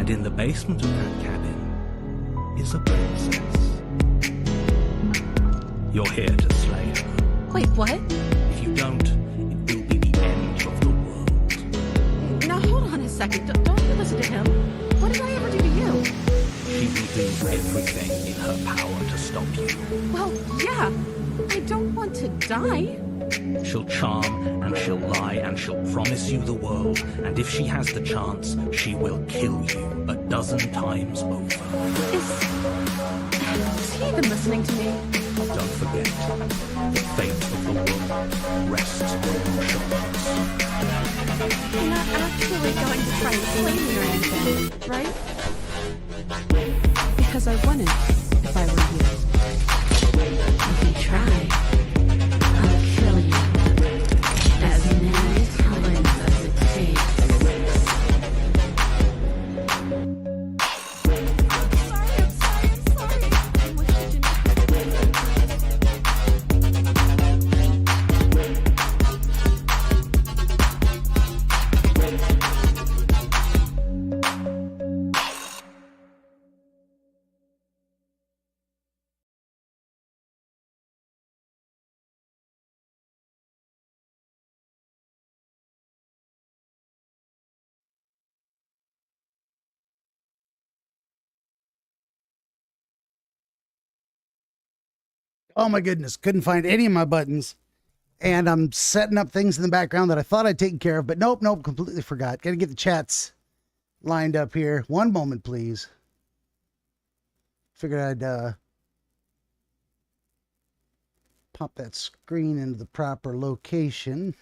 And in the basement of that cabin is a princess. You're here to slay her. Wait, what? If you don't, it will be the end of the world. Now hold on a second. Don't you listen to him. What did I ever do to you? She will do everything in her power to stop you. Well, yeah. I don't want to die. She'll charm, and she'll lie, and she'll promise you the world. And if she has the chance, she will kill you 12 times over. Is he even listening to me? Don't forget, the fate of the world rests on your shoulders. You're not actually going to try and slay me or anything, right? Because I wouldn't if I were you. If you try, I'll kill you as many times as it takes. I'm sorry. I wish you didn't. Oh my goodness, couldn't find any of my buttons. And I'm setting up things in the background that I thought I'd taken care of, but nope, completely forgot. Gotta get the chats lined up here. One moment, please. Figured I'd pop that screen into the proper location.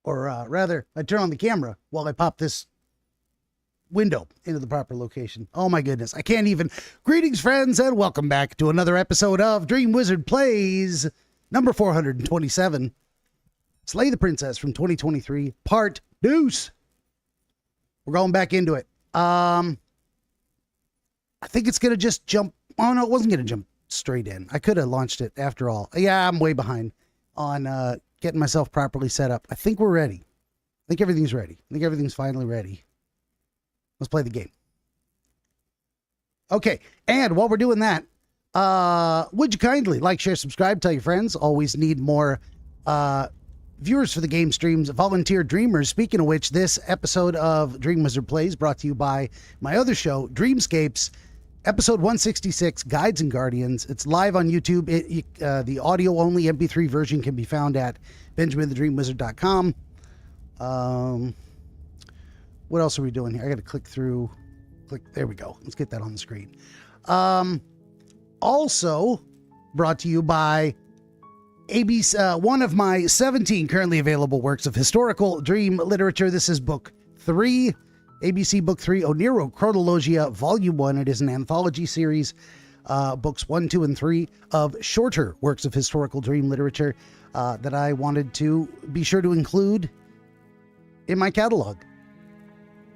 Or rather, I turn on the camera while I pop this window into the proper location. Oh my goodness, I can't even. Greetings, friends, and welcome back to another episode of DreamWizard Plays, number 427, Slay the Princess from 2023, part deuce. We're going back into it. I think it's gonna just jump. Oh no, it wasn't gonna jump straight in. I could have launched it after all. Yeah, I'm way behind on getting myself properly set up. I think we're ready. I think everything's ready. I think everything's finally ready. Let's play the game. Okay, and while we're doing that, would you kindly like, share, subscribe, tell your friends? Always need more viewers for the game streams, volunteer dreamers. Speaking of which, this episode of DreamWizard Plays brought to you by my other show, Dreamscapes, episode 166, Guides and Guardians. It's live on YouTube. The audio-only MP3 version can be found at benjaminthedreamwizard.com. What else are we doing here? I got to click through. There we go. Let's get that on the screen. Also brought to you by ABC, one of my 17 currently available works of historical dream literature. This is book 3, ABC book 3, Oniro Chronologia, volume 1. It is an anthology series, books 1, 2, and 3 of shorter works of historical dream literature that I wanted to be sure to include in my catalog.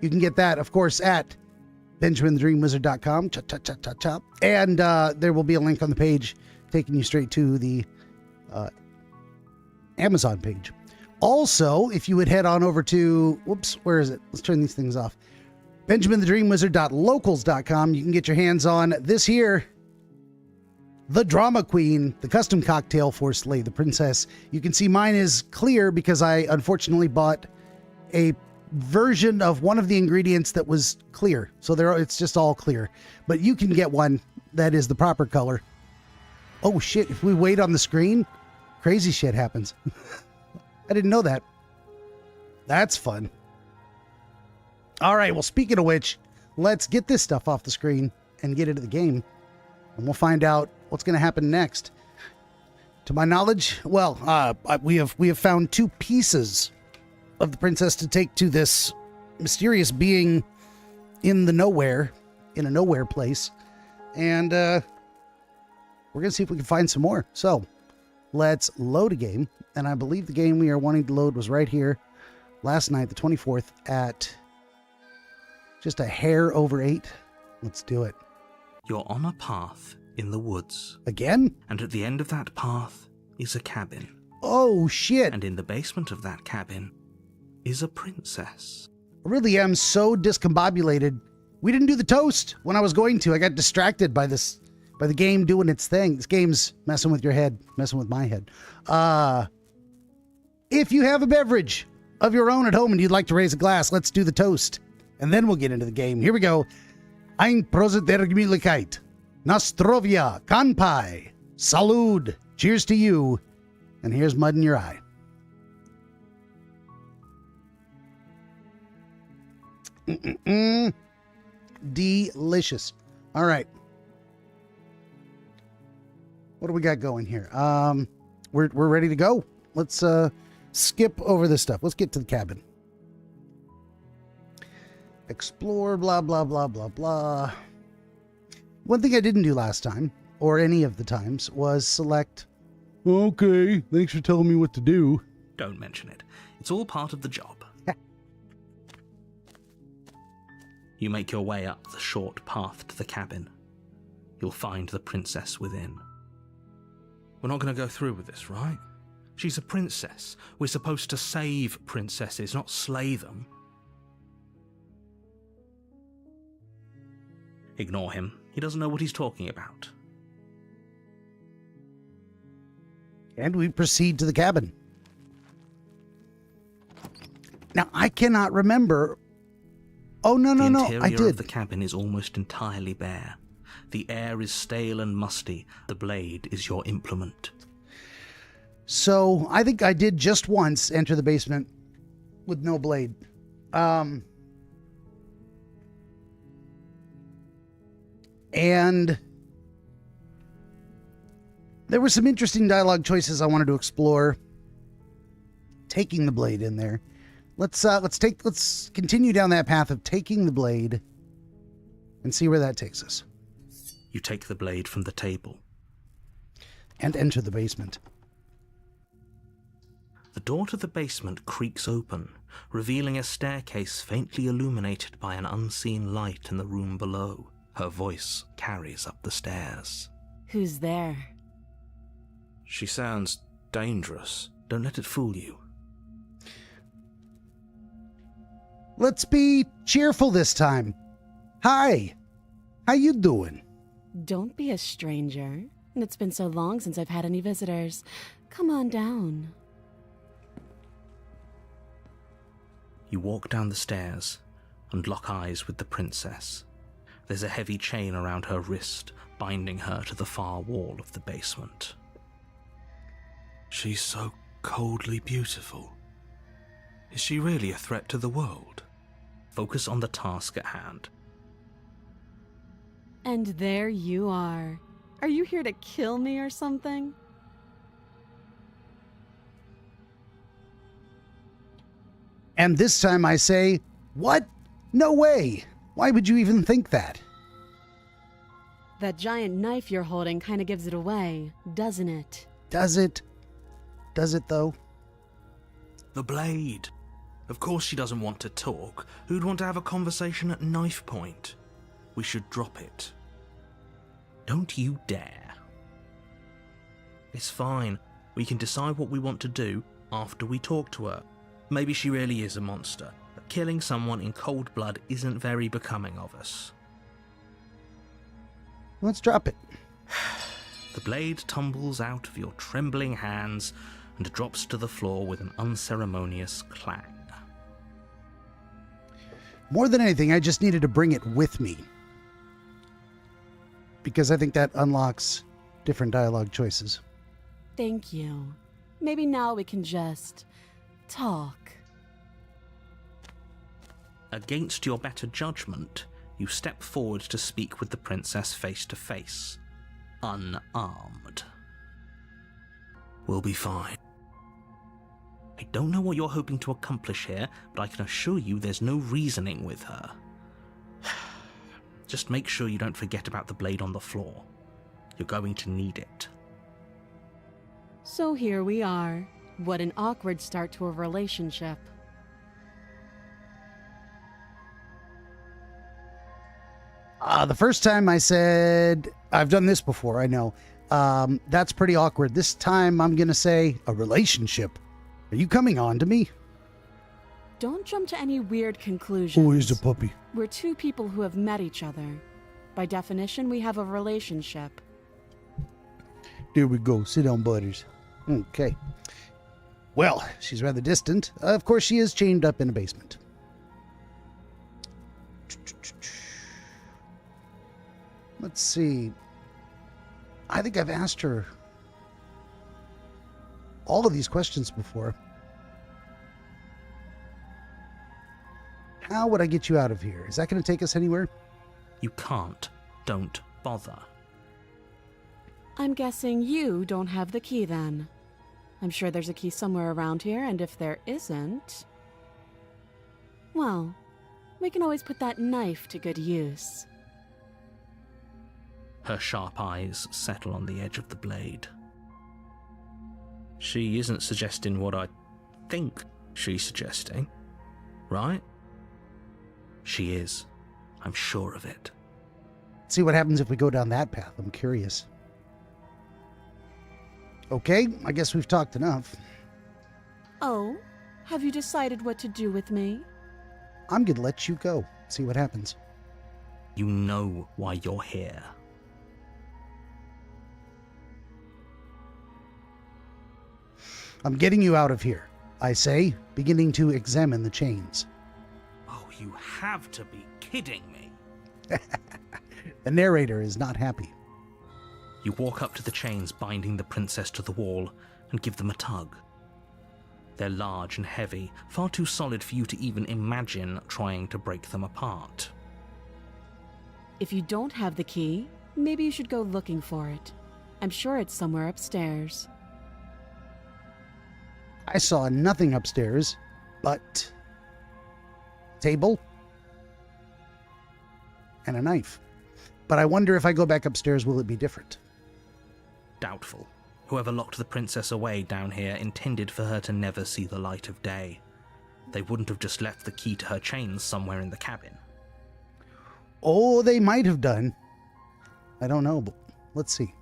You can get that, of course, at benjaminthedreamwizard.com. Chop. And there will be a link on the page taking you straight to the Amazon page. Also, if you would head on over to, whoops, where is it? Let's turn these things off. benjaminthedreamwizard.locals.com. You can get your hands on this here, the Drama Queen, the custom cocktail for Slay the Princess. You can see mine is clear because I unfortunately bought a version of one of the ingredients that was clear. So it's just all clear. But you can get one that is the proper color. Oh shit, if we wait on the screen, crazy shit happens. I didn't know that. That's fun. All right, well, speaking of which, let's get this stuff off the screen and get into the game. And we'll find out what's going to happen next. To my knowledge, well, we have found 2 pieces of the princess to take to this mysterious being in a nowhere place. And we're going to see if we can find some more. So let's load a game. And I believe the game we are wanting to load was right here last night, the 24th, at just a hair over 8. Let's do it. You're on a path in the woods. Again? And at the end of that path is a cabin. Oh, shit. And in the basement of that cabin is a princess. really am so discombobulated. We didn't do the toast when I was going to. I got distracted by the game doing its thing. This game's messing with your head, messing with my head. If you have a beverage of your own at home and you'd like to raise a glass, let's do the toast. And then we'll get into the game. Here we go. Ein Prosit der Gemütlichkeit. Nostrovia. Kanpai. Salud. Cheers to you. And here's mud in your eye. Delicious. All right. What do we got going here? We're ready to go. Let's skip over this stuff. Let's get to the cabin. Explore, blah, blah, blah, blah, blah. One thing I didn't do last time, or any of the times, was select. Okay, thanks for telling me what to do. Don't mention it. It's all part of the job. You make your way up the short path to the cabin. You'll find the princess within. We're not going to go through with this, right? She's a princess. We're supposed to save princesses, not slay them. Ignore him. He doesn't know what he's talking about. And we proceed to the cabin. Now, I cannot remember. Oh, no, I The interior did. of the cabin is almost entirely bare. The air is stale and musty. The blade is your implement. So, I think I did just once enter the basement with no blade. And there were some interesting dialogue choices I wanted to explore. Taking the blade in there. Let's continue down that path of taking the blade and see where that takes us. You take the blade from the table. And enter the basement. The door to the basement creaks open, revealing a staircase faintly illuminated by an unseen light in the room below. Her voice carries up the stairs. Who's there? She sounds dangerous. Don't let it fool you. Let's be cheerful this time. Hi. How you doing? Don't be a stranger. It's been so long since I've had any visitors. Come on down. You walk down the stairs and lock eyes with the princess. There's a heavy chain around her wrist, binding her to the far wall of the basement. She's so coldly beautiful. Is she really a threat to the world? Focus on the task at hand. And there you are. Are you here to kill me or something? And this time I say, what? No way. Why would you even think that? That giant knife you're holding kind of gives it away, doesn't it? Does it? Does it, though? The blade. Of course she doesn't want to talk. Who'd want to have a conversation at knife point? We should drop it. Don't you dare. It's fine. We can decide what we want to do after we talk to her. Maybe she really is a monster, but killing someone in cold blood isn't very becoming of us. Let's drop it. The blade tumbles out of your trembling hands and drops to the floor with an unceremonious clang. More than anything, I just needed to bring it with me. Because I think that unlocks different dialogue choices. Thank you. Maybe now we can just talk. Against your better judgment, you step forward to speak with the princess face to face, unarmed. We'll be fine. I don't know what you're hoping to accomplish here, but I can assure you there's no reasoning with her. Just make sure you don't forget about the blade on the floor. You're going to need it. So here we are. What an awkward start to a relationship. The first time I said, I've done this before, I know. That's pretty awkward. This time I'm going to say, a relationship. Are you coming on to me? don't jump to any weird conclusions. Oh, here's the puppy. We're two people who have met each other. By definition, we have a relationship. There we go. Sit down, Butters. Okay. Well, she's rather distant. Of course, she is chained up in a basement. Let's see. I think I've asked her all of these questions before. How would I get you out of here? Is that going to take us anywhere? You can't. Don't bother. I'm guessing you don't have the key then. I'm sure there's a key somewhere around here, and if there isn't... well, we can always put that knife to good use. Her sharp eyes settle on the edge of the blade. She isn't suggesting what I think she's suggesting, right? She is. I'm sure of it. See what happens if we go down that path. I'm curious. Okay, I guess we've talked enough. Oh, have you decided what to do with me? I'm going to let you go. See what happens. You know why you're here. I'm getting you out of here, I say, beginning to examine the chains. Oh, you have to be kidding me. The narrator is not happy. You walk up to the chains binding the princess to the wall and give them a tug. They're large and heavy, far too solid for you to even imagine trying to break them apart. If you don't have the key, maybe you should go looking for it. I'm sure it's somewhere upstairs. I saw nothing upstairs but a table and a knife. But I wonder if I go back upstairs, will it be different? Doubtful. Whoever locked the princess away down here intended for her to never see the light of day. They wouldn't have just left the key to her chains somewhere in the cabin. Oh, they might have done. I don't know, but let's see.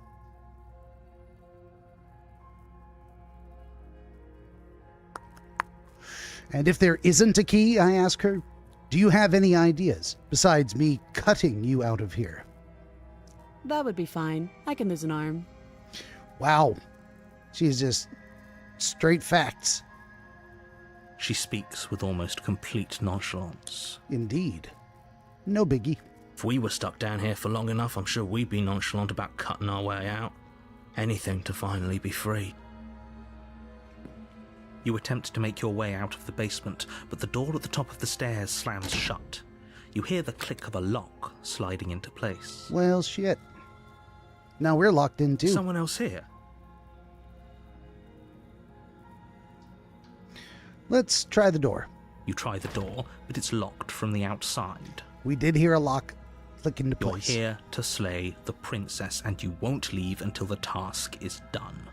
And if there isn't a key, I ask her, do you have any ideas besides me cutting you out of here? That would be fine. I can lose an arm. Wow. She's just straight facts. She speaks with almost complete nonchalance. Indeed. No biggie. If we were stuck down here for long enough, I'm sure we'd be nonchalant about cutting our way out. Anything to finally be free. You attempt to make your way out of the basement, but the door at the top of the stairs slams shut. You hear the click of a lock sliding into place. Well, shit. Now we're locked in too. Someone else here? Let's try the door. You try the door, but it's locked from the outside. We did hear a lock click into You're place. here to slay the princess, and you won't leave until the task is done.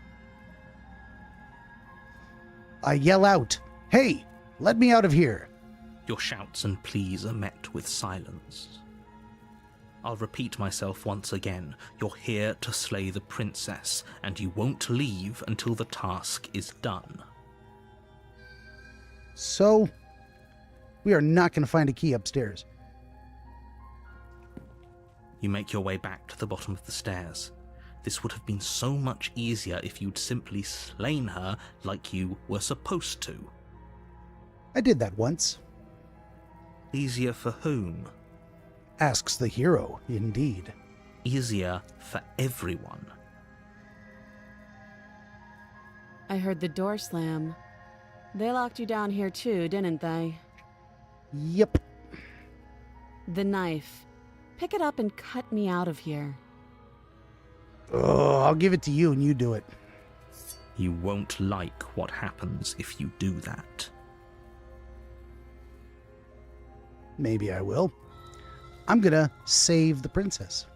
I yell out, "Hey, let me out of here!" Your shouts and pleas are met with silence. I'll repeat myself once again. You're here to slay the princess, and you won't leave until the task is done. So, we are not going to find a key upstairs. You make your way back to the bottom of the stairs. This would have been so much easier if you'd simply slain her like you were supposed to. I did that once. Easier for whom? Asks the hero, indeed. Easier for everyone. I heard the door slam. They locked you down here too, didn't they? Yep. The knife. Pick it up and cut me out of here. Oh, I'll give it to you and you do it. You won't like what happens if you do that. Maybe I will. I'm gonna save the princess.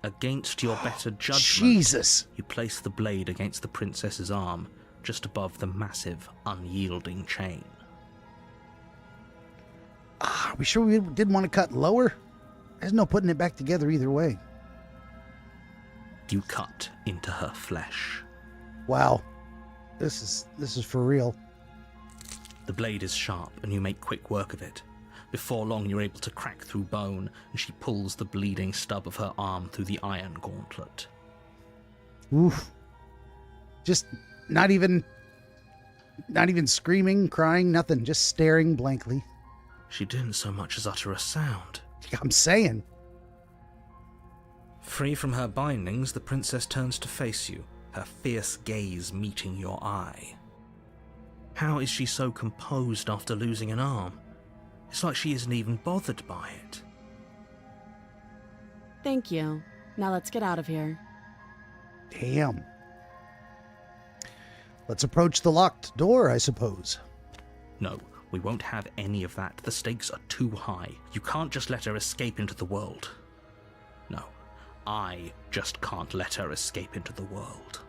Against your better judgment, Jesus! you place the blade against the princess's arm, just above the massive, unyielding chain. Are we sure we didn't want to cut lower? There's no putting it back together either way. You cut into her flesh. Wow. This is for real. The blade is sharp, and you make quick work of it. Before long, you're able to crack through bone, and she pulls the bleeding stub of her arm through the iron gauntlet. Oof. Just not even screaming, crying, nothing. Just staring blankly. She didn't so much as utter a sound. I'm saying. Free from her bindings, the princess turns to face you, her fierce gaze meeting your eye. How is she so composed after losing an arm? It's like she isn't even bothered by it. Thank you. Now let's get out of here. Damn. Let's approach the locked door, I suppose. No, we won't have any of that. The stakes are too high. You can't just let her escape into the world. No, I just can't let her escape into the world.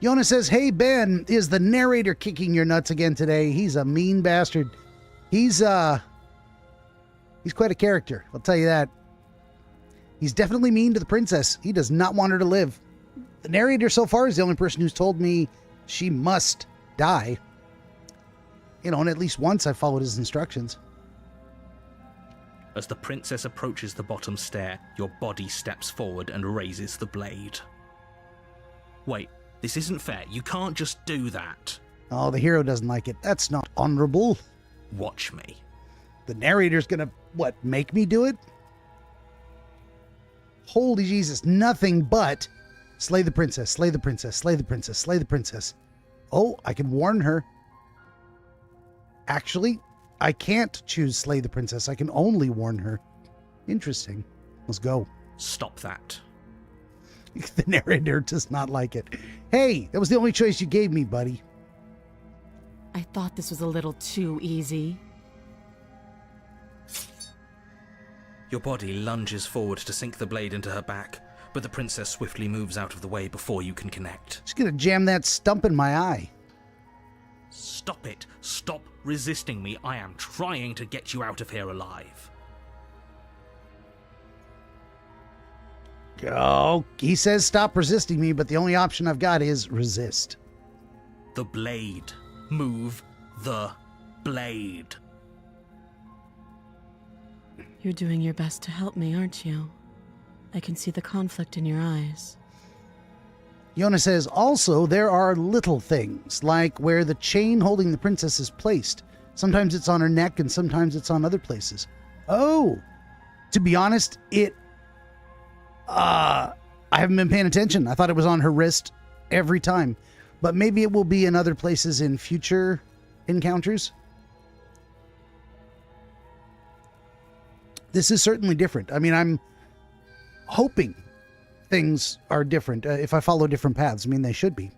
Yona says, "Hey Ben, is the narrator kicking your nuts again today? He's a mean bastard. He's quite a character, I'll tell you that. He's definitely mean to the princess. He does not want her to live. The narrator so far is the only person who's told me she must die. You know, and at least once I followed his instructions." As the princess approaches the bottom stair, your body steps forward and raises the blade. Wait, this isn't fair. You can't just do that. Oh, the hero doesn't like it. That's not honorable. Watch me. The narrator's gonna, what, make me do it? Holy Jesus, nothing but slay the princess, slay the princess, slay the princess, slay the princess. Oh, I can warn her. Actually, I can't choose slay the princess. I can only warn her. Interesting. Let's go. Stop that. The narrator does not like it. Hey, that was the only choice you gave me, buddy. I thought this was a little too easy. Your body lunges forward to sink the blade into her back, but the princess swiftly moves out of the way before you can connect. She's gonna jam that stump in my eye. Stop it. Stop resisting me. I am trying to get you out of here alive. Oh, he says stop resisting me, but the only option I've got is resist. The blade. Move the blade. You're doing your best to help me, aren't you? I can see the conflict in your eyes. Yona says, also, there are little things, like where the chain holding the princess is placed. Sometimes it's on her neck and sometimes it's on other places. Oh, to be honest, I haven't been paying attention. I thought it was on her wrist every time. But maybe it will be in other places in future encounters. This is certainly different. I mean, I'm hoping things are different if I follow different paths. I mean, they should be.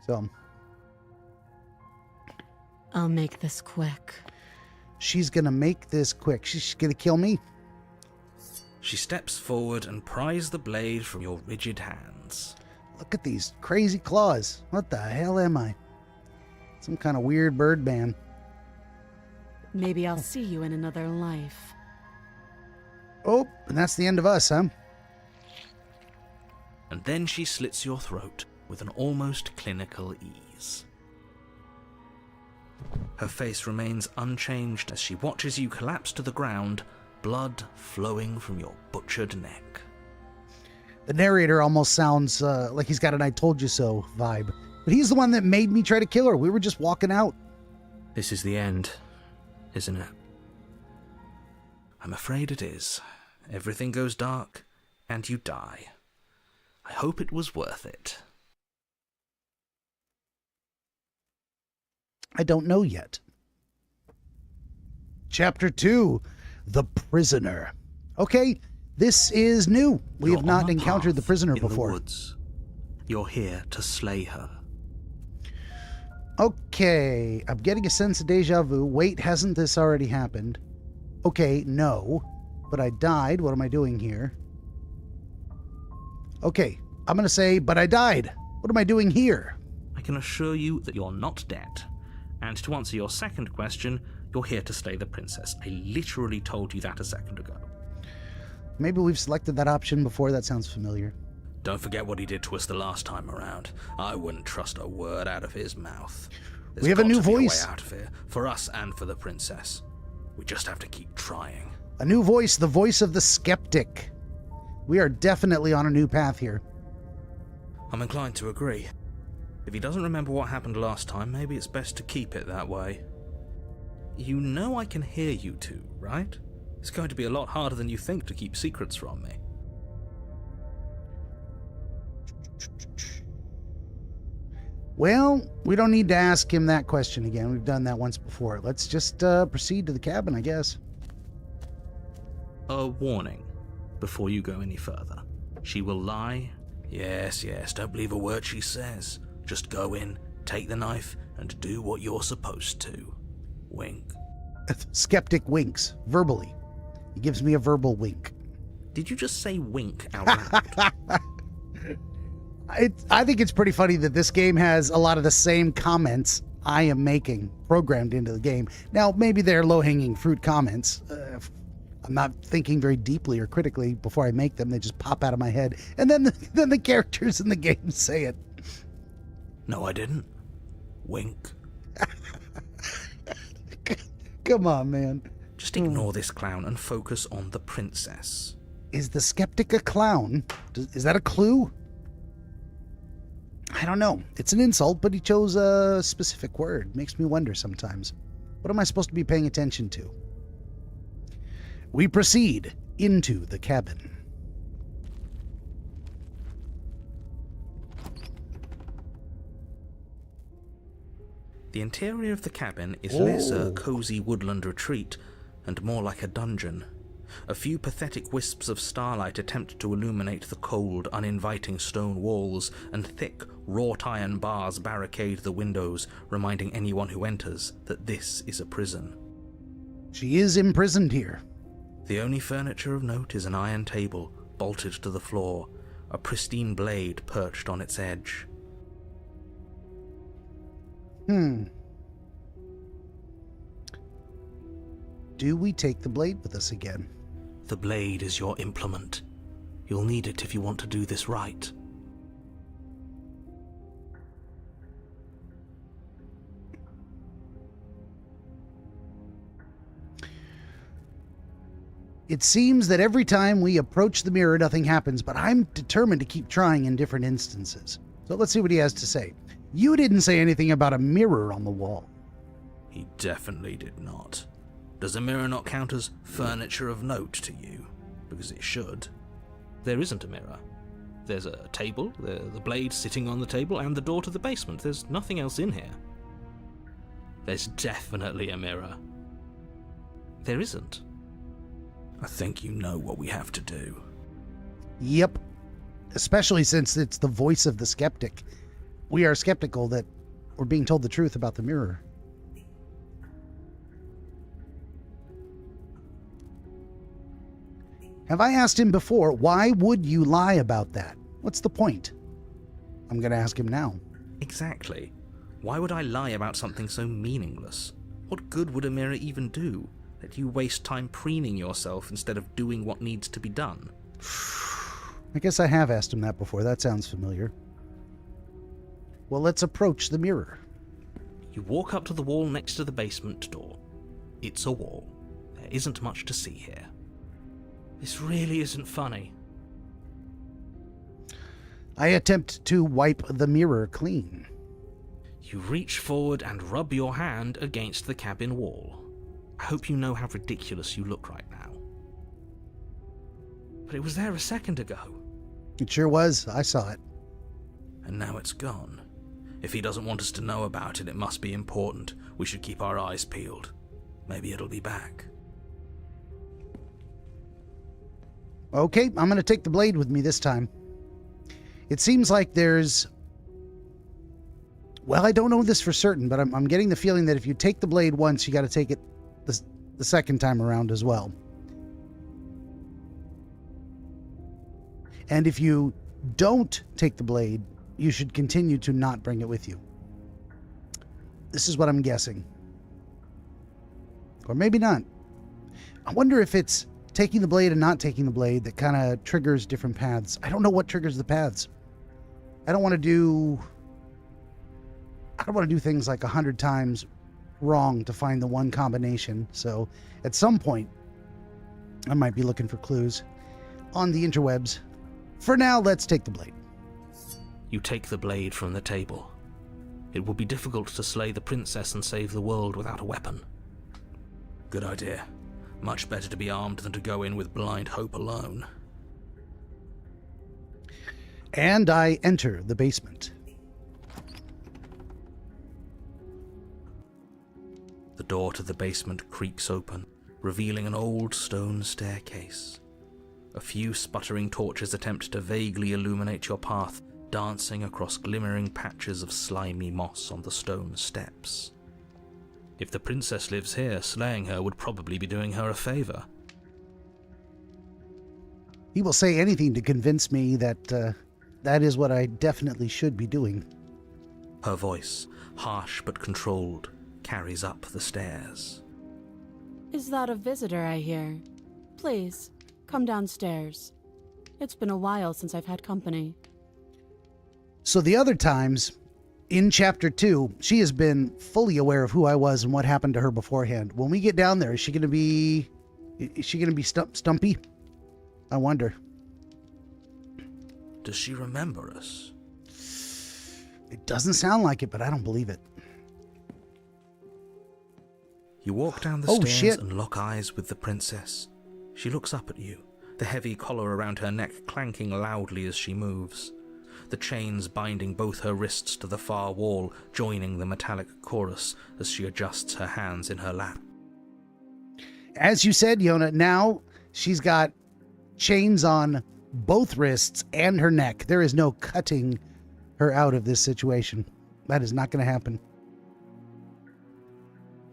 So. I'll make this quick. She's going to make this quick. She's going to kill me. She steps forward and pries the blade from your rigid hands. Look at these crazy claws. What the hell am I? Some kind of weird bird man. Maybe I'll see you in another life. Oh, and that's the end of us, huh? And then she slits your throat with an almost clinical ease. Her face remains unchanged as she watches you collapse to the ground, blood flowing from your butchered neck. The narrator almost sounds like he's got an "I told you so" vibe. But he's the one that made me try to kill her. We were just walking out. This is the end, isn't it? I'm afraid it is. Everything goes dark, and you die. I hope it was worth it. I don't know yet. Chapter 2, The Prisoner. Okay, this is new. We have not encountered the prisoner before. The woods. You're here to slay her. Okay, I'm getting a sense of deja vu. Wait, hasn't this already happened? Okay, no. But I died. What am I doing here? Okay, I'm going to say, but I died. What am I doing here? I can assure you that you're not dead. And to answer your second question, you're here to slay the princess. I literally told you that a second ago. Maybe we've selected that option before. That sounds familiar. Don't forget what he did to us the last time around. I wouldn't trust a word out of his mouth. There's We have a got new to be voice. a way out of here, for us and for the princess. We just have to keep trying. A new voice, the voice of the skeptic. We are definitely on a new path here. I'm inclined to agree. If he doesn't remember what happened last time, maybe it's best to keep it that way. You know I can hear you two, right? It's going to be a lot harder than you think to keep secrets from me. Well, we don't need to ask him that question again. We've done that once before. Let's just proceed to the cabin, I guess. A warning, before you go any further. She will lie. Yes, don't believe a word she says. Just go in, take the knife, and do what you're supposed to. Wink. Skeptic winks, verbally. He gives me a verbal wink. Did you just say wink out loud? I think it's pretty funny that this game has a lot of the same comments I am making programmed into the game. Now, maybe they're low-hanging fruit comments. I'm not thinking very deeply or critically before I make them. They just pop out of my head. And then the characters in the game say it. No, I didn't. Wink. Come on, man. Just ignore this clown and focus on the princess. Is the skeptic a clown? Is that a clue? I don't know. It's an insult, but he chose a specific word. Makes me wonder sometimes. What am I supposed to be paying attention to? We proceed into the cabin. The interior of the cabin is less a cozy woodland retreat and more like a dungeon. A few pathetic wisps of starlight attempt to illuminate the cold, uninviting stone walls, and thick, wrought iron bars barricade the windows, reminding anyone who enters that this is a prison. She is imprisoned here. The only furniture of note is an iron table, bolted to the floor, a pristine blade perched on its edge. Do we take the blade with us again? The blade is your implement. You'll need it if you want to do this right. It seems that every time we approach the mirror, nothing happens, but I'm determined to keep trying in different instances. So let's see what he has to say. You didn't say anything about a mirror on the wall. He definitely did not. Does a mirror not count as furniture of note to you? Because it should. There isn't a mirror. There's a table, the blade sitting on the table, and the door to the basement. There's nothing else in here. There's definitely a mirror. There isn't. I think you know what we have to do. Yep. Especially since it's the voice of the skeptic. We are skeptical that we're being told the truth about the mirror. Have I asked him before, why would you lie about that? What's the point? I'm going to ask him now. Exactly. Why would I lie about something so meaningless? What good would a mirror even do? That you waste time preening yourself instead of doing what needs to be done? I guess I have asked him that before. That sounds familiar. Well, let's approach the mirror. You walk up to the wall next to the basement door. It's a wall. There isn't much to see here. This really isn't funny. I attempt to wipe the mirror clean. You reach forward and rub your hand against the cabin wall. I hope you know how ridiculous you look right now. But it was there a second ago. It sure was. I saw it. And now it's gone. If he doesn't want us to know about it, it must be important. We should keep our eyes peeled. Maybe it'll be back. Okay, I'm going to take the blade with me this time. It seems like there's... Well, I don't know this for certain, but I'm getting the feeling that if you take the blade once, you got to take it the second time around as well. And if you don't take the blade, you should continue to not bring it with you. This is what I'm guessing. Or maybe not. I wonder if it's taking the blade and not taking the blade that kind of triggers different paths. I don't know what triggers the paths. I don't want to do... I don't want to do things like 100 times wrong to find the one combination. So at some point, I might be looking for clues on the interwebs. For now, let's take the blade. You take the blade from the table. It would be difficult to slay the princess and save the world without a weapon. Good idea. Much better to be armed than to go in with blind hope alone. And I enter the basement. The door to the basement creaks open, revealing an old stone staircase. A few sputtering torches attempt to vaguely illuminate your path, dancing across glimmering patches of slimy moss on the stone steps. If the princess lives here, slaying her would probably be doing her a favor. He will say anything to convince me that that is what I definitely should be doing. Her voice, harsh but controlled, carries up the stairs. Is that a visitor I hear? Please, come downstairs. It's been a while since I've had company. So the other times, in Chapter 2, she has been fully aware of who I was and what happened to her beforehand. When we get down there, is she going to be stumpy? I wonder. Does she remember us? It doesn't sound like it, but I don't believe it. You walk down the stairs and lock eyes with the princess. She looks up at you, the heavy collar around her neck clanking loudly as she moves. The chains binding both her wrists to the far wall, joining the metallic chorus as she adjusts her hands in her lap. As you said, Yona, now she's got chains on both wrists and her neck. There is no cutting her out of this situation. That is not going to happen.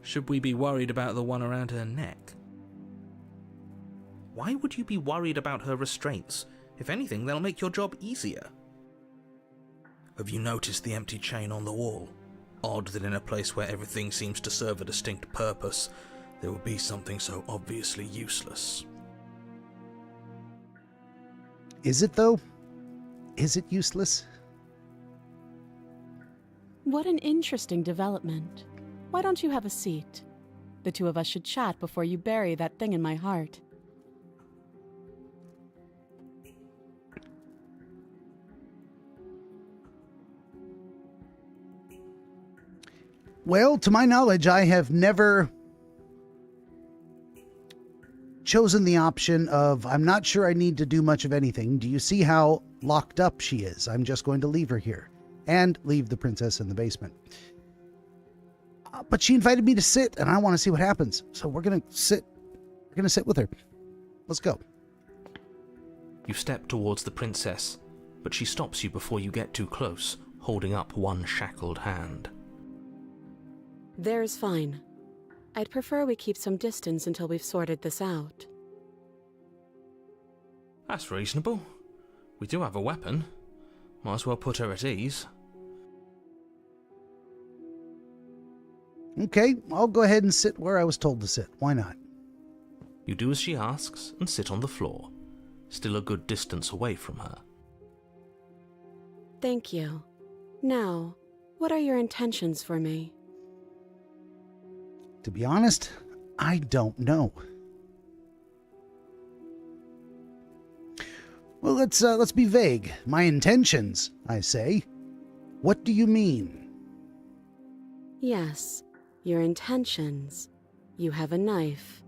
Should we be worried about the one around her neck? Why would you be worried about her restraints? If anything, they'll make your job easier. Have you noticed the empty chain on the wall? Odd that in a place where everything seems to serve a distinct purpose, there would be something so obviously useless. Is it, though? Is it useless? What an interesting development. Why don't you have a seat? The two of us should chat before you bury that thing in my heart. Well, to my knowledge, I have never chosen the option of, I'm not sure I need to do much of anything. Do you see how locked up she is? I'm just going to leave her here and leave the princess in the basement. But she invited me to sit, and I want to see what happens. So we're going to sit. We're going to sit with her. Let's go. You step towards the princess, but she stops you before you get too close, holding up one shackled hand. There's fine. I'd prefer we keep some distance until we've sorted this out. That's reasonable. We do have a weapon. Might as well put her at ease. Okay, I'll go ahead and sit where I was told to sit. Why not? You do as she asks and sit on the floor, still a good distance away from her. Thank you. Now, what are your intentions for me? To be honest, I don't know. Well, let's be vague. My intentions, I say. What do you mean? Yes, your intentions. You have a knife.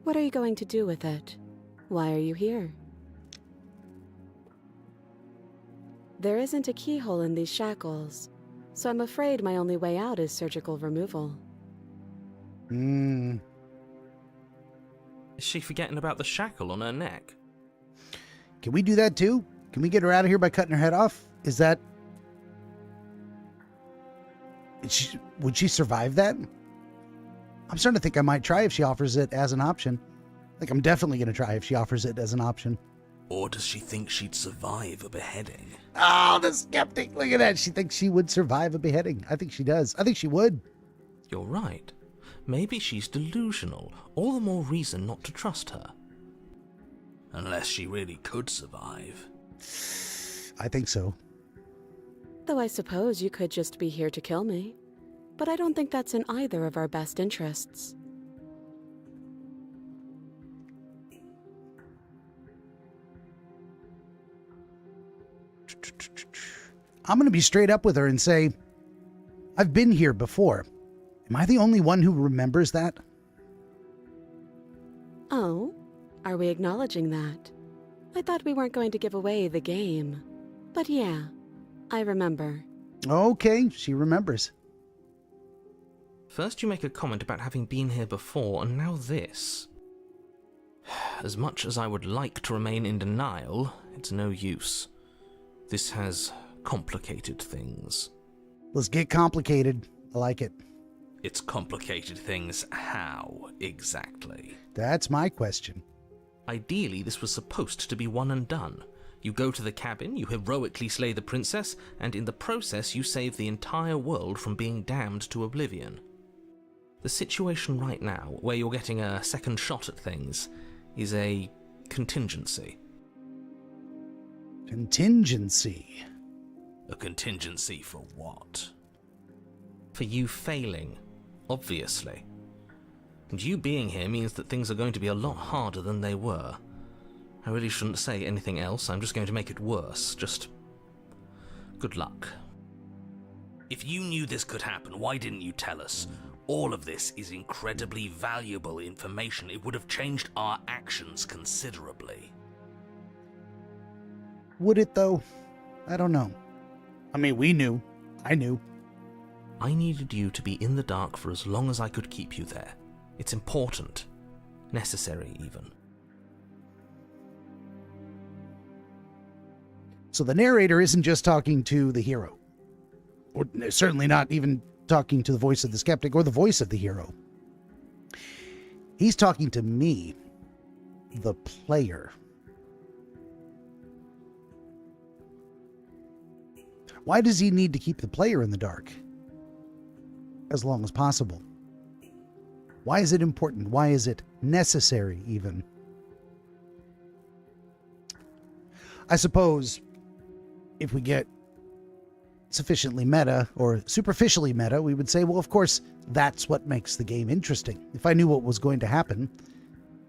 What are you going to do with it? Why are you here? There isn't a keyhole in these shackles, so I'm afraid my only way out is surgical removal. Is she forgetting about the shackle on her neck? Can we do that too? Can we get her out of here by cutting her head off? Is that... Would she survive that? I'm starting to think I might try if she offers it as an option. Like, I'm definitely going to try if she offers it as an option. Or does she think she'd survive a beheading? Oh, the skeptic. Look at that. She thinks she would survive a beheading. I think she does. I think she would. You're right. Maybe she's delusional. All the more reason not to trust her. Unless she really could survive. I think so. Though I suppose you could just be here to kill me. But I don't think that's in either of our best interests. I'm going to be straight up with her and say, I've been here before. Am I the only one who remembers that? Oh, are we acknowledging that? I thought we weren't going to give away the game. But yeah, I remember. Okay, she remembers. First you make a comment about having been here before, and now this. As much as I would like to remain in denial, it's no use. This has complicated things. Let's get complicated. I like it. It's complicated things how, exactly? That's my question. Ideally, this was supposed to be one and done. You go to the cabin, you heroically slay the princess, and in the process you save the entire world from being damned to oblivion. The situation right now, where you're getting a second shot at things, is a contingency. Contingency? A contingency for what? For you failing, obviously. And you being here means that things are going to be a lot harder than they were. I really shouldn't say anything else, I'm just going to make it worse. Just good luck. If you knew this could happen, why didn't you tell us? All of this is incredibly valuable information. It would have changed our actions considerably. Would it, though? I don't know. I mean, we knew. I knew. I needed you to be in the dark for as long as I could keep you there. It's important. Necessary, even. So the narrator isn't just talking to the hero. Or certainly not even talking to the voice of the skeptic or the voice of the hero. He's talking to me, the player. Why does he need to keep the player in the dark? As long as possible. Why is it important? Why is it necessary, even? I suppose if we get sufficiently meta or superficially meta, we would say, well, of course, that's what makes the game interesting. If I knew what was going to happen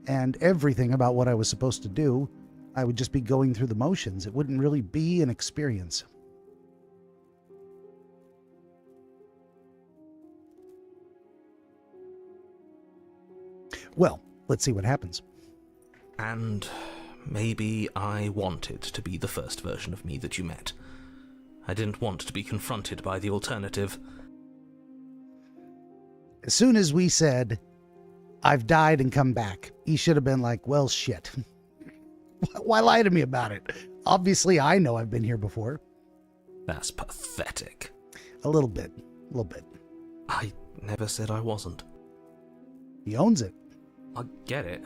and everything about what I was supposed to do, I would just be going through the motions. It wouldn't really be an experience. Well, let's see what happens. And maybe I wanted to be the first version of me that you met. I didn't want to be confronted by the alternative. As soon as we said, I've died and come back, he should have been like, well, shit. Why lie to me about it? Obviously, I know I've been here before. That's pathetic. A little bit. A little bit. I never said I wasn't. He owns it. I get it.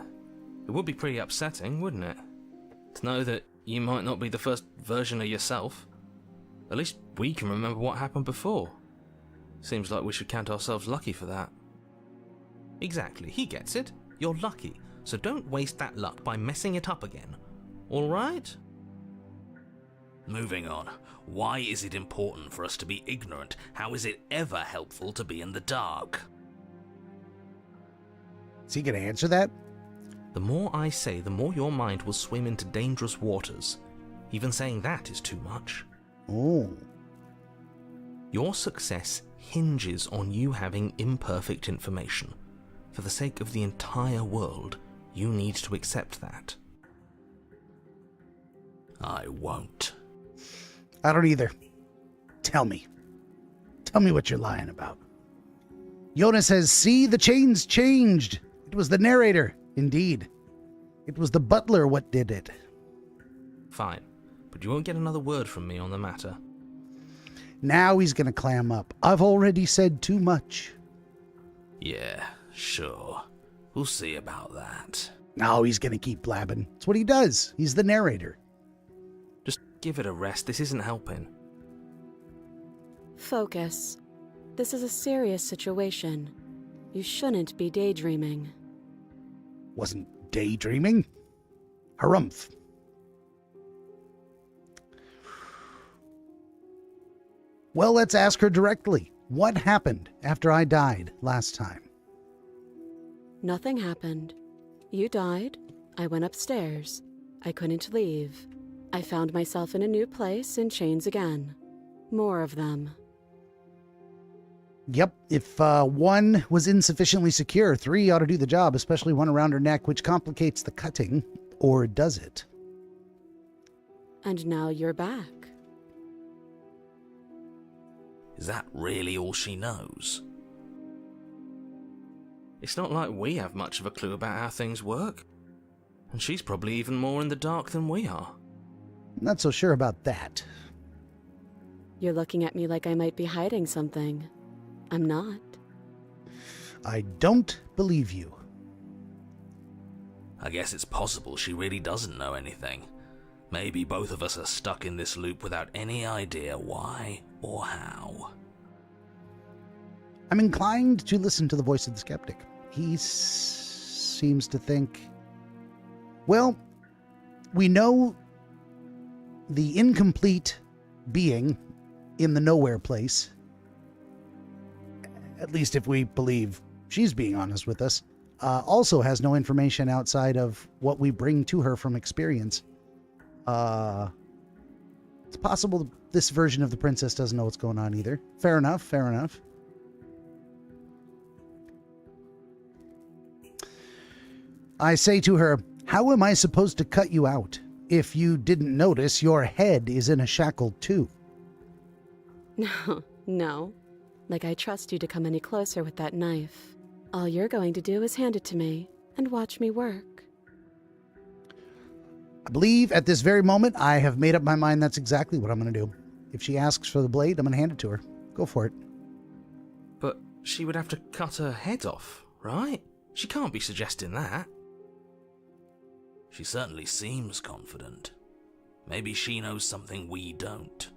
It would be pretty upsetting, wouldn't it? To know that you might not be the first version of yourself. At least we can remember what happened before. Seems like we should count ourselves lucky for that. Exactly, he gets it. You're lucky, so don't waste that luck by messing it up again. Alright? Moving on. Why is it important for us to be ignorant? How is it ever helpful to be in the dark? Is he going to answer that? The more I say, the more your mind will swim into dangerous waters. Even saying that is too much. Oh. Your success hinges on you having imperfect information. For the sake of the entire world, you need to accept that. I won't. I don't either. Tell me. Tell me what you're lying about. Yona says, see, the chains changed. It was the narrator. Indeed. It was the butler what did it. Fine, but you won't get another word from me on the matter. Now he's going to clam up. I've already said too much. Yeah, sure. We'll see about that. Now he's going to keep blabbing. It's what he does. He's the narrator. Just give it a rest. This isn't helping. Focus. This is a serious situation. You shouldn't be daydreaming. Wasn't daydreaming. Harumph. Well, let's ask her directly. What happened after I died last time? Nothing happened. You died. I went upstairs. I couldn't leave. I found myself in a new place in chains again. More of them. Yep, if one was insufficiently secure, 3 ought to do the job, especially one around her neck, which complicates the cutting. Or does it? And now you're back. Is that really all she knows? It's not like we have much of a clue about how things work. And she's probably even more in the dark than we are. Not so sure about that. You're looking at me like I might be hiding something. I'm not. I don't believe you. I guess it's possible she really doesn't know anything. Maybe both of us are stuck in this loop without any idea why or how. I'm inclined to listen to the voice of the skeptic. He seems to think, well, we know the incomplete being in the nowhere place, at least if we believe she's being honest with us, also has no information outside of what we bring to her from experience. It's possible this version of the princess doesn't know what's going on either. Fair enough, fair enough. I say to her, how am I supposed to cut you out? If you didn't notice, your head is in a shackle too. No. Like I trust you to come any closer with that knife. All you're going to do is hand it to me and watch me work. I believe at this very moment I have made up my mind that's exactly what I'm going to do. If she asks for the blade, I'm going to hand it to her. Go for it. But she would have to cut her head off, right? She can't be suggesting that. She certainly seems confident. Maybe she knows something we don't.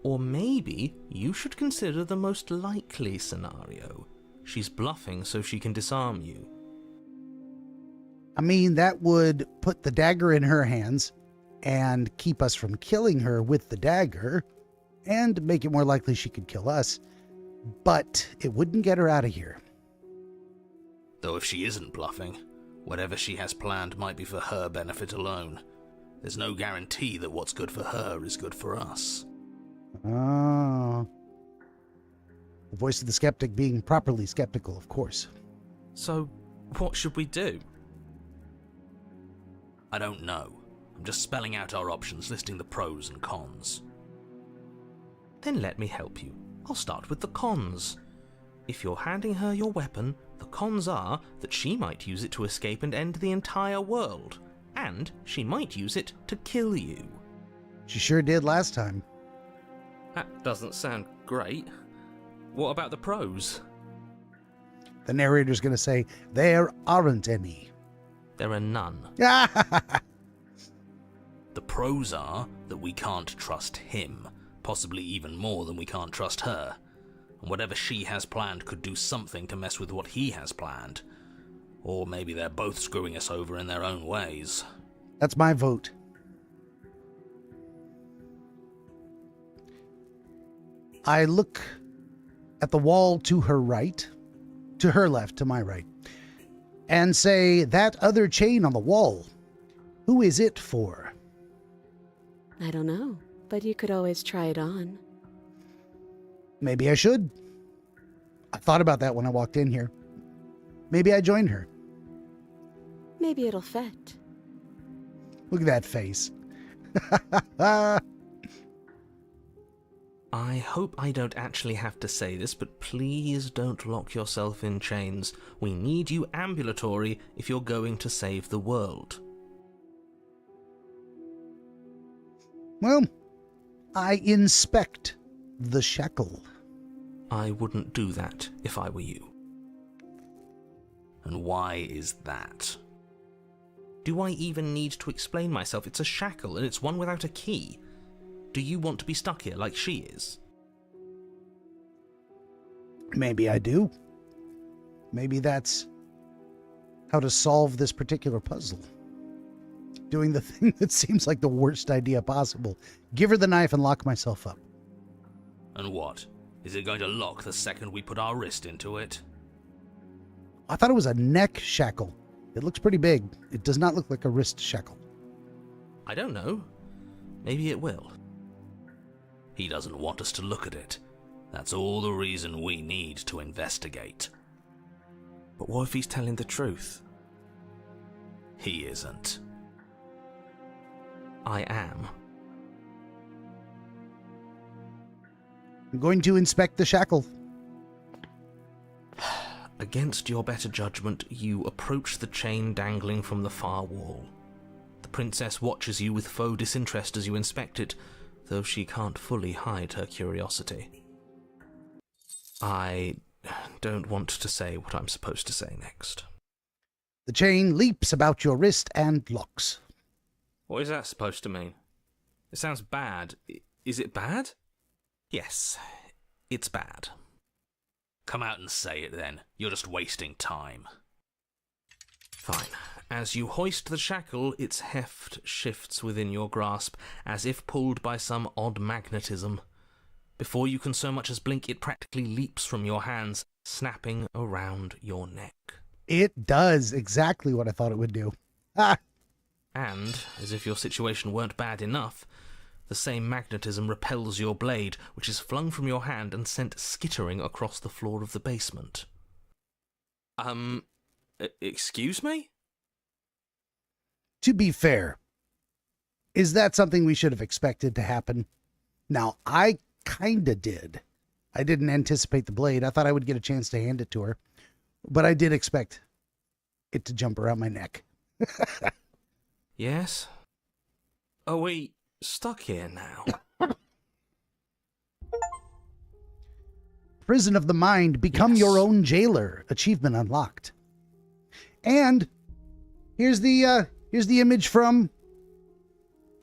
Or maybe you should consider the most likely scenario. She's bluffing so she can disarm you. I mean, that would put the dagger in her hands and keep us from killing her with the dagger and make it more likely she could kill us. But it wouldn't get her out of here. Though if she isn't bluffing, whatever she has planned might be for her benefit alone. There's no guarantee that what's good for her is good for us. Oh. The voice of the skeptic being properly skeptical, of course. So, what should we do? I don't know. I'm just spelling out our options, listing the pros and cons. Then let me help you. I'll start with the cons. If you're handing her your weapon, the cons are that she might use it to escape and end the entire world, and she might use it to kill you. She sure did last time. That doesn't sound great. What about the pros? The narrator's going to say, there aren't any. There are none. The The pros are that we can't trust him, possibly even more than we can't trust her. And whatever she has planned could do something to mess with what he has planned. Or maybe they're both screwing us over in their own ways. That's my vote. I look at the wall to her right, to her left, to my right, and say, that other chain on the wall, who is it for? I don't know, but you could always try it on. Maybe I should. I thought about that when I walked in here. Maybe I joined her. Maybe it'll fit. Look at that face. I hope I don't actually have to say this, but please don't lock yourself in chains. We need you ambulatory if you're going to save the world. Well, I inspect the shackle. I wouldn't do that if I were you. And why is that? Do I even need to explain myself? It's a shackle and it's one without a key. Do you want to be stuck here like she is? Maybe I do. Maybe that's how to solve this particular puzzle. doing the thing that seems like the worst idea possible. Give her the knife and lock myself up. And what? Is it going to lock the second we put our wrist into it? I thought it was a neck shackle. It looks pretty big. It does not look like a wrist shackle. I don't know. Maybe it will. He doesn't want us to look at it. That's all the reason we need to investigate. But what if he's telling the truth? He isn't. I am. I'm going to inspect the shackle. Against your better judgment, you approach the chain dangling from the far wall. The princess watches you with faux disinterest as you inspect it, though she can't fully hide her curiosity. I don't want to say what I'm supposed to say next. The chain leaps about your wrist and locks. What is that supposed to mean? It sounds bad. Is it bad? Yes, it's bad. Come out and say it then. You're just wasting time. Fine. As you hoist the shackle, its heft shifts within your grasp, as if pulled by some odd magnetism. Before you can so much as blink, it practically leaps from your hands, snapping around your neck. It does exactly what I thought it would do. Ah! And, as if your situation weren't bad enough, the same magnetism repels your blade, which is flung from your hand and sent skittering across the floor of the basement. Excuse me? To be fair, is that something we should have expected to happen? Now, I kinda did. I didn't anticipate the blade. I thought I would get a chance to hand it to her. But I did expect it to jump around my neck. Yes? Are we stuck here now? Prison of the Mind. Become Yes. your own jailer. Achievement unlocked. And here's the image from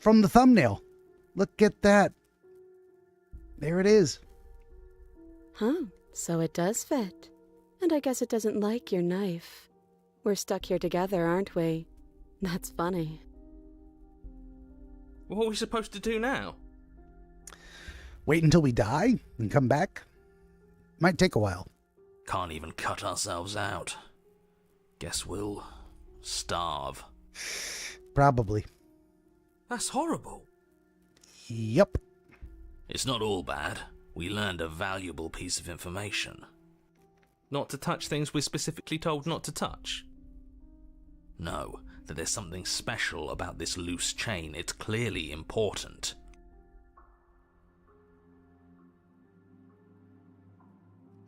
the thumbnail. Look at that. There it is. Huh, so it does fit. And I guess it doesn't like your knife. We're stuck here together, aren't we? That's funny. What are we supposed to do now? Wait until we die and come back? Might take a while. Can't even cut ourselves out. Guess we'll starve. Probably. That's horrible. Yep. It's not all bad. We learned a valuable piece of information. Not to touch things we're specifically told not to touch? No, that there's something special about this loose chain. It's clearly important.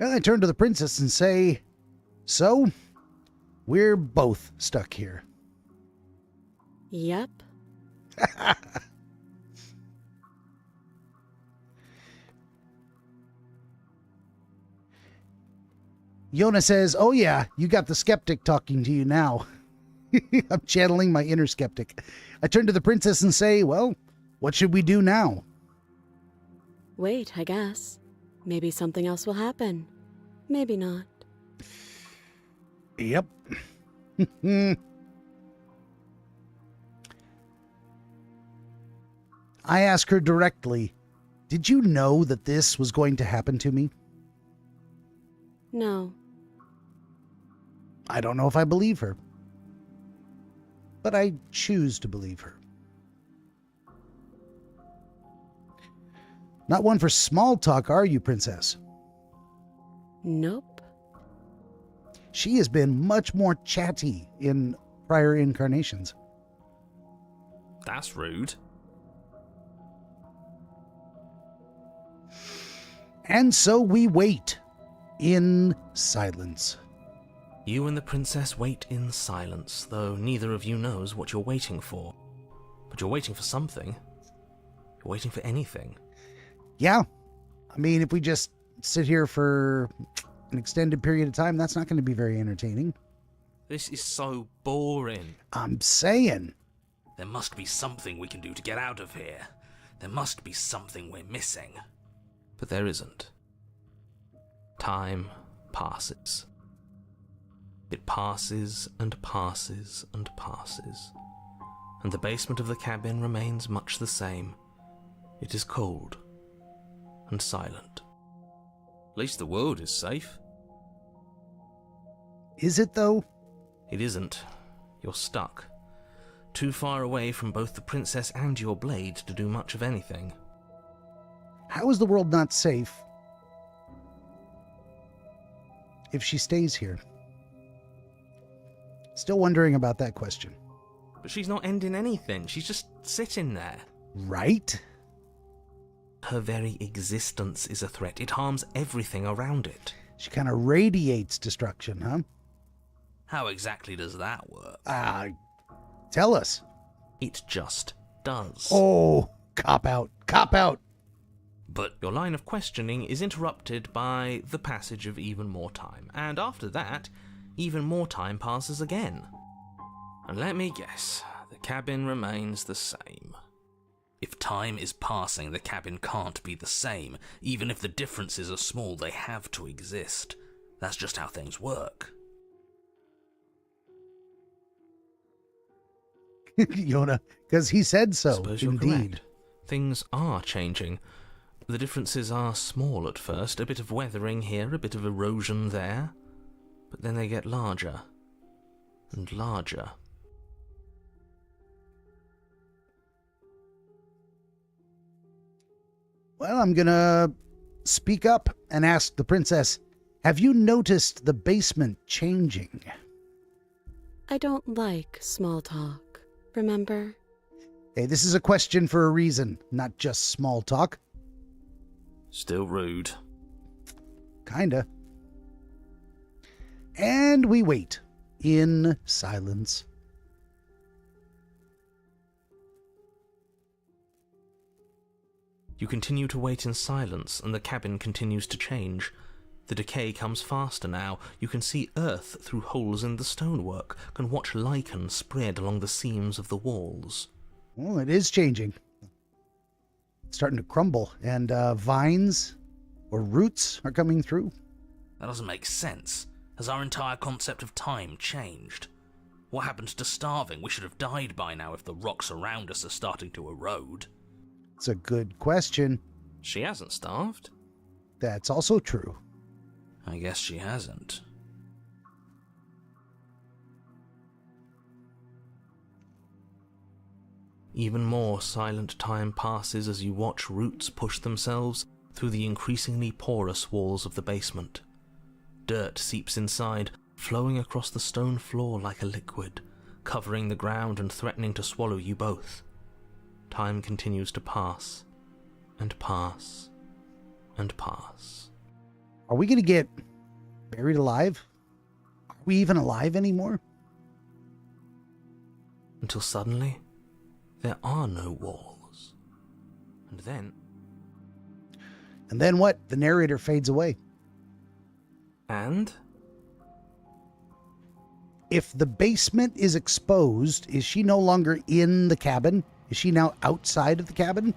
Well, I turn to the princess and say, so, we're both stuck here. Yep. Yona says, oh yeah, you got the skeptic talking to you now. I'm channeling my inner skeptic. I turn to the princess and say, well, what should we do now? Wait, I guess. Maybe something else will happen. Maybe not. Yep. I ask her directly, did you know that this was going to happen to me? No. I don't know if I believe her. But I choose to believe her. Not one for small talk, are you, princess? Nope. She has been much more chatty in prior incarnations. That's rude. And so we wait in silence. You and the princess wait in silence, though neither of you knows what you're waiting for. But you're waiting for something. You're waiting for anything. Yeah. I mean, if we just sit here for an extended period of time, that's not going to be very entertaining. This is so boring. I'm saying. There must be something we can do to get out of here. There must be something we're missing. But there isn't. Time passes. It passes and passes and passes. and the basement of the cabin remains much the same. It is cold and silent. At least the world is safe. Is it, though? It isn't. You're stuck. Too far away from both the princess and your blade to do much of anything. How is the world not safe if she stays here? Still wondering about that question. But she's not ending anything. She's just sitting there. Right? Her very existence is a threat. It harms everything around it. She kind of radiates destruction, huh? How exactly does that work? Tell us. It just does. Oh, cop out. Cop out. But your line of questioning is interrupted by the passage of even more time. And after that, even more time passes again. And let me guess, the cabin remains the same. If time is passing, the cabin can't be the same. Even if the differences are small, they have to exist. That's just how things work. Yona, because he said so. Suppose you're indeed. correct. Things are changing. The differences are small at first, a bit of weathering here, a bit of erosion there, but then they get larger and larger. Well, I'm gonna speak up and ask the princess, have you noticed the basement changing? I don't like small talk, remember? Hey, this is a question for a reason, not just small talk. Still rude. Kinda. And we wait in silence. You continue to wait in silence, and the cabin continues to change. The decay comes faster now. You can see earth through holes in the stonework, can watch lichen spread along the seams of the walls. Well, it is changing. It's starting to crumble, and vines or roots are coming through. That doesn't make sense. Has our entire concept of time changed? What happened to starving? We should have died by now if the rocks around us are starting to erode. It's a good question. She hasn't starved. That's also true. I guess she hasn't. Even more silent time passes as you watch roots push themselves through the increasingly porous walls of the basement. Dirt seeps inside, flowing across the stone floor like a liquid, covering the ground and threatening to swallow you both. Time continues to pass, and pass, and pass. Are we going to get buried alive? Are we even alive anymore? Until suddenly, there are no walls. And then... And then what? The narrator fades away. And? If the basement is exposed, is she no longer in the cabin? Is she now outside of the cabin?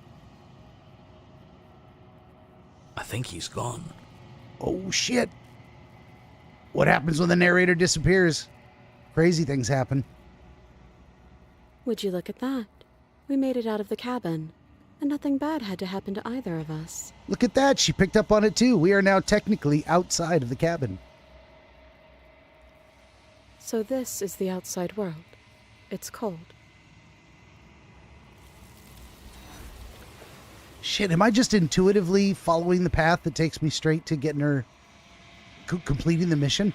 I think he's gone. Oh, shit. What happens when the narrator disappears? Crazy things happen. Would you look at that? We made it out of the cabin, and nothing bad had to happen to either of us. Look at that. She picked up on it, too. We are now technically outside of the cabin. So this is the outside world. It's cold. Shit, am I just intuitively following the path that takes me straight to getting her... completing the mission?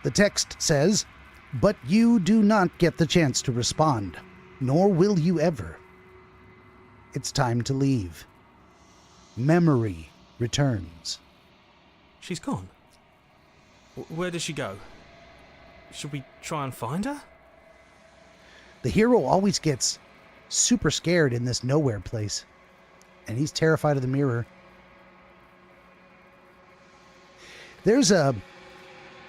The text says, "But you do not get the chance to respond, nor will you ever. It's time to leave. Memory returns." She's gone. Where does she go? Should we try and find her? The hero always gets super scared in this nowhere place, and he's terrified of the mirror. There's a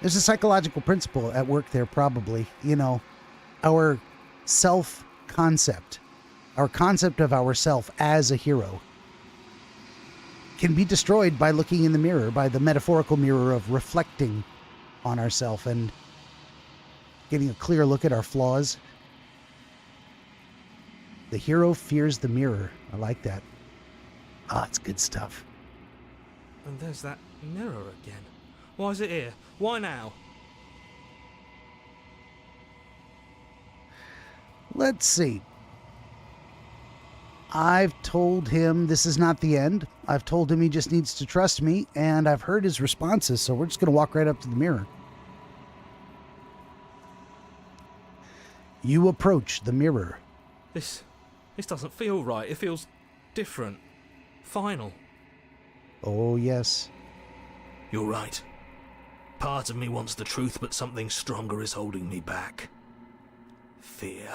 psychological principle at work there, probably. You know, our self-concept, our concept of ourself as a hero can be destroyed by looking in the mirror, by the metaphorical mirror of reflecting on ourself. And getting a clear look at our flaws. The hero fears the mirror. I like that. Ah, it's good stuff. And there's that mirror again. Why is it here? Why now? Let's see. I've told him this is not the end. I've told him he just needs to trust me, and I've heard his responses, so we're just going to walk right up to the mirror. You approach the mirror. This doesn't feel right. It feels different. Final. Oh, yes. You're right. Part of me wants the truth, but something stronger is holding me back. Fear.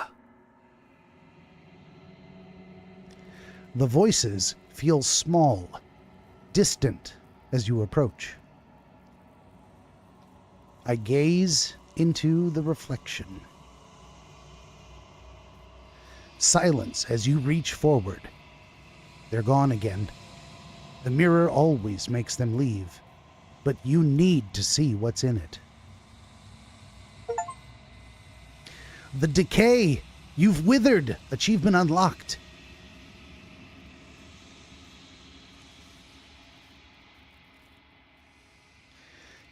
The voices feel small, distant as you approach. I gaze into the reflection. Silence as you reach forward. They're gone again. The mirror always makes them leave, but you need to see what's in it. The decay! You've withered! Achievement unlocked.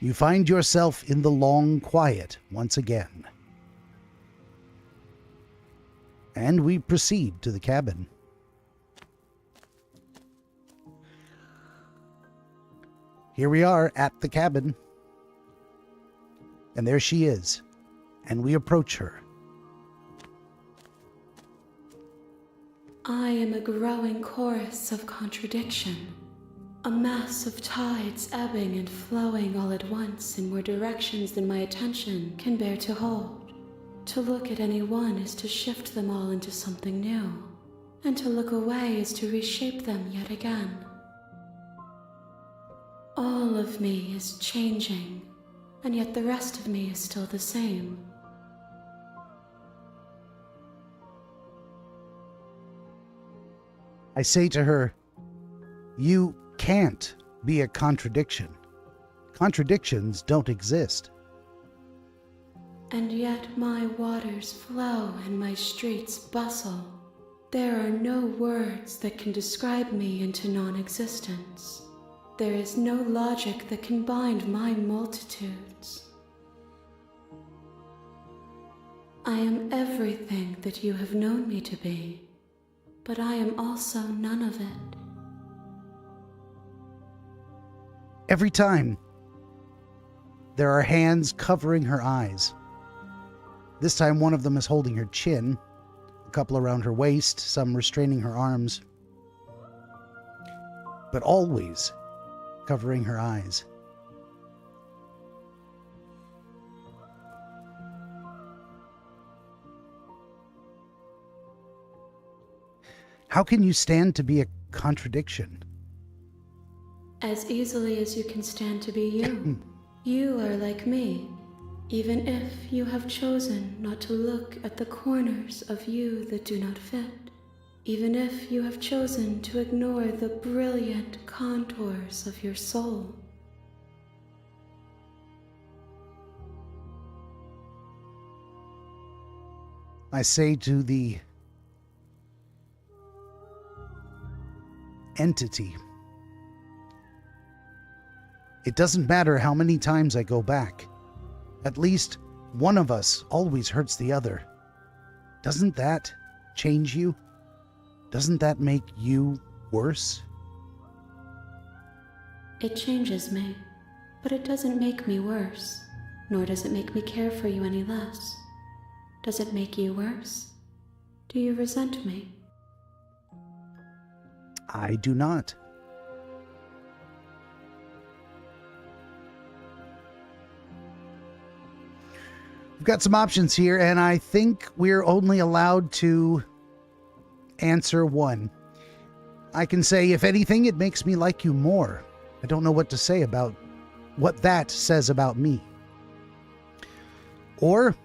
You find yourself in the long quiet once again. And we proceed to the cabin. Here we are at the cabin. And there she is. And we approach her. I am a growing chorus of contradiction. A mass of tides ebbing and flowing all at once in more directions than my attention can bear to hold. To look at any one is to shift them all into something new, and to look away is to reshape them yet again. All of me is changing, and yet the rest of me is still the same. I say to her, you can't be a contradiction. Contradictions don't exist. And yet my waters flow and my streets bustle. There are no words that can describe me into non-existence. There is no logic that can bind my multitudes. I am everything that you have known me to be, but I am also none of it. Every time, there are hands covering her eyes. This time one of them is holding her chin, a couple around her waist, some restraining her arms, but always covering her eyes. How can you stand to be a contradiction? As easily as you can stand to be you. You are like me, even if you have chosen not to look at the corners of you that do not fit, even if you have chosen to ignore the brilliant contours of your soul. I say to the entity, it doesn't matter how many times I go back. At least one of us always hurts the other. Doesn't that change you? Doesn't that make you worse? It changes me, but it doesn't make me worse, nor does it make me care for you any less. Does it make you worse? Do you resent me? I do not. We've got some options here, and I think we're only allowed to answer one. I can say, if anything, it makes me like you more. I don't know what to say about what that says about me. Or,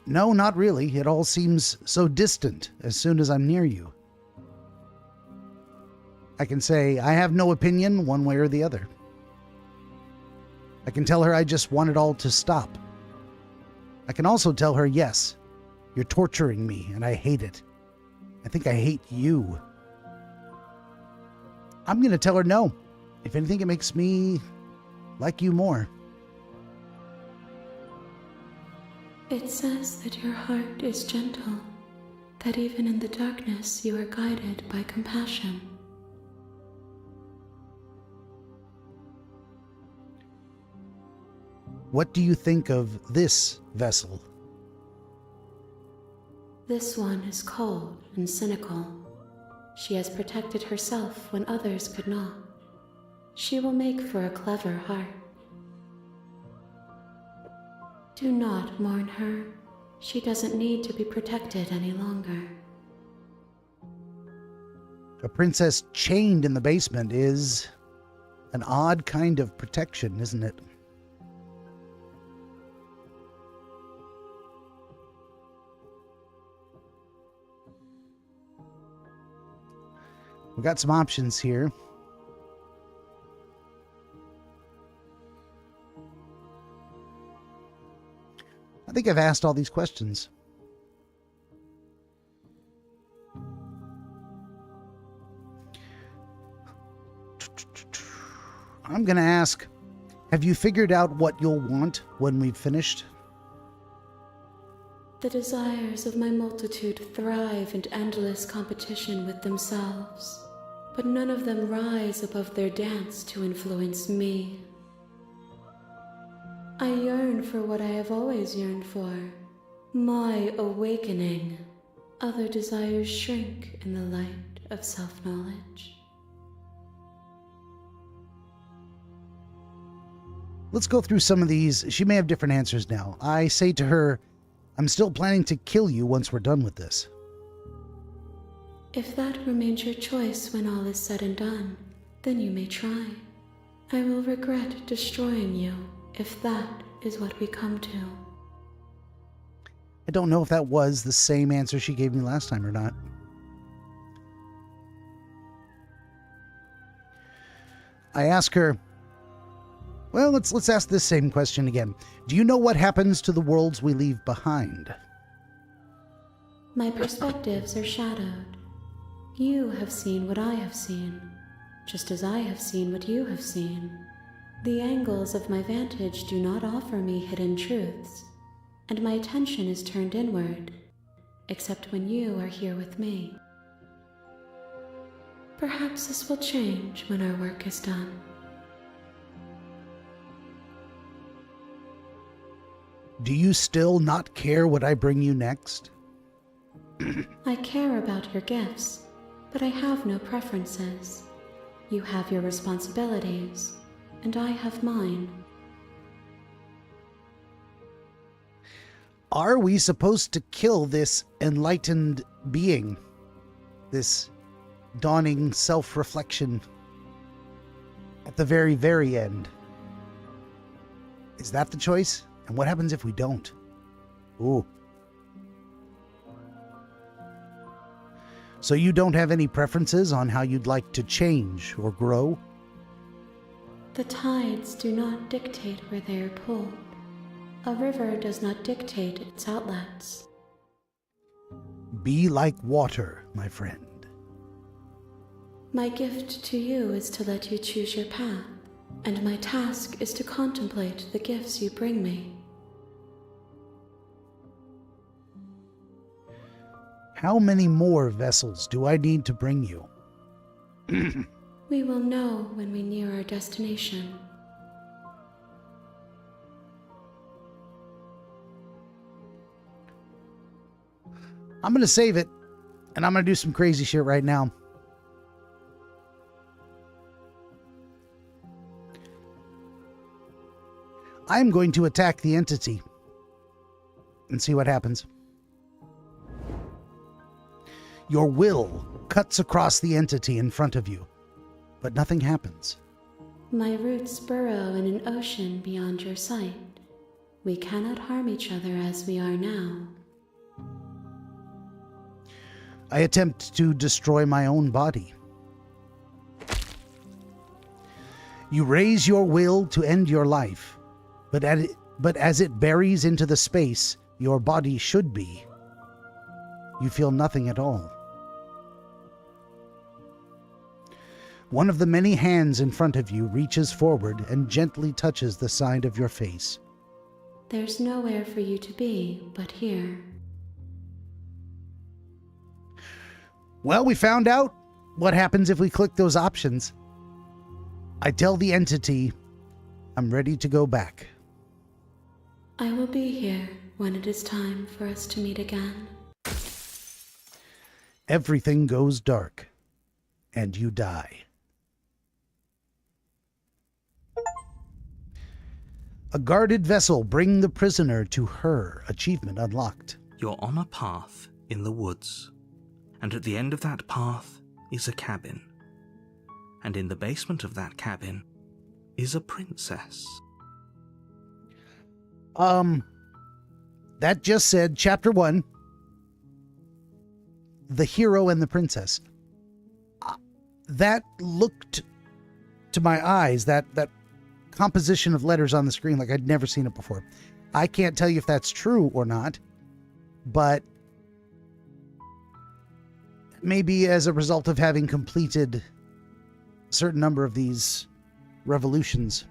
no, not really. It all seems so distant as soon as I'm near you. I can say, I have no opinion one way or the other. I can tell her I just want it all to stop. I can also tell her, yes, you're torturing me, and I hate it. I think I hate you. I'm going to tell her no. If anything, it makes me like you more. It says that your heart is gentle, that even in the darkness you are guided by compassion. What do you think of this vessel? This one is cold and cynical. She has protected herself when others could not. She will make for a clever heart. Do not mourn her. She doesn't need to be protected any longer. A princess chained in the basement is an odd kind of protection, isn't it? We've got some options here. I think I've asked all these questions. I'm going to ask, have you figured out what you'll want when we've finished? The desires of my multitude thrive in endless competition with themselves, but none of them rise above their dance to influence me. I yearn for what I have always yearned for, my awakening. Other desires shrink in the light of self-knowledge. Let's go through some of these. She may have different answers now. I say to her, I'm still planning to kill you once we're done with this. If that remains your choice when all is said and done, then you may try. I will regret destroying you if that is what we come to. I don't know if that was the same answer she gave me last time or not. I ask her, well, let's ask this same question again. Do you know what happens to the worlds we leave behind? My perspectives are shadowed. You have seen what I have seen, just as I have seen what you have seen. The angles of my vantage do not offer me hidden truths, and my attention is turned inward, except when you are here with me. Perhaps this will change when our work is done. Do you still not care what I bring you next? I care about your gifts, but I have no preferences. You have your responsibilities, and I have mine. Are we supposed to kill this enlightened being? This dawning self-reflection at the very, very end? Is that the choice? And what happens if we don't? Ooh. So you don't have any preferences on how you'd like to change or grow? The tides do not dictate where they are pulled. A river does not dictate its outlets. Be like water, my friend. My gift to you is to let you choose your path, and my task is to contemplate the gifts you bring me. How many more vessels do I need to bring you? We will know when we near our destination. I'm going to save it, and I'm going to do some crazy shit right now. I'm going to attack the entity and see what happens. Your will cuts across the entity in front of you, but nothing happens. My roots burrow in an ocean beyond your sight. We cannot harm each other as we are now. I attempt to destroy my own body. You raise your will to end your life, but but as it buries into the space your body should be, you feel nothing at all. One of the many hands in front of you reaches forward and gently touches the side of your face. There's nowhere for you to be but here. Well, we found out what happens if we click those options. I tell the entity, I'm ready to go back. I will be here when it is time for us to meet again. Everything goes dark, and you die. A guarded vessel bring the prisoner to her. Achievement unlocked. You're on a path in the woods, and at the end of that path is a cabin. And in the basement of that cabin is a princess. That just said Chapter 1, The Hero and the Princess. That looked to my eyes, that composition of letters on the screen, like I'd never seen it before. I can't tell you if that's true or not, but maybe as a result of having completed a certain number of these revolutions.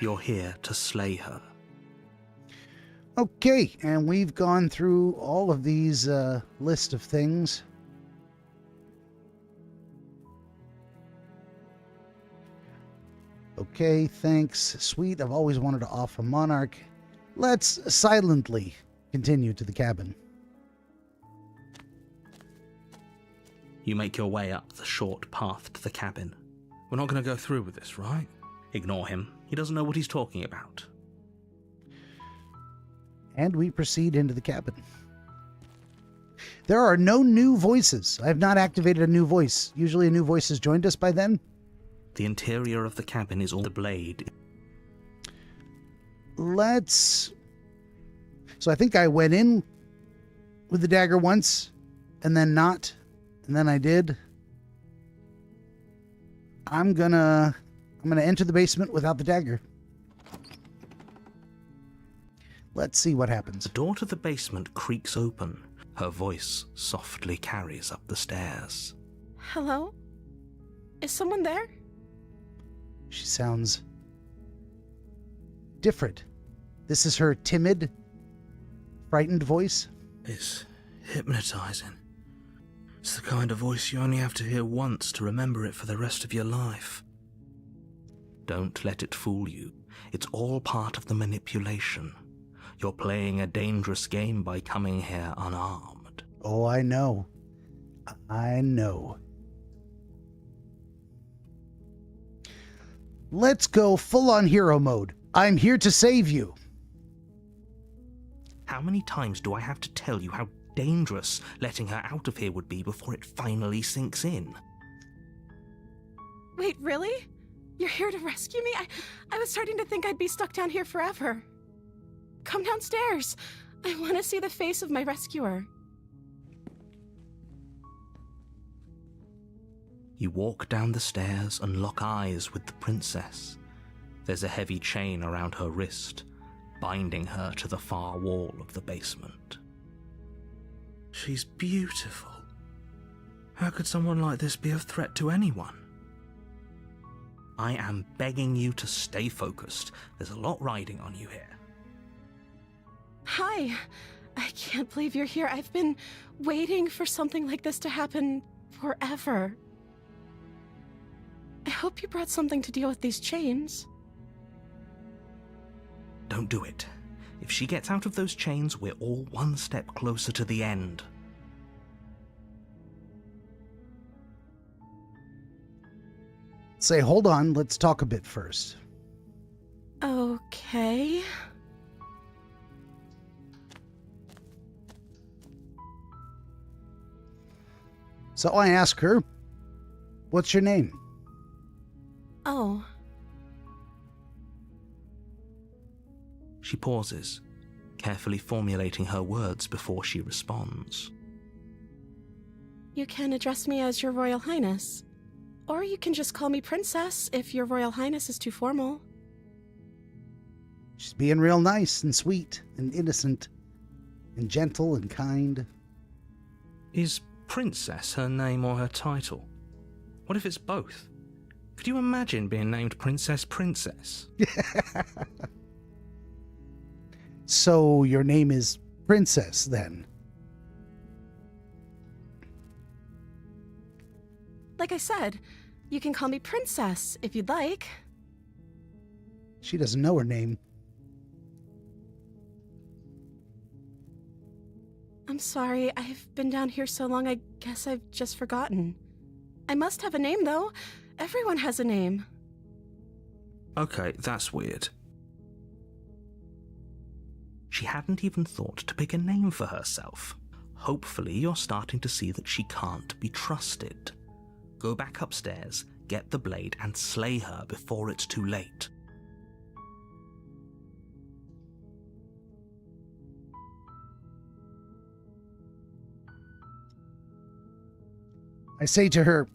You're here to slay her. Okay, and we've gone through all of these list of things. Okay, thanks. Sweet, I've always wanted to off a monarch. Let's silently continue to the cabin. You make your way up the short path to the cabin. We're not going to go through with this, right? Ignore him. He doesn't know what he's talking about. And we proceed into the cabin. There are no new voices. I have not activated a new voice. Usually a new voice has joined us by then. The interior of the cabin is all the blade. So I think I went in with the dagger once, and then not, and then I did. I'm gonna enter the basement without the dagger. Let's see what happens. The door to the basement creaks open. Her voice softly carries up the stairs. Hello? Is someone there? She sounds different. This is her timid, frightened voice. It's hypnotizing. It's the kind of voice you only have to hear once to remember it for the rest of your life. Don't let it fool you. It's all part of the manipulation. You're playing a dangerous game by coming here unarmed. Oh, I know. I know. Let's go full-on hero mode. I'm here to save you. How many times do I have to tell you how dangerous letting her out of here would be before it finally sinks in? Wait, really? You're here to rescue me? I was starting to think I'd be stuck down here forever. Come downstairs. I want to see the face of my rescuer. You walk down the stairs and lock eyes with the princess. There's a heavy chain around her wrist, binding her to the far wall of the basement. She's beautiful. How could someone like this be a threat to anyone? I am begging you to stay focused. There's a lot riding on you here. Hi. I can't believe you're here. I've been waiting for something like this to happen forever. I hope you brought something to deal with these chains. Don't do it. If she gets out of those chains, we're all one step closer to the end. Say, hold on, let's talk a bit first. Okay. So I ask her, what's your name? Oh. She pauses, carefully formulating her words before she responds. You can address me as Your Royal Highness. Or you can just call me Princess if your Royal Highness is too formal. She's being real nice and sweet and innocent and gentle and kind. Is Princess her name or her title? What if it's both? Could you imagine being named Princess? So your name is Princess, then? Like I said, you can call me Princess if you'd like. She doesn't know her name. I'm sorry, I've been down here so long I guess I've just forgotten. I must have a name, though. Everyone has a name. Okay, that's weird. She hadn't even thought to pick a name for herself. Hopefully you're starting to see that she can't be trusted. Go back upstairs, get the blade, and slay her before it's too late. I say to her,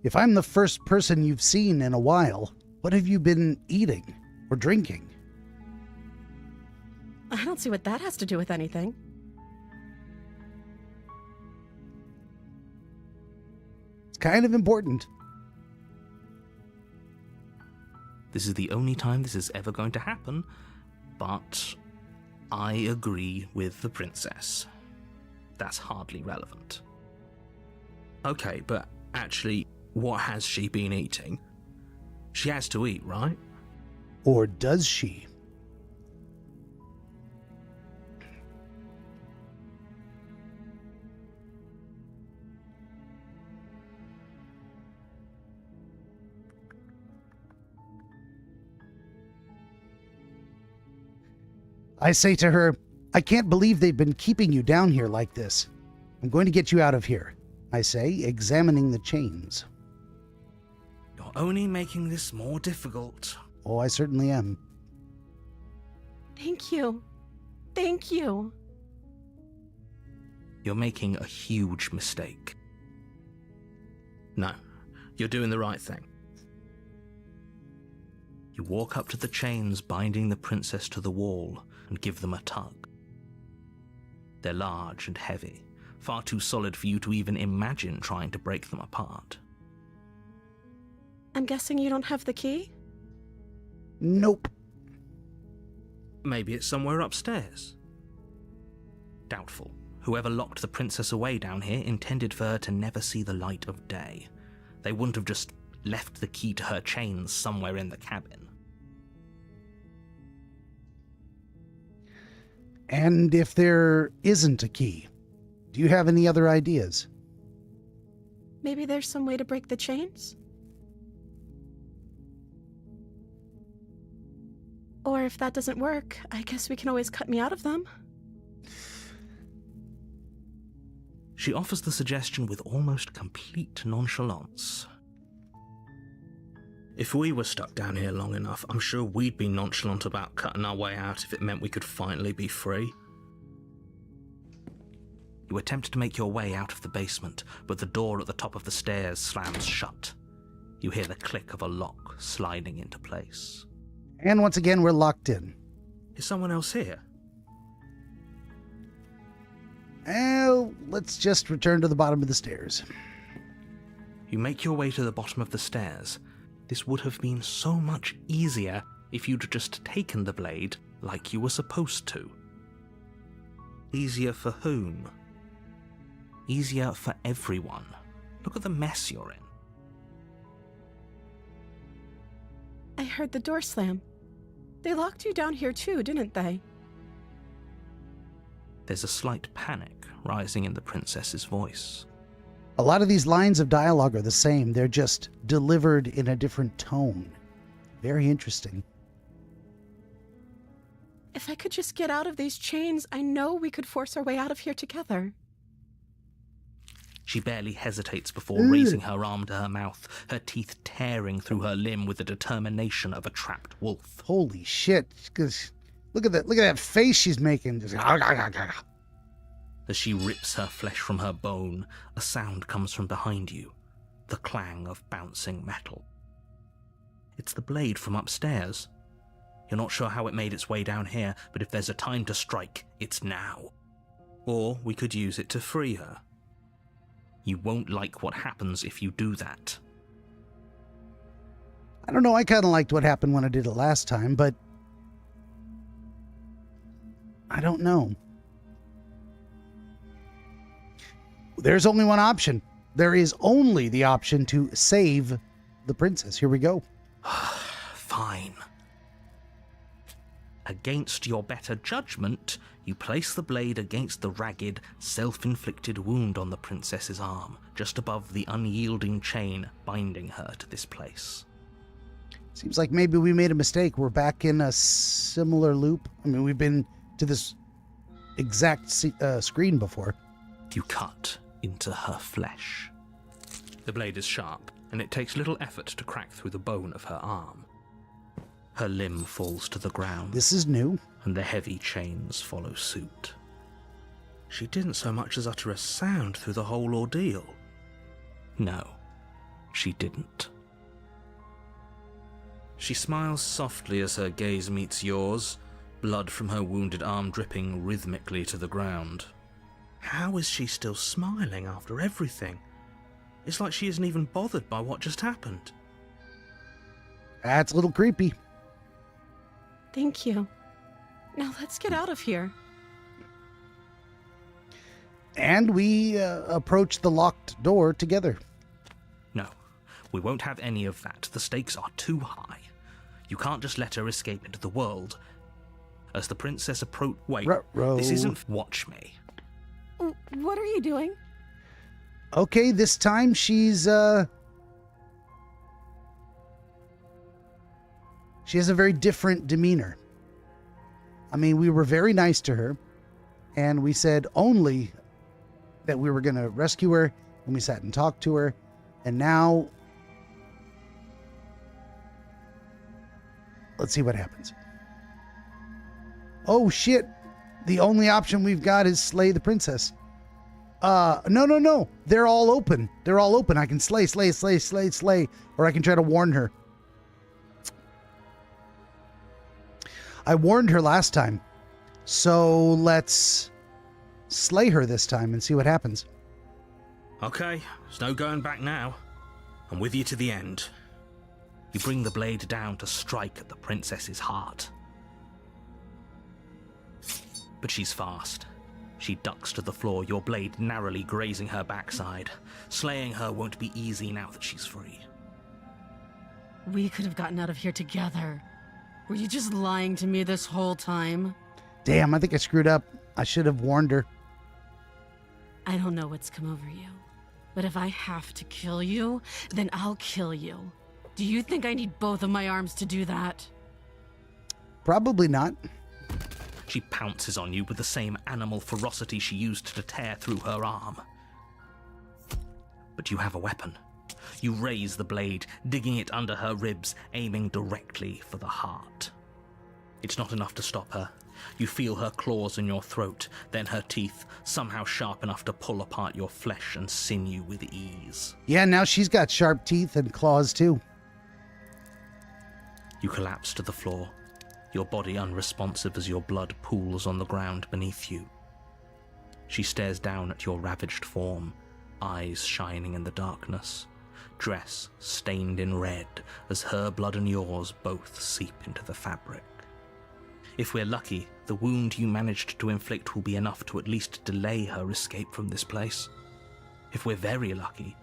if I'm the first person you've seen in a while, what have you been eating or drinking? I don't see what that has to do with anything. It's kind of important. This is the only time this is ever going to happen, but I agree with the princess. That's hardly relevant. Okay, but actually, what has she been eating? She has to eat, right? Or does she? I say to her, I can't believe they've been keeping you down here like this. I'm going to get you out of here, I say, examining the chains. You're only making this more difficult. Oh, I certainly am. Thank you. Thank you. You're making a huge mistake. No, you're doing the right thing. You walk up to the chains binding the princess to the wall and give them a tug. They're large and heavy, far too solid for you to even imagine trying to break them apart. I'm guessing you don't have the key? Nope. Maybe it's somewhere upstairs. Doubtful. Whoever locked the princess away down here intended for her to never see the light of day. They wouldn't have just left the key to her chains somewhere in the cabin. And if there isn't a key, do you have any other ideas? Maybe there's some way to break the chains? Or if that doesn't work, I guess we can always cut me out of them. She offers the suggestion with almost complete nonchalance. If we were stuck down here long enough, I'm sure we'd be nonchalant about cutting our way out if it meant we could finally be free. You attempt to make your way out of the basement, but the door at the top of the stairs slams shut. You hear the click of a lock sliding into place. And once again, we're locked in. Is someone else here? Well, let's just return to the bottom of the stairs. You make your way to the bottom of the stairs. This would have been so much easier if you'd just taken the blade like you were supposed to. Easier for whom? Easier for everyone. Look at the mess you're in. I heard the door slam. They locked you down here too, didn't they? There's a slight panic rising in the princess's voice. A lot of these lines of dialogue are the same. They're just delivered in a different tone. Very interesting. If I could just get out of these chains, I know we could force our way out of here together. She barely hesitates before raising her arm to her mouth, her teeth tearing through her limb with the determination of a trapped wolf. Holy shit. Look at that face she's making. Just... As she rips her flesh from her bone, a sound comes from behind you. the clang of bouncing metal. It's the blade from upstairs. You're not sure how it made its way down here, but if there's a time to strike, it's now. Or we could use it to free her. You won't like what happens if you do that. I don't know, I kind of liked what happened when I did it last time, but I don't know. There's only one option. There is only the option to save the princess. Here we go. Fine. Against your better judgment, you place the blade against the ragged, self-inflicted wound on the princess's arm, just above the unyielding chain binding her to this place. Seems like maybe we made a mistake. We're back in a similar loop. I mean, we've been to this exact screen before. You cut into her flesh. The blade is sharp, and it takes little effort to crack through the bone of her arm. Her limb falls to the ground. This is new. And the heavy chains follow suit. She didn't so much as utter a sound through the whole ordeal. No, she didn't. She smiles softly as her gaze meets yours, blood from her wounded arm dripping rhythmically to the ground. How is she still smiling after everything? It's like she isn't even bothered by what just happened. That's a little creepy. Thank you. Now let's get out of here. And we approach the locked door together. No, we won't have any of that. The stakes are too high. You can't just let her escape into the world. As the princess Wait, Ruh-roh. This isn't... Watch me. What are you doing? Okay, this time she's, she has a very different demeanor. I mean, we were very nice to her, and we said only that we were going to rescue her, and we sat and talked to her, and now let's see what happens. Oh, shit. The only option we've got is slay the princess. No. They're all open. I can slay. Or I can try to warn her. I warned her last time. So let's slay her this time and see what happens. Okay, there's no going back now. I'm with you to the end. You bring the blade down to strike at the princess's heart. But she's fast. She ducks to the floor, your blade narrowly grazing her backside. Slaying her won't be easy now that she's free. We could have gotten out of here together. Were you just lying to me this whole time? Damn, I think I screwed up. I should have warned her. I don't know what's come over you, but if I have to kill you, then I'll kill you. Do you think I need both of my arms to do that? Probably not. She pounces on you with the same animal ferocity she used to tear through her arm. But you have a weapon. You raise the blade, digging it under her ribs, aiming directly for the heart. It's not enough to stop her. You feel her claws in your throat, then her teeth, somehow sharp enough to pull apart your flesh and sinew with ease. Yeah, now she's got sharp teeth and claws too. You collapse to the floor, your body unresponsive as your blood pools on the ground beneath you. She stares down at your ravaged form, eyes shining in the darkness, dress stained in red as her blood and yours both seep into the fabric. If we're lucky, the wound you managed to inflict will be enough to at least delay her escape from this place. If we're very lucky,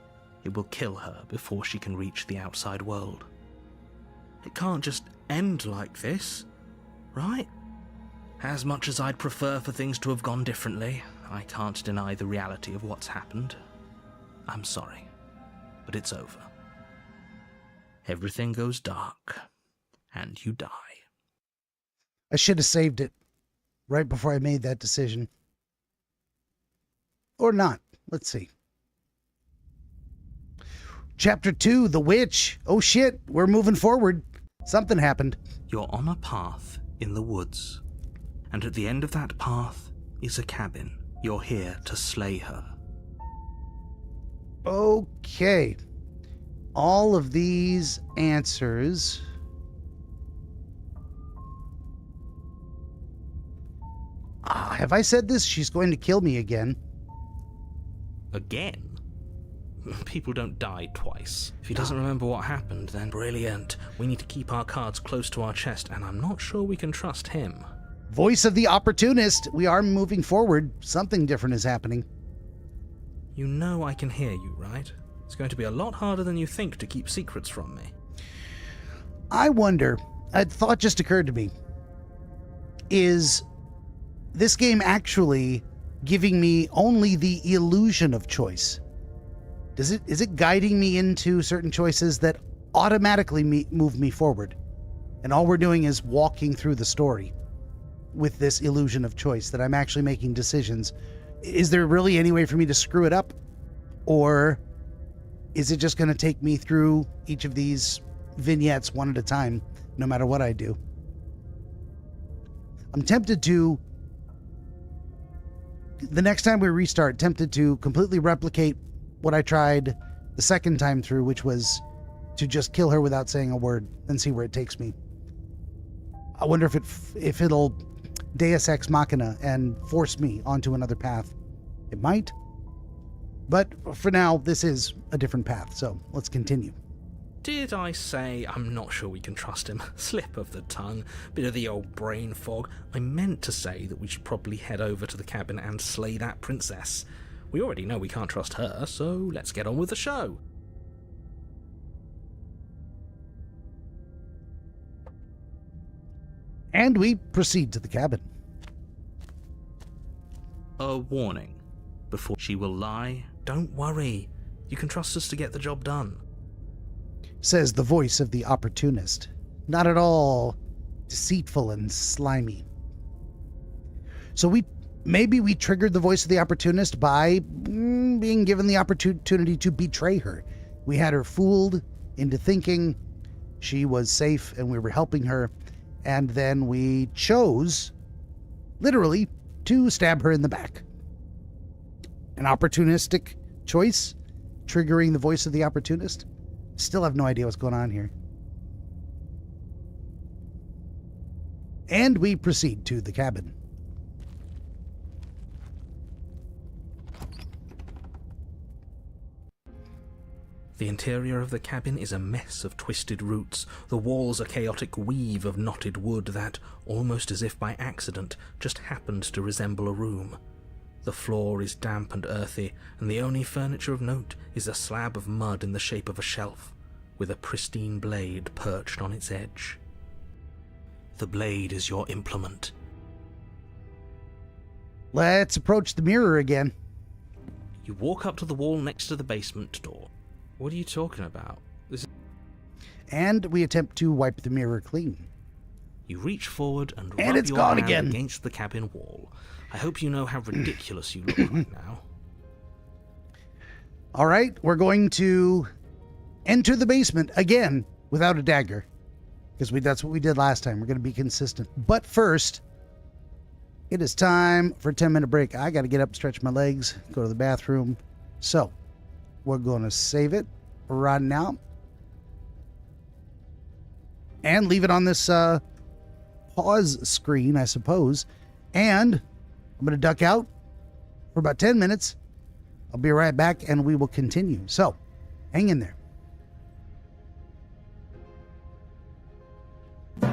it will kill her before she can reach the outside world. It can't just end like this, right? As much as I'd prefer for things to have gone differently, I can't deny the reality of what's happened. I'm sorry, but it's over. Everything goes dark, and you die. I should have saved it right before I made that decision. Or not. Let's see. Chapter 2, The Witch. Oh shit, we're moving forward. Something happened. You're on a path in the woods, and at the end of that path is a cabin. You're here to slay her. Okay. all of these answers. Have I said this? She's going to kill me again. Again? People don't die twice. If he doesn't remember what happened, then brilliant. We need to keep our cards close to our chest, and I'm not sure we can trust him. Voice of the opportunist. We are moving forward. Something different is happening. You know I can hear you, right? It's going to be a lot harder than you think to keep secrets from me. I wonder, a thought just occurred to me. Is this game actually giving me only the illusion of choice? Is it guiding me into certain choices that automatically move me forward? And all we're doing is walking through the story with this illusion of choice, that I'm actually making decisions. Is there really any way for me to screw it up? Or is it just going to take me through each of these vignettes one at a time, no matter what I do? I'm tempted to, the next time we restart, tempted to completely replicate what I tried the second time through, which was to just kill her without saying a word and see where it takes me. I wonder if it'll Deus Ex Machina and force me onto another path. It might. But for now, this is a different path, so let's continue. Did I say I'm not sure we can trust him? Slip of the tongue, bit of the old brain fog. I meant to say that we should probably head over to the cabin and slay that princess. We already know we can't trust her, so let's get on with the show. And we proceed to the cabin. A warning. Before she will lie, don't worry. You can trust us to get the job done. Says the voice of the opportunist. Not at all deceitful and slimy. So maybe we triggered the voice of the opportunist by being given the opportunity to betray her. We had her fooled into thinking she was safe and we were helping her. And then we chose, literally, to stab her in the back. An opportunistic choice, triggering the voice of the opportunist. Still have no idea what's going on here. And we proceed to the cabin. The interior of the cabin is a mess of twisted roots. The walls a chaotic weave of knotted wood that, almost as if by accident, just happened to resemble a room. The floor is damp and earthy, and the only furniture of note is a slab of mud in the shape of a shelf, with a pristine blade perched on its edge. The blade is your implement. Let's approach the mirror again. You walk up to the wall next to the basement door. What are you talking about? And we attempt to wipe the mirror clean. You reach forward and And rub it's your gone hand again. against the cabin wall. I hope you know how ridiculous you look right now. All right, we're going to enter the basement again without a dagger. Because that's what we did last time. We're going to be consistent. But first, it is time for a 10-minute break. I got to get up, stretch my legs, go to the bathroom. So, we're going to save it right now. And leave it on this pause screen, I suppose. And I'm going to duck out for about 10 minutes. I'll be right back and we will continue. So, hang in there.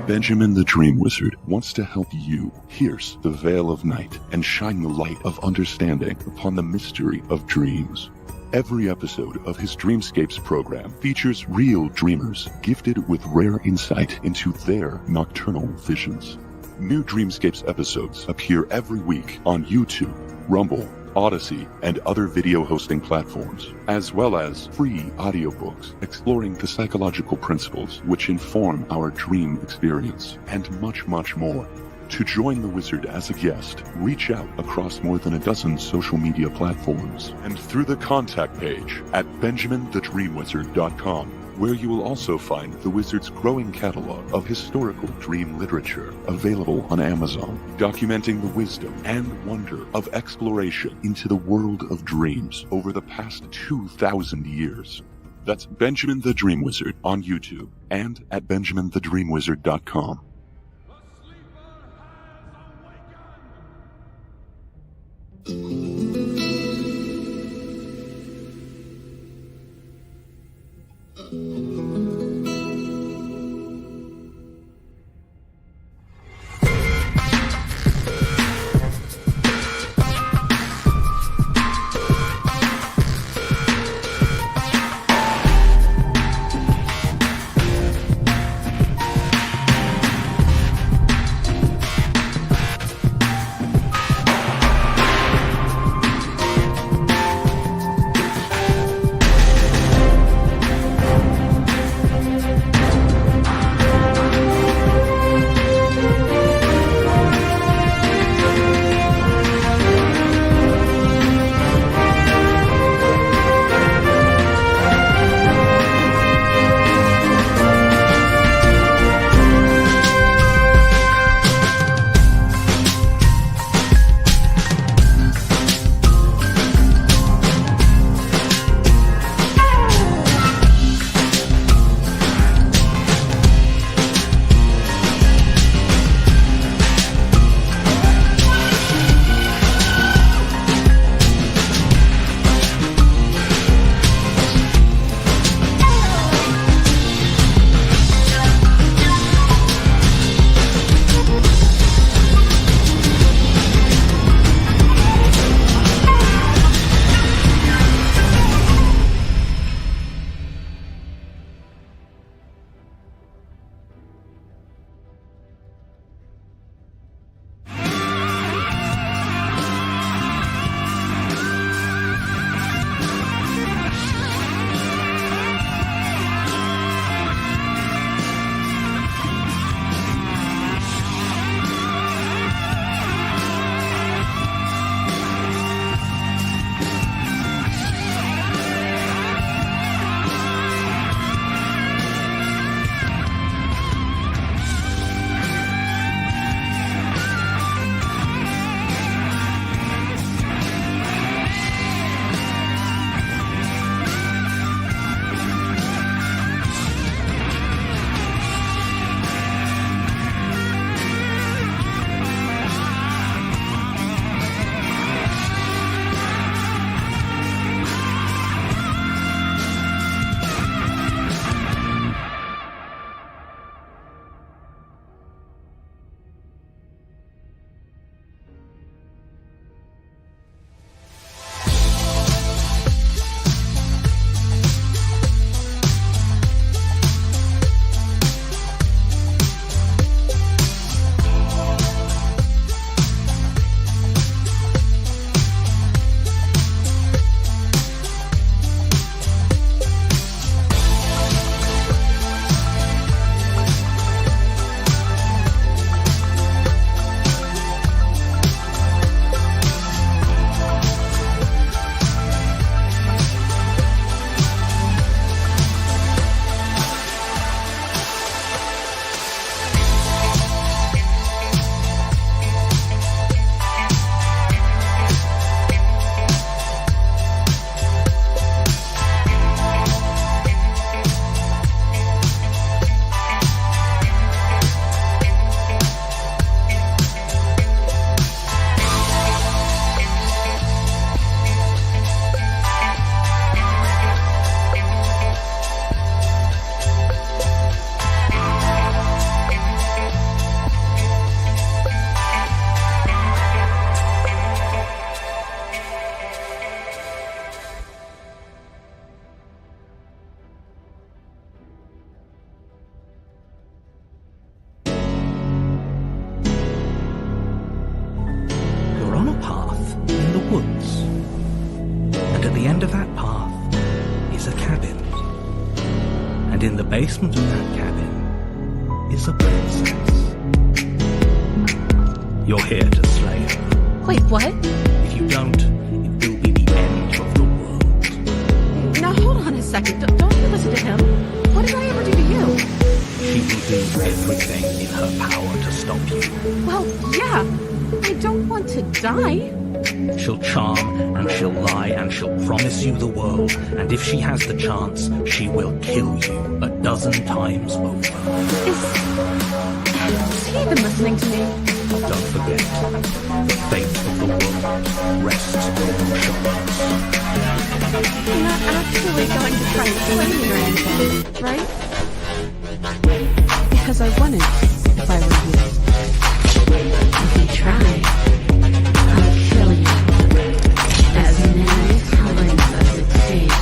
Benjamin the DreamWizard wants to help you pierce the veil of night and shine the light of understanding upon the mystery of dreams. Every episode of his Dreamscapes program features real dreamers gifted with rare insight into their nocturnal visions. New Dreamscapes episodes appear every week on YouTube, Rumble, Odyssey, and other video hosting platforms, as well as free audiobooks exploring the psychological principles which inform our dream experience, and much, much more. To join the Wizard as a guest, reach out across more than a dozen social media platforms and through the contact page at benjaminthedreamwizard.com, where you will also find the Wizard's growing catalog of historical dream literature available on Amazon, documenting the wisdom and wonder of exploration into the world of dreams over the past 2,000 years. That's Benjamin the Dream Wizard on YouTube and at benjaminthedreamwizard.com. in the basement of that cabin is a princess. You're here to slay her. Wait, what? If you don't, it will be the end of the world. Now hold on a second. Don't you listen to him. What did I ever do to you? She will do everything in her power to stop you. Well, yeah. I don't want to die. She'll charm, and she'll lie, and she'll promise you the world, and if she has the chance, she will kill you 12 times over. Is he even listening to me? Don't forget, the fate of the world rests on your shoulders. You're not actually going to try and kill me or anything, right? Because I wouldn't if I were you. If you try, I'll kill you. As many times as it takes.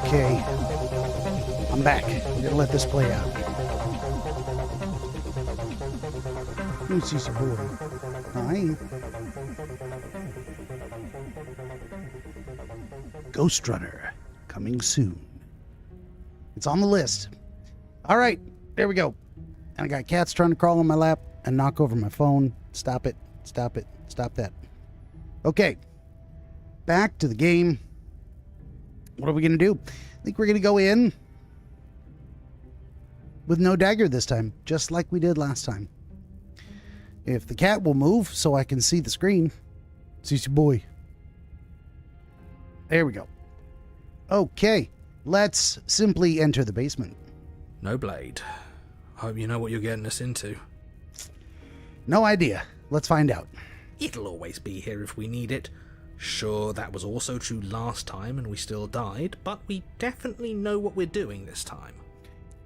Okay. I'm back. I'm gonna let this play out. Let me see some boy. Hi. Ghost Runner. Coming soon. It's on the list. All right. There we go. And I got cats trying to crawl on my lap and knock over my phone. Stop it. Stop it. Stop that. Okay. Back to the game. what are we going to do? I think we're going to go in with no dagger this time, just like we did last time. If the cat will move so I can see the screen. CC boy. There we go. Okay, let's simply enter the basement. No blade. Hope you know what you're getting us into. No idea. Let's find out. It'll always be here if we need it. Sure, that was also true last time and we still died, but we definitely know what we're doing this time.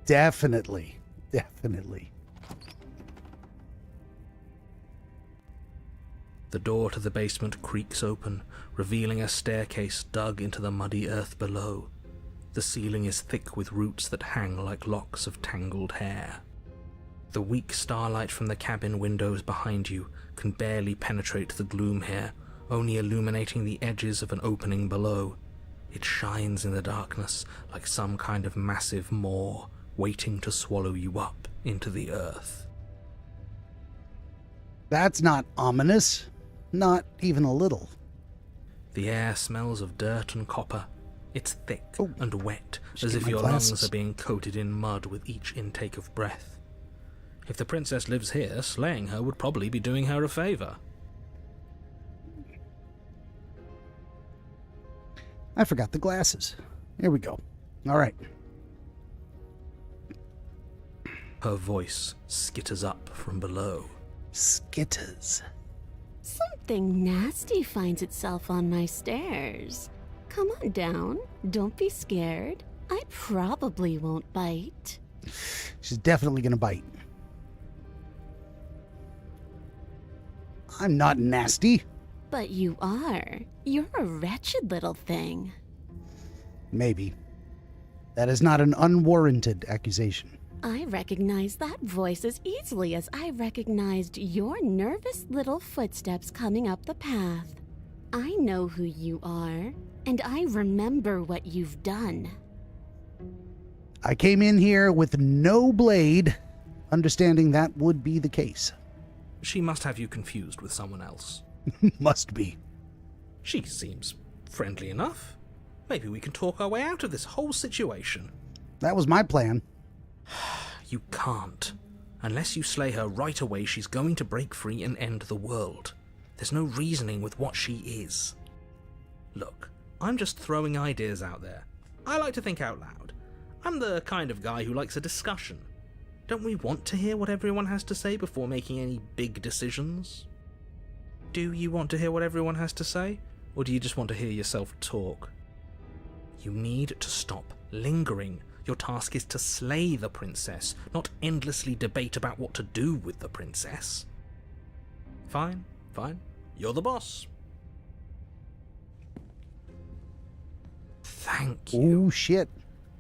Definitely. Definitely. The door to the basement creaks open, revealing a staircase dug into the muddy earth below. The ceiling is thick with roots that hang like locks of tangled hair. The weak starlight from the cabin windows behind you can barely penetrate the gloom here, only illuminating the edges of an opening below. It shines in the darkness like some kind of massive maw, waiting to swallow you up into the earth. That's not ominous. Not even a little. The air smells of dirt and copper. It's thick and wet, should as get if my your glasses. lungs are being coated in mud with each intake of breath. If the princess lives here, slaying her would probably be doing her a favor. I forgot the glasses. Here we go. All right. Her voice skitters up from below. Skitters. Something nasty finds itself on my stairs. Come on down. Don't be scared. I probably won't bite. She's definitely going to bite. I'm not nasty. But you are. You're a wretched little thing. Maybe. That is not an unwarranted accusation. I recognize that voice as easily as I recognized your nervous little footsteps coming up the path. I know who you are, and I remember what you've done. I came in here with no blade, understanding that would be the case. She must have you confused with someone else. Must be. She seems friendly enough. Maybe we can talk our way out of this whole situation. That was my plan. You can't. Unless you slay her right away, she's going to break free and end the world. There's no reasoning with what she is. Look, I'm just throwing ideas out there. I like to think out loud. I'm the kind of guy who likes a discussion. Don't we want to hear what everyone has to say before making any big decisions? Do you want to hear what everyone has to say? Or do you just want to hear yourself talk? You need to stop lingering. Your task is to slay the princess, not endlessly debate about what to do with the princess. Fine, fine. You're the boss. Thank you. Oh, shit.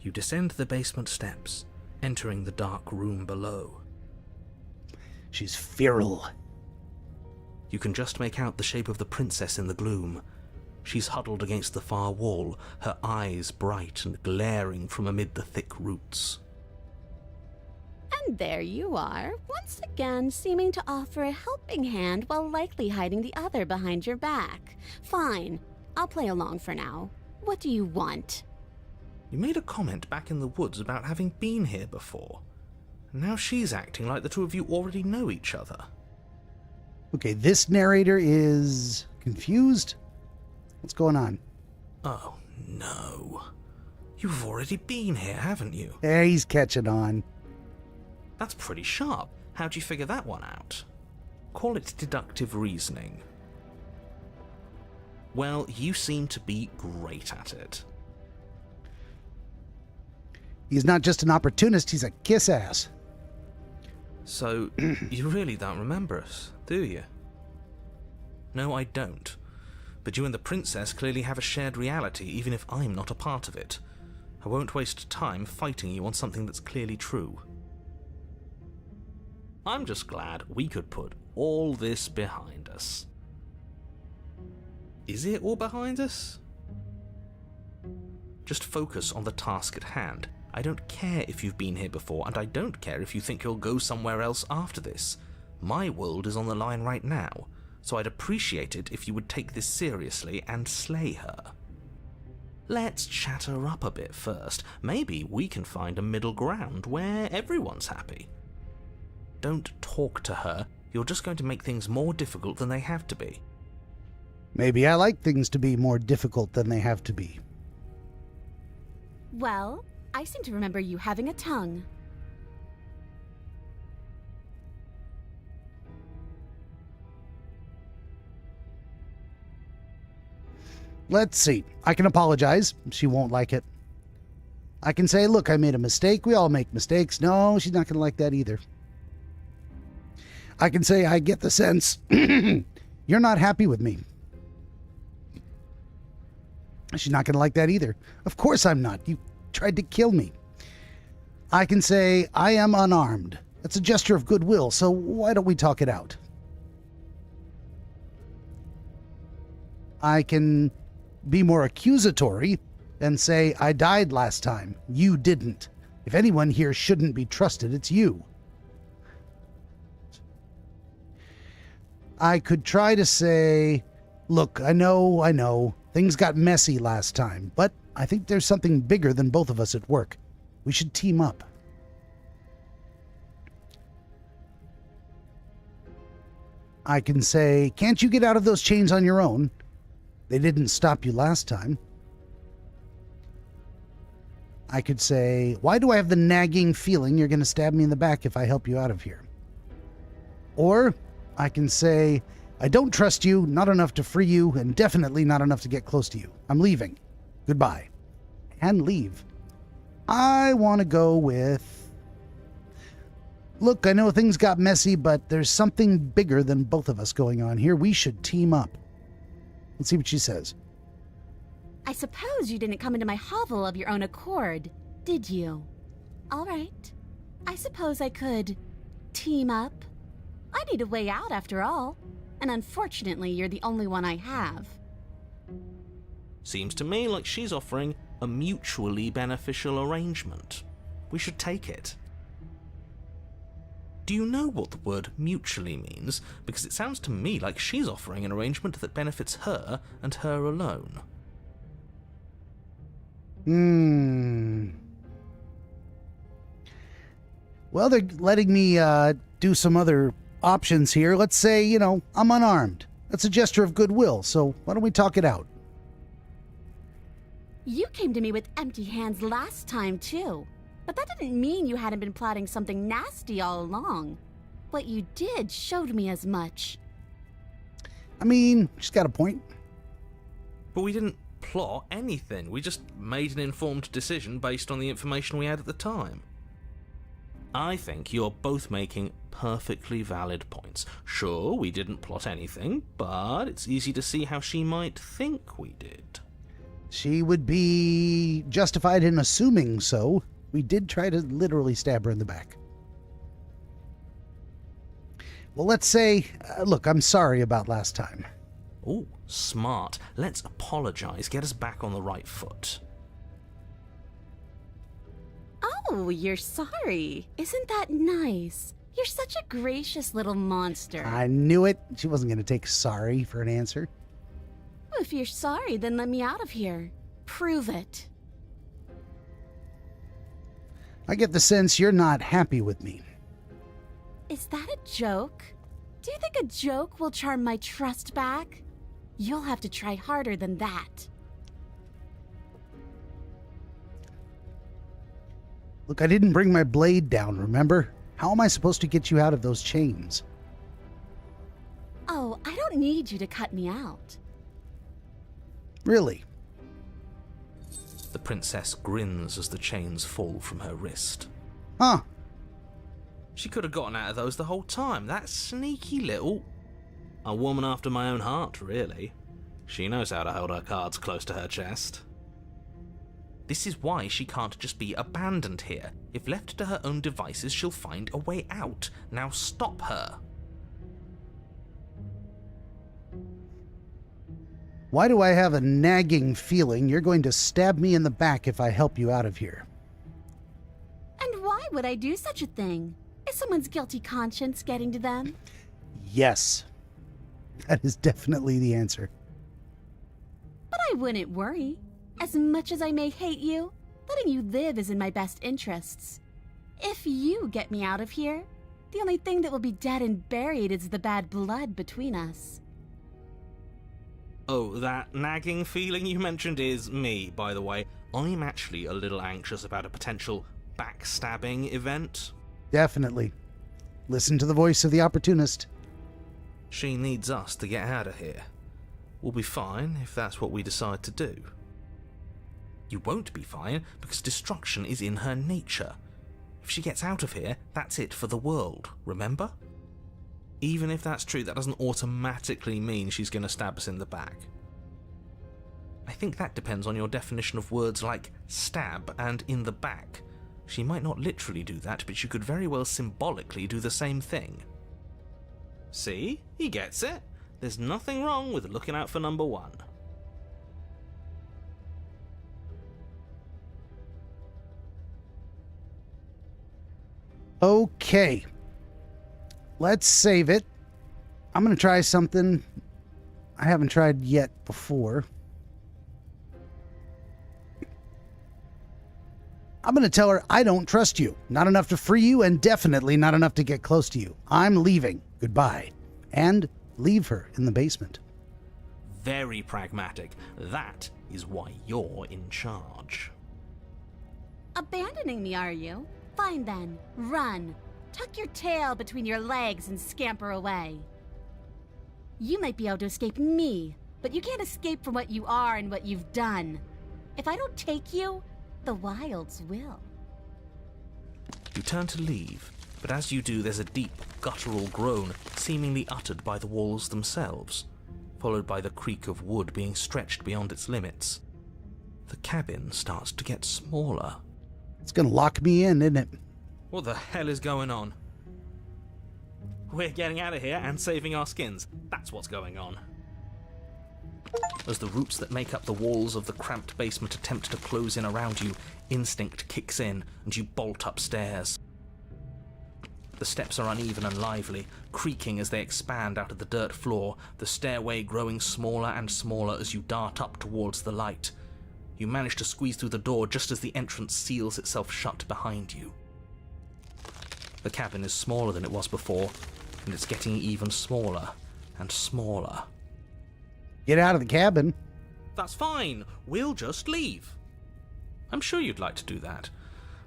You descend the basement steps, entering the dark room below. She's feral. You can just make out the shape of the princess in the gloom. She's huddled against the far wall, her eyes bright and glaring from amid the thick roots. And there you are, once again seeming to offer a helping hand while likely hiding the other behind your back. Fine, I'll play along for now. What do you want? You made a comment back in the woods about having been here before. Now she's acting like the two of you already know each other. Okay, this narrator is confused. What's going on? Oh, no. You've already been here, haven't you? There, he's catching on. That's pretty sharp. How'd you figure that one out? Call it deductive reasoning. Well, you seem to be great at it. He's not just an opportunist, he's a kiss-ass. So, you really don't remember us, do you? No, I don't. But you and the princess clearly have a shared reality, even if I'm not a part of it. I won't waste time fighting you on something that's clearly true. I'm just glad we could put all this behind us. Is it all behind us? Just focus on the task at hand. I don't care if you've been here before, and I don't care if you think you'll go somewhere else after this. My world is on the line right now, so I'd appreciate it if you would take this seriously and slay her. Let's chat her up a bit first. Maybe we can find a middle ground where everyone's happy. Don't talk to her. You're just going to make things more difficult than they have to be. Maybe I like things to be more difficult than they have to be. Well, I seem to remember you having a tongue. Let's see. I can apologize. She won't like it. I can say, look, I made a mistake. We all make mistakes. No, she's not going to like that either. I can say, I get the sense you're not happy with me. She's not going to like that either. Of course I'm not. You tried to kill me. I can say, I am unarmed. That's a gesture of goodwill, so why don't we talk it out? I can be more accusatory and say, I died last time. You didn't. If anyone here shouldn't be trusted, it's you. I could try to say, look, I know, things got messy last time, but I think there's something bigger than both of us at work. We should team up. I can say, can't you get out of those chains on your own? They didn't stop you last time. I could say, why do I have the nagging feeling you're going to stab me in the back if I help you out of here? Or I can say, I don't trust you, not enough to free you, and definitely not enough to get close to you. I'm leaving. Goodbye. And leave. I want to go with, look, I know things got messy, but there's something bigger than both of us going on here. We should team up. Let's see what she says. I suppose you didn't come into my hovel of your own accord, did you? All right. I suppose I could team up. I need a way out after all, and unfortunately you're the only one I have. Seems to me like she's offering a mutually beneficial arrangement. We should take it. Do you know what the word mutually means? Because it sounds to me like she's offering an arrangement that benefits her and her alone. Well, they're letting me do some other options here. Let's say, I'm unarmed. That's a gesture of goodwill, so why don't we talk it out? You came to me with empty hands last time, too. But that didn't mean you hadn't been plotting something nasty all along. What you did showed me as much. I mean, she's got a point. But we didn't plot anything. We just made an informed decision based on the information we had at the time. I think you're both making perfectly valid points. Sure, we didn't plot anything, but it's easy to see how she might think we did. She would be justified in assuming so. We did try to literally stab her in the back. Well, let's say, look, I'm sorry about last time. Oh, smart. Let's apologize, get us back on the right foot. Oh, you're sorry. Isn't that nice? You're such a gracious little monster. I knew it. She wasn't going to take sorry for an answer. Well, if you're sorry, then let me out of here. Prove it. I get the sense you're not happy with me. Is that a joke? Do you think a joke will charm my trust back? You'll have to try harder than that. Look, I didn't bring my blade down, remember? How am I supposed to get you out of those chains? Oh, I don't need you to cut me out. Really? The princess grins as the chains fall from her wrist. Huh. She could have gotten out of those the whole time. That sneaky little... A woman after my own heart, really. She knows how to hold her cards close to her chest. This is why she can't just be abandoned here. If left to her own devices, she'll find a way out. Now stop her. Why do I have a nagging feeling you're going to stab me in the back if I help you out of here? And why would I do such a thing? Is someone's guilty conscience getting to them? Yes. That is definitely the answer. But I wouldn't worry. As much as I may hate you, letting you live is in my best interests. If you get me out of here, the only thing that will be dead and buried is the bad blood between us. Oh, that nagging feeling you mentioned is me, by the way. I'm actually a little anxious about a potential backstabbing event. Definitely. Listen to the voice of the opportunist. She needs us to get out of here. We'll be fine if that's what we decide to do. You won't be fine because destruction is in her nature. If she gets out of here, that's it for the world, remember? Even if that's true, that doesn't automatically mean she's going to stab us in the back. I think that depends on your definition of words like stab and in the back. She might not literally do that, but she could very well symbolically do the same thing. See? He gets it. There's nothing wrong with looking out for number one. Okay. Let's save it. I'm going to try something I haven't tried yet before. I'm going to tell her I don't trust you. Not enough to free you, and definitely not enough to get close to you. I'm leaving. Goodbye. And leave her in the basement. Very pragmatic. That is why you're in charge. Abandoning me, are you? Fine then. Run. Tuck your tail between your legs and scamper away. You might be able to escape me, but you can't escape from what you are and what you've done. If I don't take you, the wilds will. You turn to leave, but as you do, there's a deep, guttural groan, seemingly uttered by the walls themselves, followed by the creak of wood being stretched beyond its limits. The cabin starts to get smaller. It's going to lock me in, isn't it? What the hell is going on? We're getting out of here and saving our skins. That's what's going on. As the roots that make up the walls of the cramped basement attempt to close in around you, instinct kicks in and you bolt upstairs. The steps are uneven and lively, creaking as they expand out of the dirt floor, the stairway growing smaller and smaller as you dart up towards the light. You manage to squeeze through the door just as the entrance seals itself shut behind you. The cabin is smaller than it was before, and it's getting even smaller and smaller. Get out of the cabin. That's fine. We'll just leave. I'm sure you'd like to do that.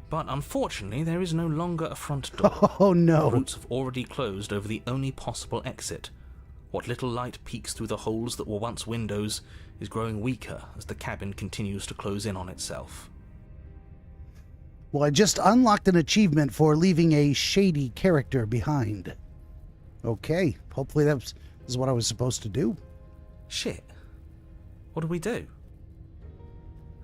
But unfortunately, there is no longer a front door. Oh no. The roots have already closed over the only possible exit. What little light peeks through the holes that were once windows is growing weaker as the cabin continues to close in on itself. Well, I just unlocked an achievement for leaving a shady character behind. Okay, hopefully this is what I was supposed to do. Shit. What do we do?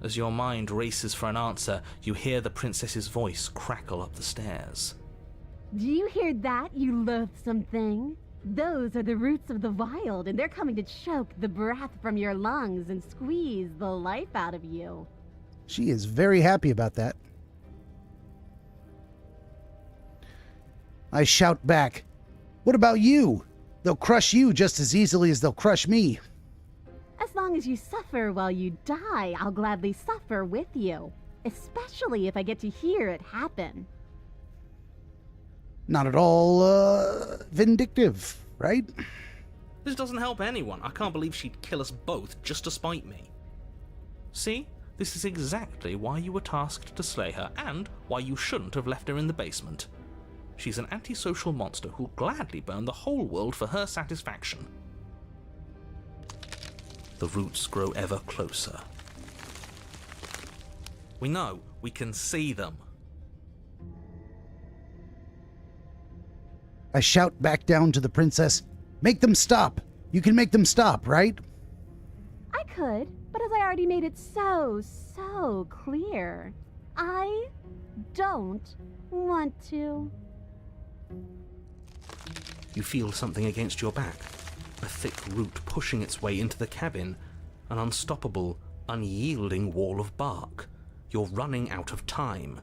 As your mind races for an answer, you hear the princess's voice crackle up the stairs. Do you hear that, you loathsome thing? Those are the roots of the wild, and they're coming to choke the breath from your lungs and squeeze the life out of you. She is very happy about that. I shout back, "What about you? They'll crush you just as easily as they'll crush me." As long as you suffer while you die, I'll gladly suffer with you. Especially if I get to hear it happen. Not at all, vindictive, right? This doesn't help anyone. I can't believe she'd kill us both just to spite me. See? This is exactly why you were tasked to slay her, and why you shouldn't have left her in the basement. She's an antisocial monster who'll gladly burn the whole world for her satisfaction. The roots grow ever closer. We know. We can see them. I shout back down to the princess, "Make them stop! You can make them stop, right?" I could, but as I already made it so clear, I don't want to. You feel something against your back. A thick root pushing its way into the cabin. An unstoppable, unyielding wall of bark. You're running out of time.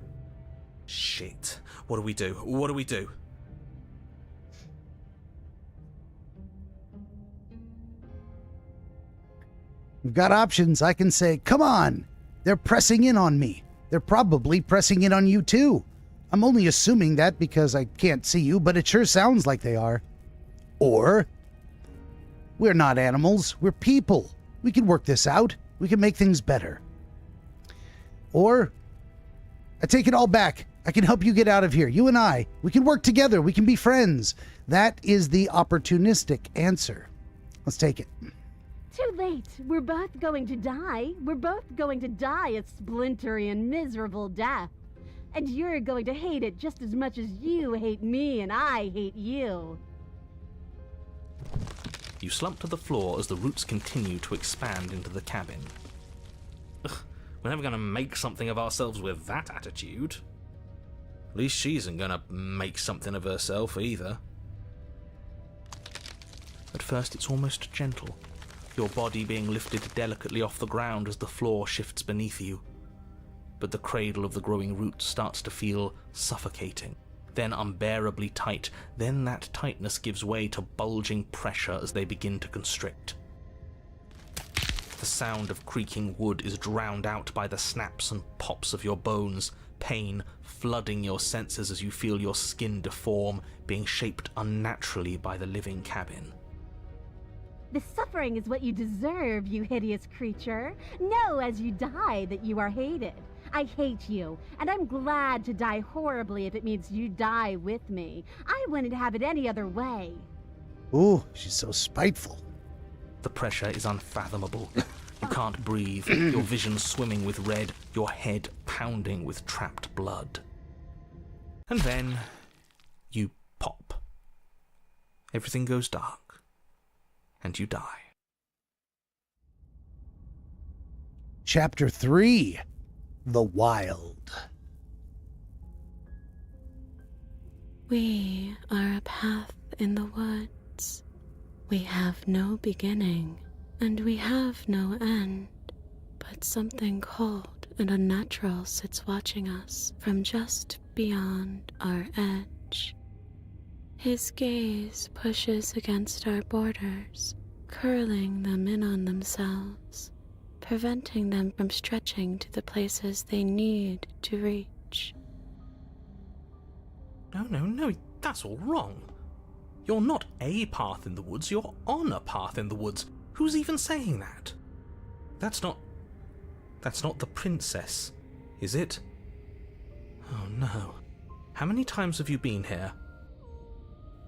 Shit. What do we do? What do we do? We've got options. I can say, "Come on, They're pressing in on me. They're probably pressing in on you too. I'm only assuming that because I can't see you, but it sure sounds like they are. Or, we're not animals, we're people. We can work this out. We can make things better. Or, I take it all back. I can help you get out of here. You and I, we can work together. We can be friends. That is the opportunistic answer. Let's take it. Too late. We're both going to die. We're both going to die a splintery and miserable death. And you're going to hate it just as much as you hate me and I hate you. You slump to the floor as the roots continue to expand into the cabin. Ugh, we're never going to make something of ourselves with that attitude. At least she isn't going to make something of herself either. At first it's almost gentle, your body being lifted delicately off the ground as the floor shifts beneath you. But the cradle of the growing roots starts to feel suffocating, then unbearably tight, then that tightness gives way to bulging pressure as they begin to constrict. The sound of creaking wood is drowned out by the snaps and pops of your bones, pain flooding your senses as you feel your skin deform, being shaped unnaturally by the living cabin. The suffering is what you deserve, you hideous creature. Know as you die that you are hated. I hate you, and I'm glad to die horribly if it means you die with me. I wouldn't have it any other way. Ooh, she's so spiteful. The pressure is unfathomable. You can't breathe, your vision swimming with red, your head pounding with trapped blood. And then you pop. Everything goes dark, and you die. Chapter 3. The Wild. We are a path in the woods. We have no beginning, and we have no end, but something cold and unnatural sits watching us from just beyond our edge. His gaze pushes against our borders, curling them in on themselves, preventing them from stretching to the places they need to reach. No, that's all wrong. You're not a path in the woods, you're on a path in the woods. Who's even saying that? That's not the princess, is it? Oh no. How many times have you been here?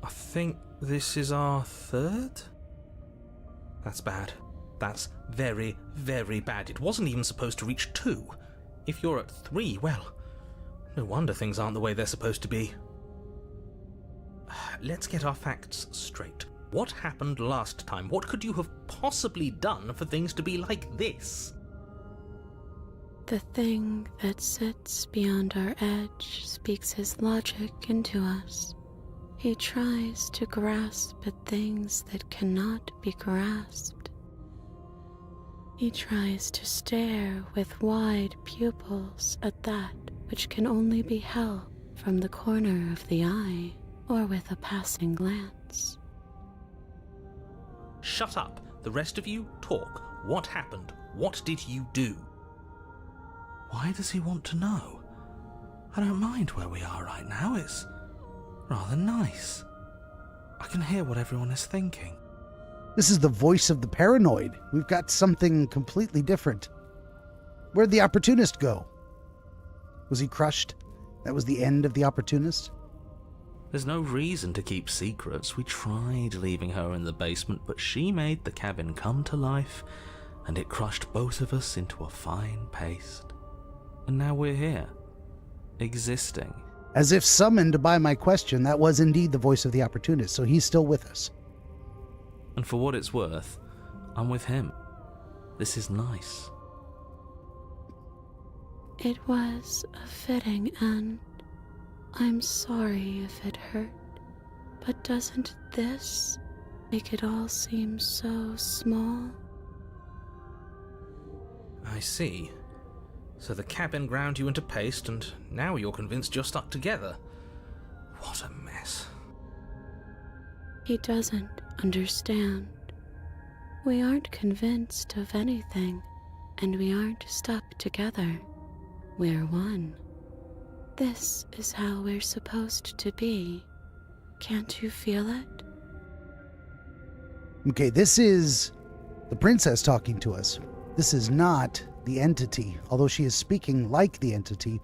I think this is our third? That's bad. That's very, very bad. It wasn't even supposed to reach 2. If you're at 3, well, no wonder things aren't the way they're supposed to be. Let's get our facts straight. What happened last time? What could you have possibly done for things to be like this? The thing that sits beyond our edge speaks his logic into us. He tries to grasp at things that cannot be grasped. He tries to stare with wide pupils at that which can only be held from the corner of the eye or with a passing glance. Shut up. The rest of you, talk. What happened? What did you do? Why does he want to know? I don't mind where we are right now. It's rather nice. I can hear what everyone is thinking. This is the voice of the paranoid. We've got something completely different. Where'd the opportunist go? Was he crushed? That was the end of the opportunist? There's no reason to keep secrets. We tried leaving her in the basement, but she made the cabin come to life, and it crushed both of us into a fine paste. And now we're here, existing. As if summoned by my question, that was indeed the voice of the opportunist, so he's still with us. And for what it's worth, I'm with him. This is nice. It was a fitting end. I'm sorry if it hurt, but doesn't this make it all seem so small? I see. So the cabin ground you into paste, and now you're convinced you're stuck together. What a mess. He doesn't understand. We aren't convinced of anything. And we aren't stuck together. We're one. This is how we're supposed to be. Can't you feel it? Okay, this is the princess talking to us. This is not the entity. Although she is speaking like the entity,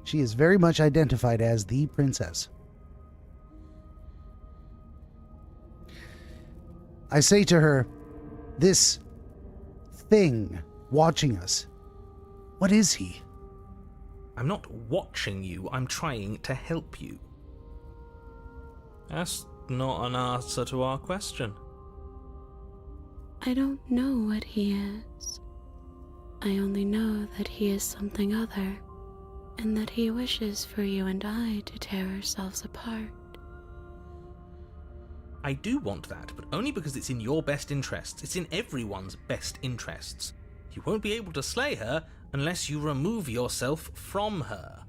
she is very much identified as the princess. I say to her, this thing watching us, what is he? I'm not watching you, I'm trying to help you. That's not an answer to our question. I don't know what he is. I only know that he is something other, and that he wishes for you and I to tear ourselves apart. I do want that, but only because it's in your best interests. It's in everyone's best interests. You won't be able to slay her unless you remove yourself from her.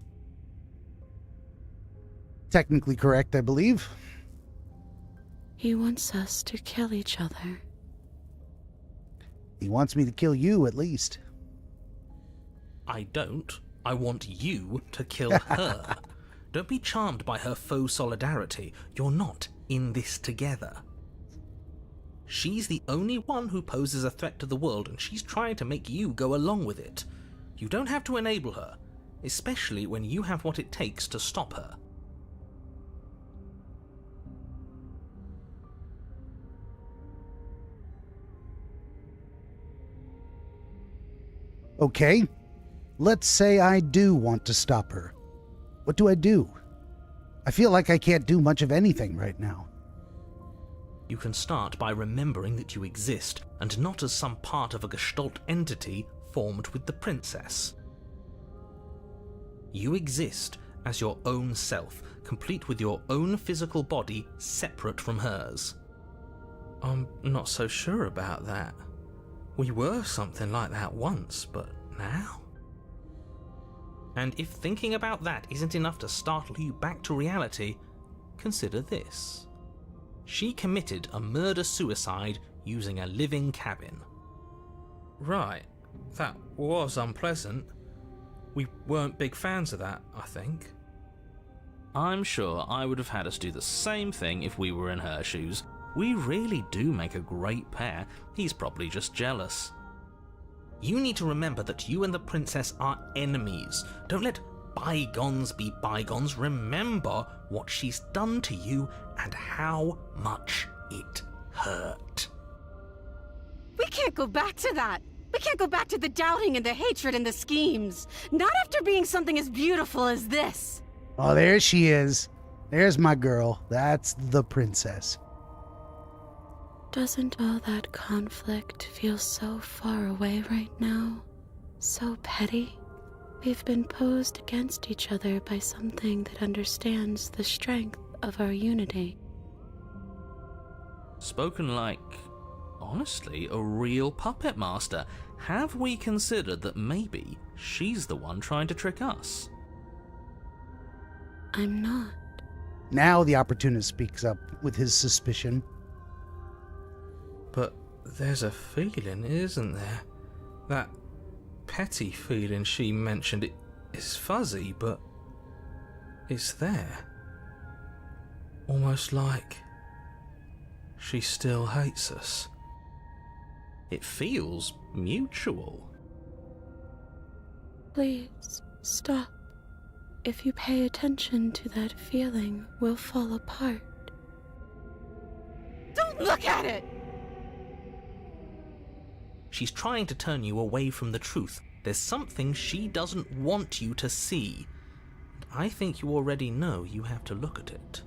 Technically correct, I believe. He wants us to kill each other. He wants me to kill you, at least. I don't. I want you to kill her. Don't be charmed by her faux solidarity. You're not in this together. She's the only one who poses a threat to the world, and she's trying to make you go along with it. You don't have to enable her, especially when you have what it takes to stop her. Okay, let's say I do want to stop her. What do I do? I feel like I can't do much of anything right now. You can start by remembering that you exist, and not as some part of a Gestalt entity formed with the princess. You exist as your own self, complete with your own physical body separate from hers. I'm not so sure about that. We were something like that once, but now? And if thinking about that isn't enough to startle you back to reality, consider this. She committed a murder-suicide using a living cabin. Right, that was unpleasant. We weren't big fans of that, I think. I'm sure I would have had us do the same thing if we were in her shoes. We really do make a great pair. He's probably just jealous. You need to remember that you and the princess are enemies. Don't let bygones be bygones. Remember what she's done to you and how much it hurt. We can't go back to that. We can't go back to the doubting and the hatred and the schemes. Not after being something as beautiful as this. Oh, there she is. There's my girl. That's the princess. Doesn't all that conflict feel so far away right now? So petty? We've been posed against each other by something that understands the strength of our unity. Spoken like, honestly, a real puppet master. Have we considered that maybe she's the one trying to trick us? I'm not. Now the opportunist speaks up with his suspicion. But there's a feeling, isn't there? That petty feeling she mentioned, it is fuzzy, but it's there. Almost like she still hates us. It feels mutual. Please, stop. If you pay attention to that feeling, we'll fall apart. Don't look at it! She's trying to turn you away from the truth. There's something she doesn't want you to see. And I think you already know you have to look at it.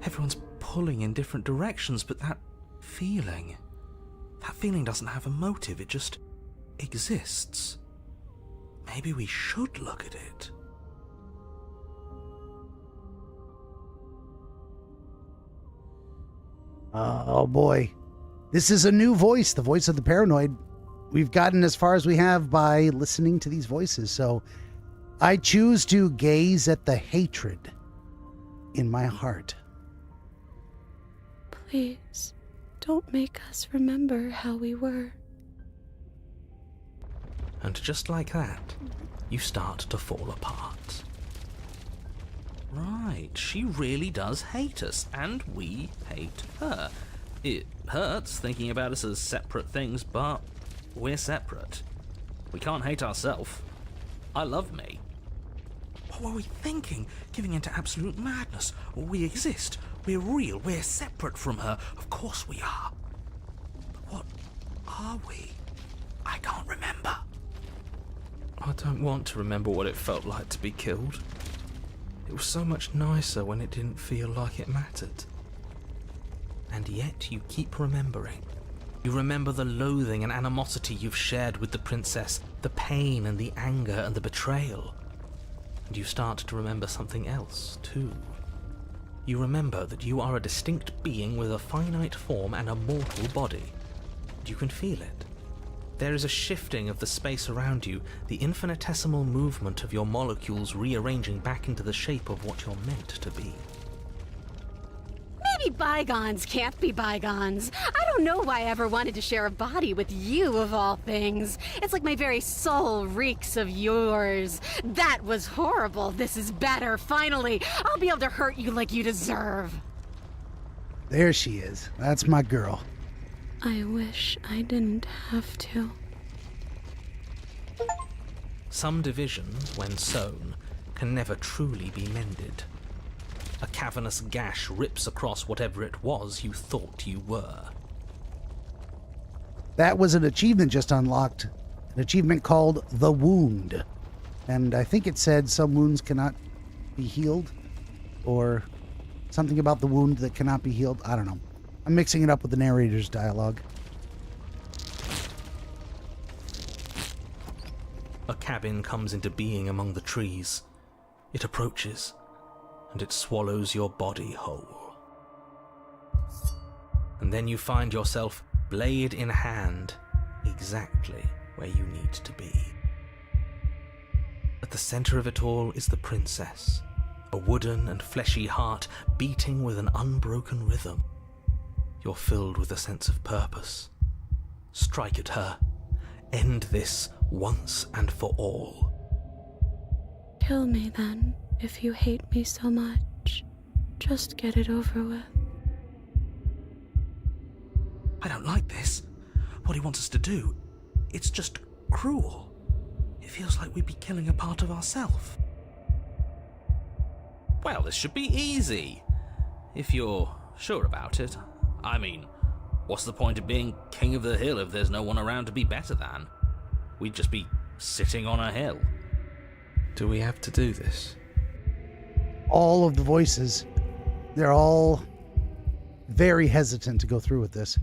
Everyone's pulling in different directions, but that feeling doesn't have a motive, it just exists. Maybe we should look at it. Oh boy. This is a new voice, the voice of the paranoid. We've gotten as far as we have by listening to these voices, so I choose to gaze at the hatred in my heart. Please, don't make us remember how we were. And just like that, you start to fall apart. Right, she really does hate us, and we hate her. It hurts thinking about us as separate things, but we're separate. We can't hate ourselves. I love me. What were we thinking? Giving into absolute madness. We exist. We're real. We're separate from her. Of course we are. But what are we? I can't remember. I don't want to remember what it felt like to be killed. It was so much nicer when it didn't feel like it mattered. And yet you keep remembering. You remember the loathing and animosity you've shared with the princess, the pain and the anger and the betrayal. And you start to remember something else, too. You remember that you are a distinct being with a finite form and a mortal body. And you can feel it. There is a shifting of the space around you, the infinitesimal movement of your molecules rearranging back into the shape of what you're meant to be. Maybe bygones can't be bygones. I don't know why I ever wanted to share a body with you, of all things. It's like my very soul reeks of yours. That was horrible. This is better. Finally, I'll be able to hurt you like you deserve. There she is. That's my girl. I wish I didn't have to. Some divisions, when sown, can never truly be mended. A cavernous gash rips across whatever it was you thought you were. That was an achievement just unlocked. An achievement called The Wound. And I think it said some wounds cannot be healed. Or something about the wound that cannot be healed. I don't know. I'm mixing it up with the narrator's dialogue. A cabin comes into being among the trees. It approaches, and it swallows your body whole. And then you find yourself, blade in hand, exactly where you need to be. At the center of it all is the princess, a wooden and fleshy heart beating with an unbroken rhythm. You're filled with a sense of purpose. Strike at her. End this once and for all. Kill me then, if you hate me so much. Just get it over with. I don't like this. What he wants us to do, it's just cruel. It feels like we'd be killing a part of ourselves. Well, this should be easy. If you're sure about it. I mean, what's the point of being king of the hill if there's no one around to be better than? We'd just be sitting on a hill. Do we have to do this? All of the voices, they're all very hesitant to go through with this.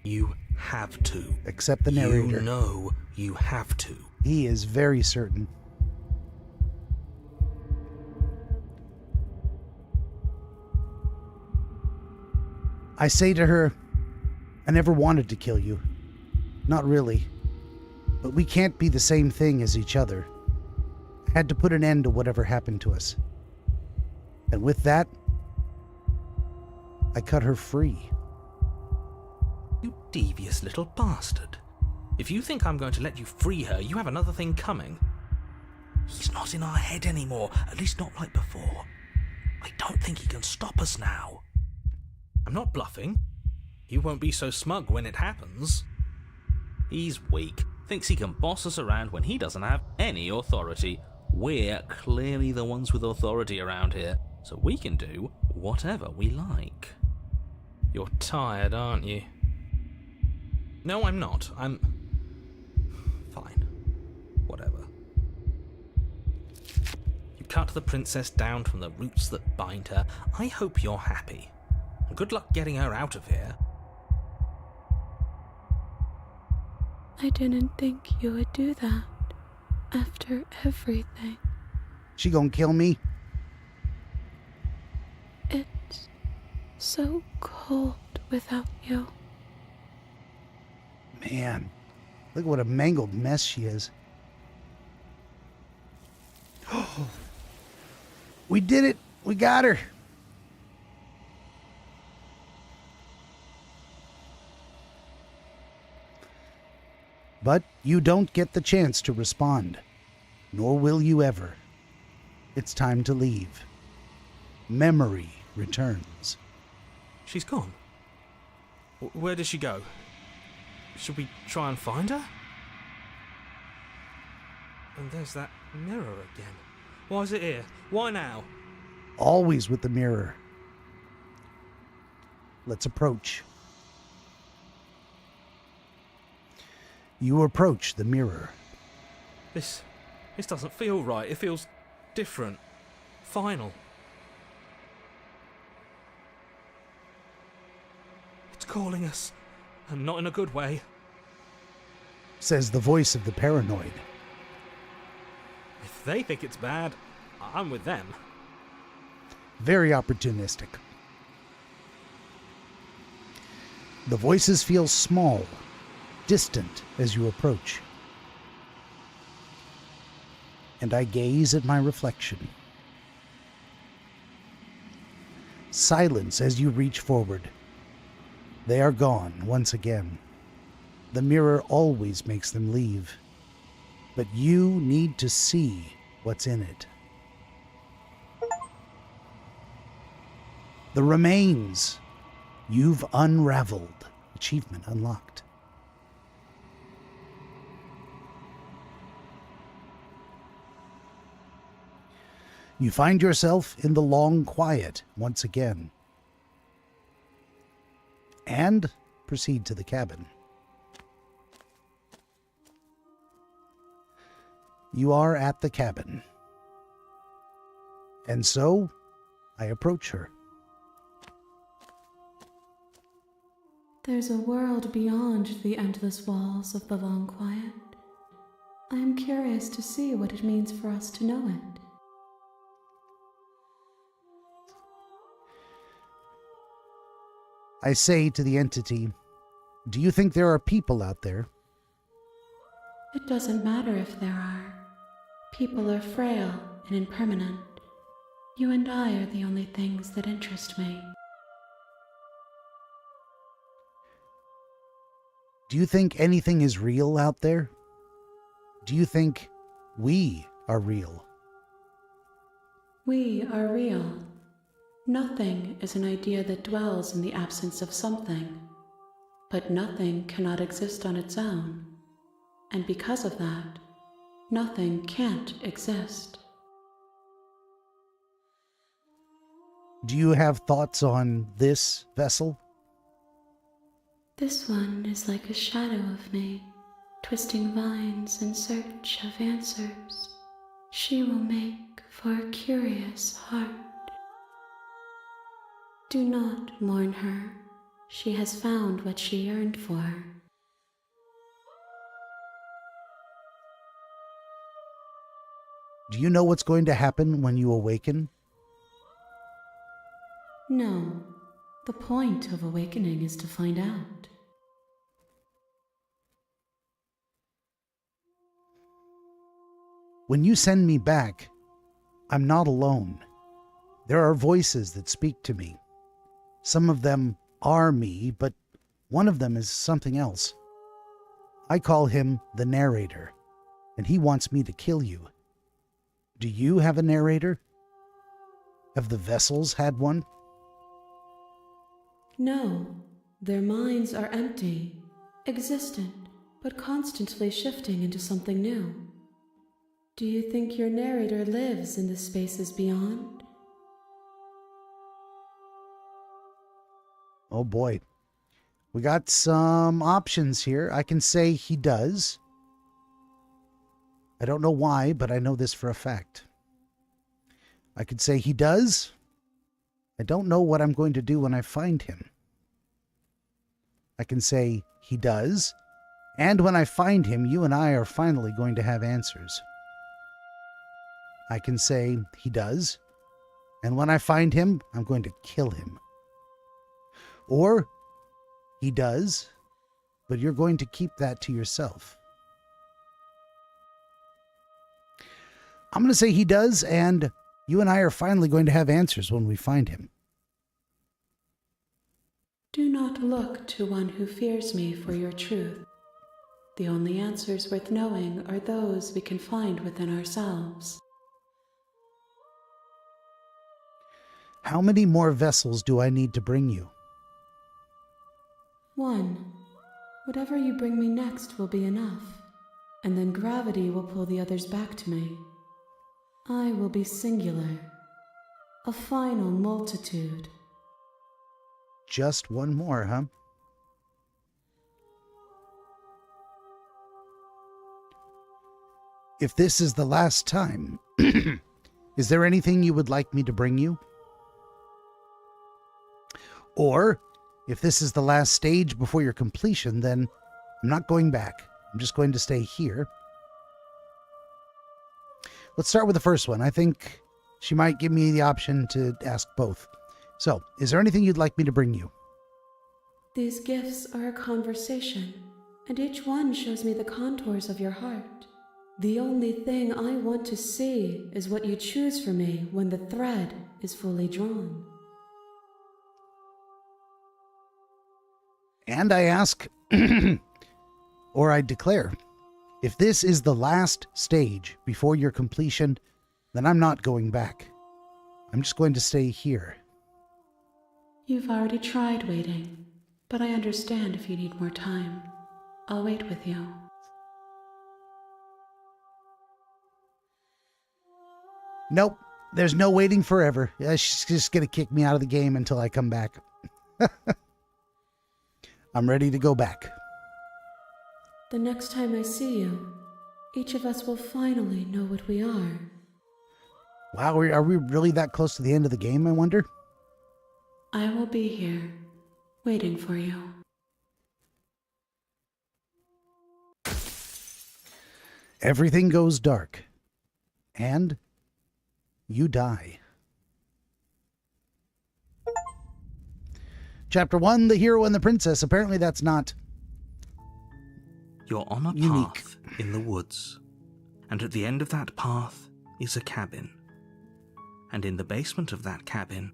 You have to. Except the narrator. You know you have to. He is very certain. I say to her, I never wanted to kill you. Not really. But we can't be the same thing as each other. I had to put an end to whatever happened to us. And with that, I cut her free. You devious little bastard. If you think I'm going to let you free her, you have another thing coming. He's not in our head anymore, at least not like before. I don't think he can stop us now. I'm not bluffing. You won't be so smug when it happens. He's weak, thinks he can boss us around when he doesn't have any authority. We're clearly the ones with authority around here, so we can do whatever we like. You're tired, aren't you? No, I'm not. I'm fine. Whatever. You cut the princess down from the roots that bind her. I hope you're happy. Good luck getting her out of here. I didn't think you would do that after everything. She gonna kill me? It's so cold without you. Man, look what a mangled mess she is. We did it. We got her. But you don't get the chance to respond, nor will you ever. It's time to leave. Memory returns. She's gone. Where did she go? Should we try and find her? And there's that mirror again. Why is it here? Why now? Always with the mirror. Let's approach. You approach the mirror. This doesn't feel right. It feels different. Final. It's calling us. And not in a good way. Says the voice of the paranoid. If they think it's bad, I'm with them. Very opportunistic. The voices feel small, distant as you approach. And I gaze at my reflection. Silence as you reach forward. They are gone once again. The mirror always makes them leave. But you need to see what's in it. The remains. You've unraveled. Achievement unlocked. You find yourself in the long quiet once again. And proceed to the cabin. You are at the cabin. And so, I approach her. There's a world beyond the endless walls of the long quiet. I am curious to see what it means for us to know it. I say to the entity, do you think there are people out there? It doesn't matter if there are. People are frail and impermanent. You and I are the only things that interest me. Do you think anything is real out there? Do you think we are real? We are real. Nothing is an idea that dwells in the absence of something. But nothing cannot exist on its own. And because of that, nothing can't exist. Do you have thoughts on this vessel? This one is like a shadow of me, twisting vines in search of answers. She will make for a curious heart. Do not mourn her. She has found what she yearned for. Do you know what's going to happen when you awaken? No. The point of awakening is to find out. When you send me back, I'm not alone. There are voices that speak to me. Some of them are me, but one of them is something else. I call him the narrator, and he wants me to kill you. Do you have a narrator? Have the vessels had one? No, their minds are empty, existent, but constantly shifting into something new. Do you think your narrator lives in the spaces beyond? Oh boy. We got some options here. I can say he does. I don't know why, but I know this for a fact. I could say he does. I don't know what I'm going to do when I find him. I can say he does. And when I find him, you and I are finally going to have answers. I can say he does. And when I find him, I'm going to kill him. Or he does, but you're going to keep that to yourself. I'm going to say he does, and you and I are finally going to have answers when we find him. Do not look to one who fears me for your truth. The only answers worth knowing are those we can find within ourselves. How many more vessels do I need to bring you? 1. Whatever you bring me next will be enough, and then gravity will pull the others back to me. I will be singular, a final multitude. Just one more, huh? If this is the last time, is there anything you would like me to bring you? Or, if this is the last stage before your completion, then I'm not going back. I'm just going to stay here. Let's start with the first one. I think she might give me the option to ask both. So, is there anything you'd like me to bring you? These gifts are a conversation, and each one shows me the contours of your heart. The only thing I want to see is what you choose for me when the thread is fully drawn. And I ask, or I declare, if this is the last stage before your completion, then I'm not going back. I'm just going to stay here. You've already tried waiting, but I understand if you need more time. I'll wait with you. Nope, there's no waiting forever. She's just going to kick me out of the game until I come back. I'm ready to go back. The next time I see you, each of us will finally know what we are. Wow, are we really that close to the end of the game, I wonder? I will be here, waiting for you. Everything goes dark. And you die. Chapter 1, The Hero and the Princess. Apparently that's not You're on a unique. path in the woods, and at the end of that path is a cabin. And in the basement of that cabin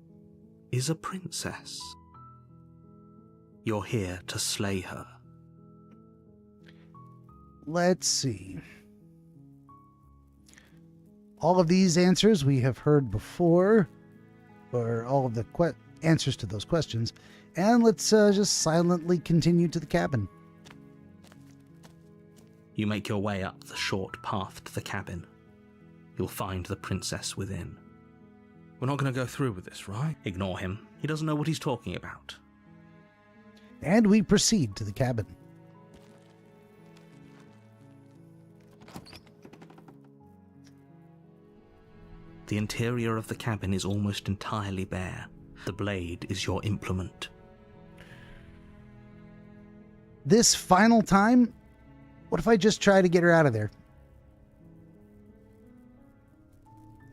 is a princess. You're here to slay her. Let's see. All of these answers we have heard before, or all of the answers to those questions, and let's just silently continue to the cabin. You make your way up the short path to the cabin. You'll find the princess within. We're not going to go through with this, right? Ignore him. He doesn't know what he's talking about. And we proceed to the cabin. The interior of the cabin is almost entirely bare. The blade is your implement. This final time, what if I just try to get her out of there?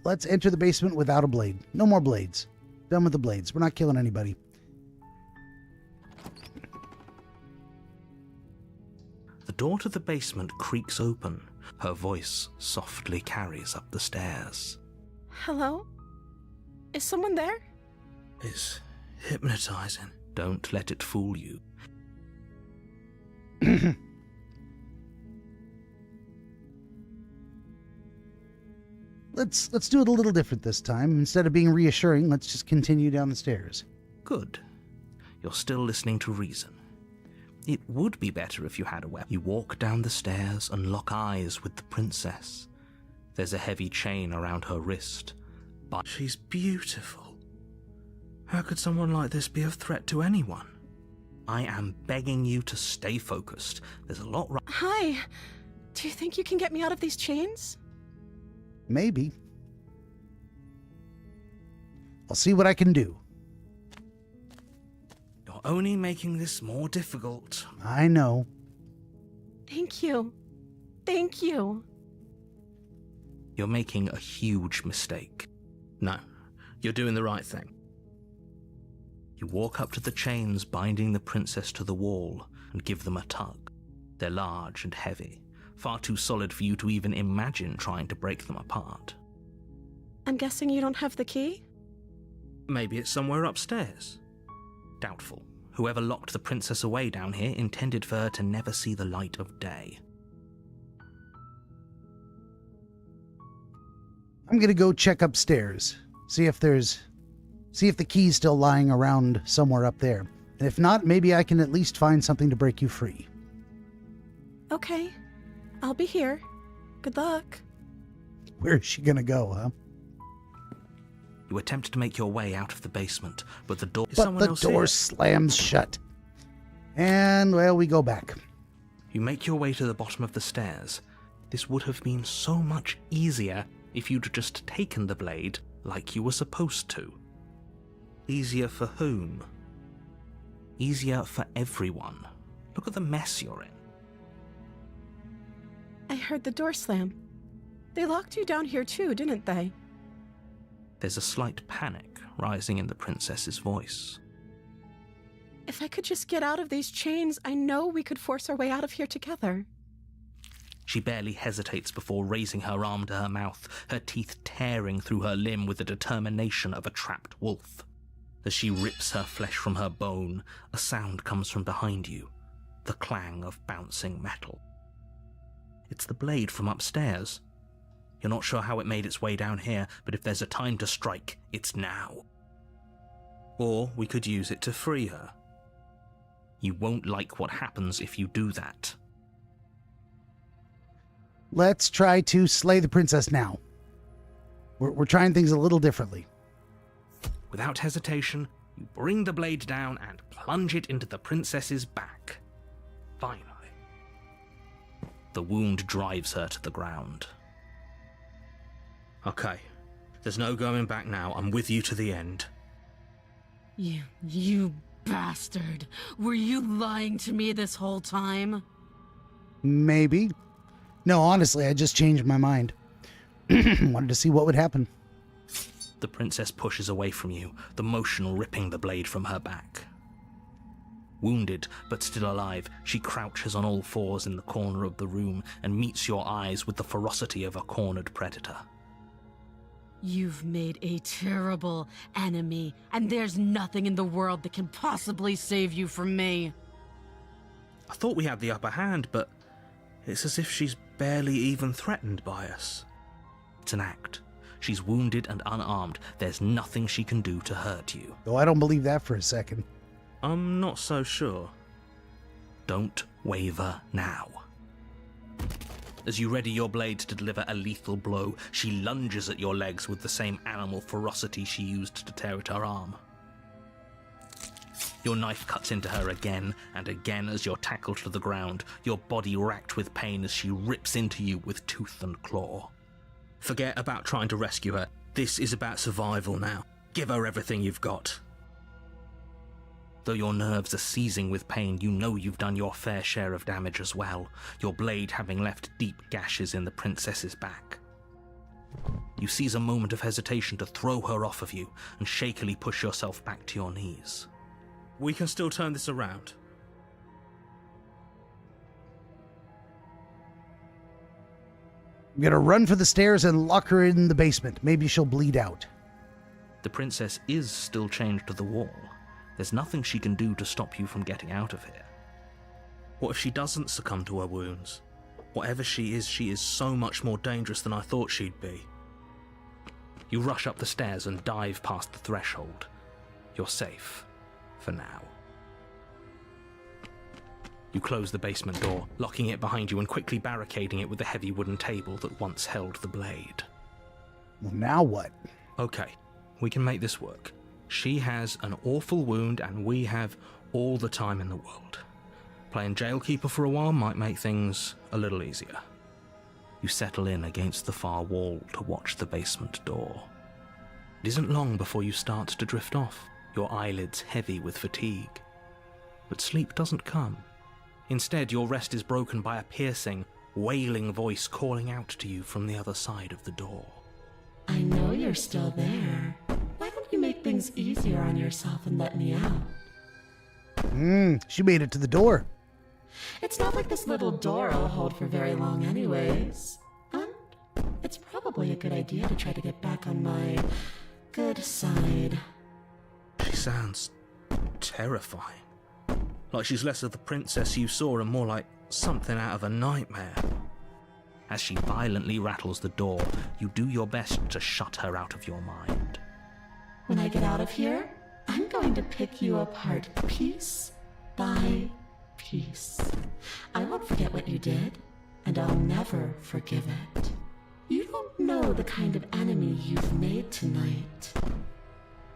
Let's enter the basement without a blade. No more blades. Done with the blades. We're not killing anybody. The door to the basement creaks open. Her voice softly carries up the stairs. Hello? Is someone there? It's hypnotizing. Don't let it fool you. Let's do it a little different this time. Instead of being reassuring, let's just continue down the stairs. Good. You're still listening to reason. It would be better if you had a weapon. You walk down the stairs and lock eyes with the princess. There's a heavy chain around her wrist. But she's beautiful. How could someone like this be a threat to anyone? I am begging you to stay focused. There's a lot Hi. Do you think you can get me out of these chains? Maybe. I'll see what I can do. You're only making this more difficult. I know. Thank you. Thank you. You're making a huge mistake. No, you're doing the right thing. You walk up to the chains binding the princess to the wall and give them a tug. They're large and heavy, far too solid for you to even imagine trying to break them apart. I'm guessing you don't have the key? Maybe it's somewhere upstairs. Doubtful. Whoever locked the princess away down here intended for her to never see the light of day. I'm gonna go check upstairs, see if the key's still lying around somewhere up there. And if not, maybe I can at least find something to break you free. Okay, I'll be here. Good luck. Where is she gonna go, huh? You attempt to make your way out of the basement, but the door is But someone the else door here. slams shut. And, well, we go back. You make your way to the bottom of the stairs. This would have been so much easier if you'd just taken the blade like you were supposed to. Easier for whom? Easier for everyone. Look at the mess you're in. I heard the door slam. They locked you down here too, didn't they? There's a slight panic rising in the princess's voice. If I could just get out of these chains, I know we could force our way out of here together. She barely hesitates before raising her arm to her mouth, her teeth tearing through her limb with the determination of a trapped wolf. As she rips her flesh from her bone, a sound comes from behind you, the clang of bouncing metal. It's the blade from upstairs. You're not sure how it made its way down here, but if there's a time to strike, it's now. Or we could use it to free her. You won't like what happens if you do that. Let's try to slay the princess now. We're trying things a little differently. Without hesitation, you bring the blade down and plunge it into the princess's back. Finally. The wound drives her to the ground. Okay, there's no going back now. I'm with you to the end. You bastard. Were you lying to me this whole time? Maybe. No, honestly, I just changed my mind. Wanted to see what would happen. The princess pushes away from you, the motion ripping the blade from her back. Wounded, but still alive, she crouches on all fours in the corner of the room and meets your eyes with the ferocity of a cornered predator. You've made a terrible enemy, and there's nothing in the world that can possibly save you from me. I thought we had the upper hand, but it's as if she's barely even threatened by us. It's an act. She's wounded and unarmed. There's nothing she can do to hurt you. Though I don't believe that for a second. I'm not so sure. Don't waver now. As you ready your blade to deliver a lethal blow, she lunges at your legs with the same animal ferocity she used to tear at her arm. Your knife cuts into her again and again as you're tackled to the ground, your body racked with pain as she rips into you with tooth and claw. Forget about trying to rescue her. This is about survival now. Give her everything you've got. Though your nerves are seizing with pain, you know you've done your fair share of damage as well, your blade having left deep gashes in the princess's back. You seize a moment of hesitation to throw her off of you and shakily push yourself back to your knees. We can still turn this around. I'm gonna run for the stairs and lock her in the basement. Maybe she'll bleed out. The princess is still chained to the wall. There's nothing she can do to stop you from getting out of here. What if she doesn't succumb to her wounds? Whatever she is so much more dangerous than I thought she'd be. You rush up the stairs and dive past the threshold. You're safe. For now. You close the basement door, locking it behind you and quickly barricading it with the heavy wooden table that once held the blade. Well, now what? Okay, we can make this work. She has an awful wound and we have all the time in the world. Playing jailkeeper for a while might make things a little easier. You settle in against the far wall to watch the basement door. It isn't long before you start to drift off, your eyelids heavy with fatigue. But sleep doesn't come. Instead, your rest is broken by a piercing, wailing voice calling out to you from the other side of the door. I know you're still there. Why don't you make things easier on yourself and let me out? She made it to the door. It's not like this little door will hold for very long anyways. And it's probably a good idea to try to get back on my good side. She sounds terrifying. Like she's less of the princess you saw and more like something out of a nightmare. As she violently rattles the door, you do your best to shut her out of your mind. When I get out of here, I'm going to pick you apart piece by piece. I won't forget what you did, and I'll never forgive it. You don't know the kind of enemy you've made tonight.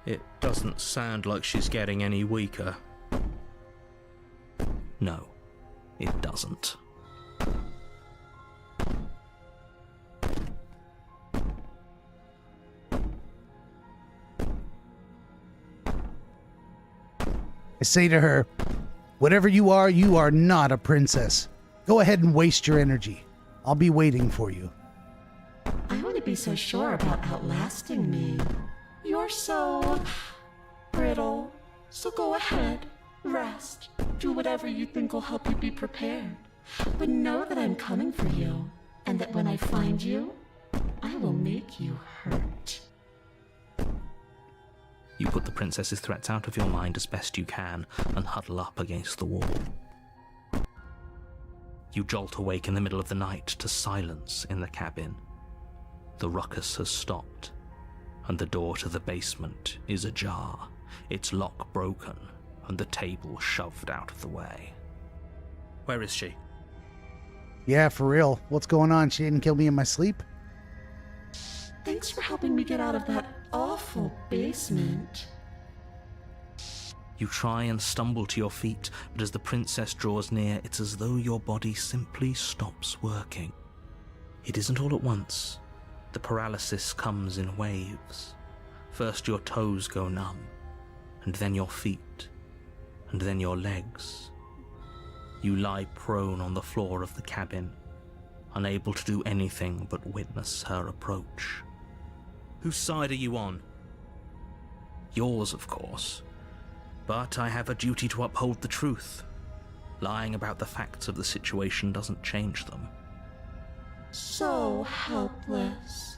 It doesn't sound like she's getting any weaker. No, it doesn't. I say to her, whatever you are not a princess. Go ahead and waste your energy. I'll be waiting for you. I wouldn't be so sure about outlasting me. You're so brittle. So go ahead, rest, do whatever you think will help you be prepared. But know that I'm coming for you, and that when I find you, I will make you hurt. You put the princess's threats out of your mind as best you can and huddle up against the wall. You jolt awake in the middle of the night to silence in the cabin. The ruckus has stopped, and the door to the basement is ajar, its lock broken, and the table shoved out of the way. Where is she? Yeah, for real. What's going on? She didn't kill me in my sleep? Thanks for helping me get out of that awful basement. You try and stumble to your feet, but as the princess draws near, it's as though your body simply stops working. It isn't all at once. The paralysis comes in waves. First your toes go numb, and then your feet, and then your legs. You lie prone on the floor of the cabin, unable to do anything but witness her approach. Whose side are you on? Yours, of course. But I have a duty to uphold the truth. Lying about the facts of the situation doesn't change them. So helpless.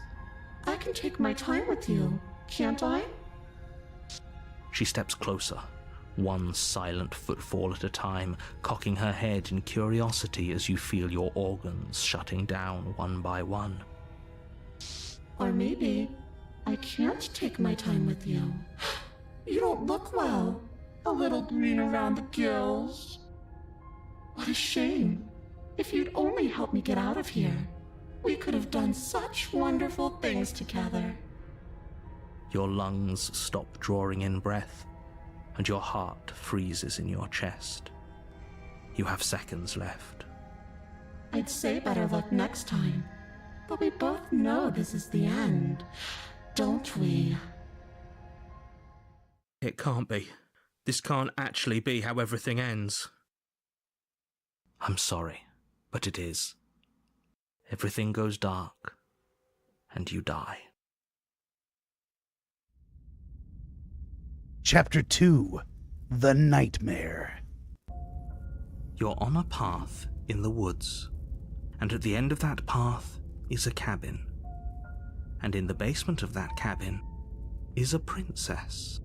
I can take my time with you, can't I? She steps closer, one silent footfall at a time, cocking her head in curiosity as you feel your organs shutting down one by one. Or maybe I can't take my time with you. You don't look well. A little green around the gills. What a shame. If you'd only helped me get out of here, we could have done such wonderful things together. Your lungs stop drawing in breath, and your heart freezes in your chest. You have seconds left. I'd say better luck next time, but we both know this is the end, don't we? It can't be. This can't actually be how everything ends. I'm sorry, but it is. Everything goes dark, and you die. Chapter 2, The Nightmare. You're on a path in the woods, and at the end of that path is a cabin. And in the basement of that cabin is a princess.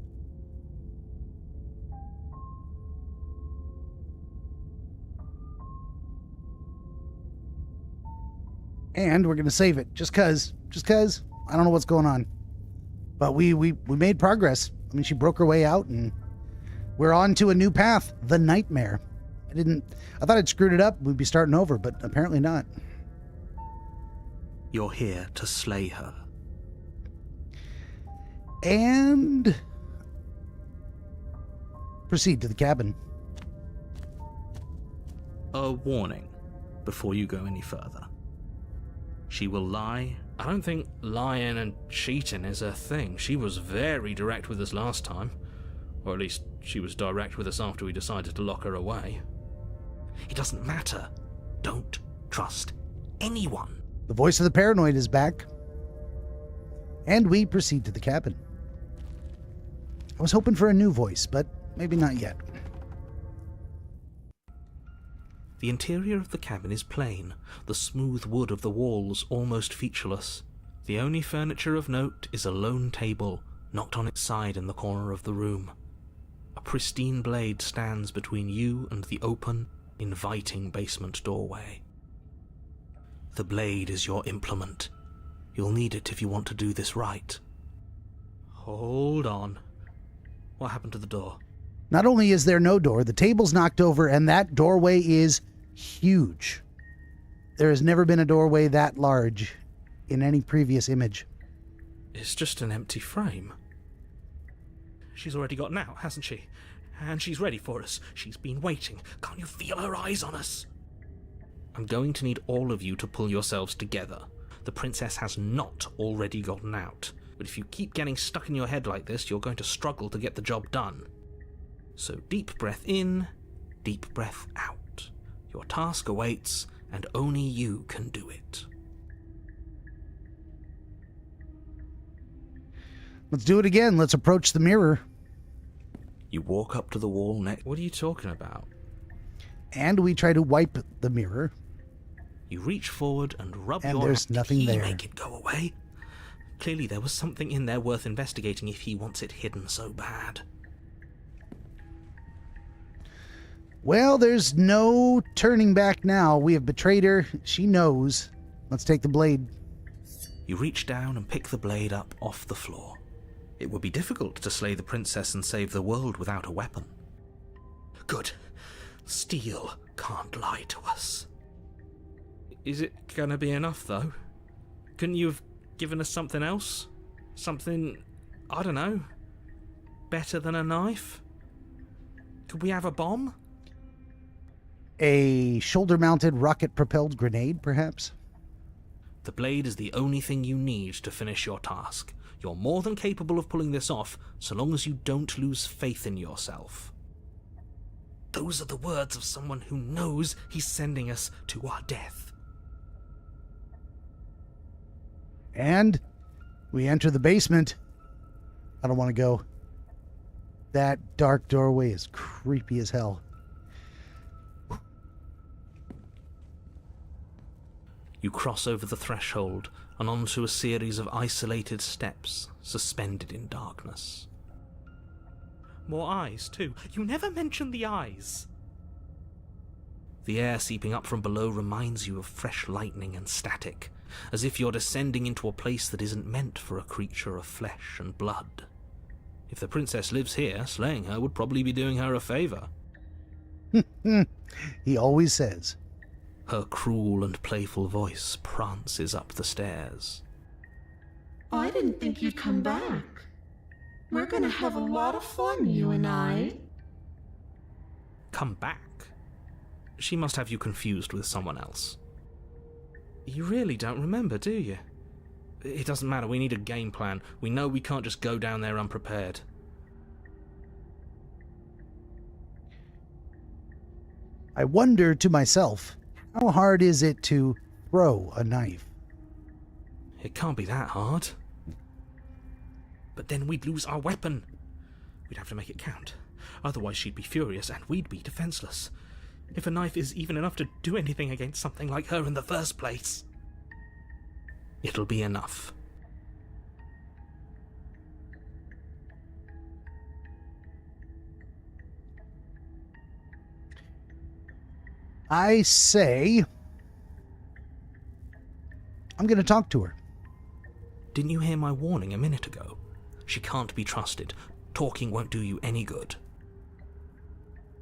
And we're going to save it, just cause. I don't know what's going on. But we made progress. I mean, she broke her way out, and we're on to a new path, the Nightmare. I thought I'd screwed it up, we'd be starting over, but apparently not. You're here to slay her. And proceed to the cabin. A warning before you go any further. She will lie. I don't think lying and cheating is her thing. She was very direct with us last time. Or at least she was direct with us after we decided to lock her away. It doesn't matter. Don't trust anyone. The voice of the paranoid is back. And we proceed to the cabin. I was hoping for a new voice, but maybe not yet. The interior of the cabin is plain, the smooth wood of the walls almost featureless. The only furniture of note is a lone table, knocked on its side in the corner of the room. A pristine blade stands between you and the open, inviting basement doorway. The blade is your implement. You'll need it if you want to do this right. Hold on. What happened to the door? Not only is there no door, the table's knocked over, and that doorway is huge. There has never been a doorway that large in any previous image. It's just an empty frame. She's already gotten out, hasn't she? And she's ready for us. She's been waiting. Can't you feel her eyes on us? I'm going to need all of you to pull yourselves together. The princess has not already gotten out. But if you keep getting stuck in your head like this, you're going to struggle to get the job done. So deep breath in, deep breath out. Your task awaits, and only you can do it. Let's do it again. Let's approach the mirror. You walk up to the wall next. What are you talking about? And we try to wipe the mirror. You reach forward and rub And your there's hand. nothing Did he there. make it go away? Clearly there was something in there worth investigating if he wants it hidden so bad. Well, there's no turning back now. We have betrayed her. She knows. Let's take the blade. You reach down and pick the blade up off the floor. It would be difficult to slay the princess and save the world without a weapon. Good. Steel can't lie to us. Is it gonna be enough, though? Couldn't you have given us something else? Something, I don't know, better than a knife? Could we have a bomb? A shoulder-mounted rocket-propelled grenade, perhaps? The blade is the only thing you need to finish your task. You're more than capable of pulling this off, so long as you don't lose faith in yourself. Those are the words of someone who knows he's sending us to our death. And we enter the basement. I don't want to go. That dark doorway is creepy as hell. You cross over the threshold and onto a series of isolated steps suspended in darkness. More eyes, too. You never mention the eyes. The air seeping up from below reminds you of fresh lightning and static, as if you're descending into a place that isn't meant for a creature of flesh and blood. If the princess lives here, slaying her would probably be doing her a favor. He always says. Her cruel and playful voice prances up the stairs. I didn't think you'd come back. We're gonna have a lot of fun, you and I. Come back? She must have you confused with someone else. You really don't remember, do you? It doesn't matter, we need a game plan. We know we can't just go down there unprepared. I wonder to myself, how hard is it to throw a knife? It can't be that hard. But then we'd lose our weapon. We'd have to make it count. Otherwise she'd be furious and we'd be defenseless. If a knife is even enough to do anything against something like her in the first place, it'll be enough. I say, I'm going to talk to her. Didn't you hear my warning a minute ago? She can't be trusted. Talking won't do you any good.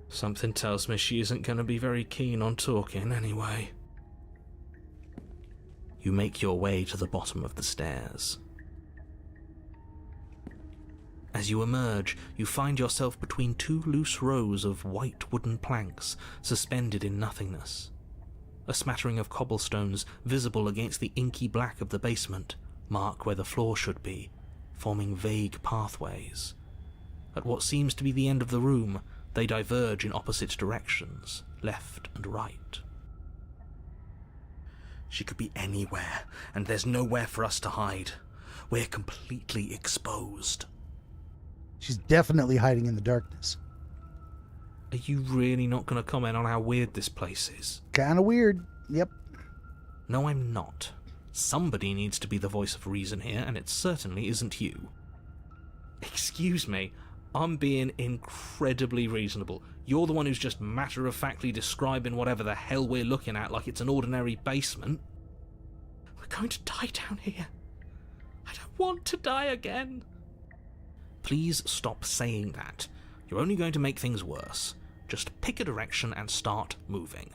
Something tells me she isn't going to be very keen on talking anyway. You make your way to the bottom of the stairs. As you emerge, you find yourself between two loose rows of white wooden planks suspended in nothingness. A smattering of cobblestones, visible against the inky black of the basement, mark where the floor should be, forming vague pathways. At what seems to be the end of the room, they diverge in opposite directions, left and right. She could be anywhere, and there's nowhere for us to hide. We're completely exposed. She's definitely hiding in the darkness. Are you really not going to comment on how weird this place is? Kind of weird. Yep. No, I'm not. Somebody needs to be the voice of reason here, and it certainly isn't you. Excuse me, I'm being incredibly reasonable. You're the one who's just matter-of-factly describing whatever the hell we're looking at like it's an ordinary basement. We're going to die down here. I don't want to die again. Please stop saying that. You're only going to make things worse. Just pick a direction and start moving.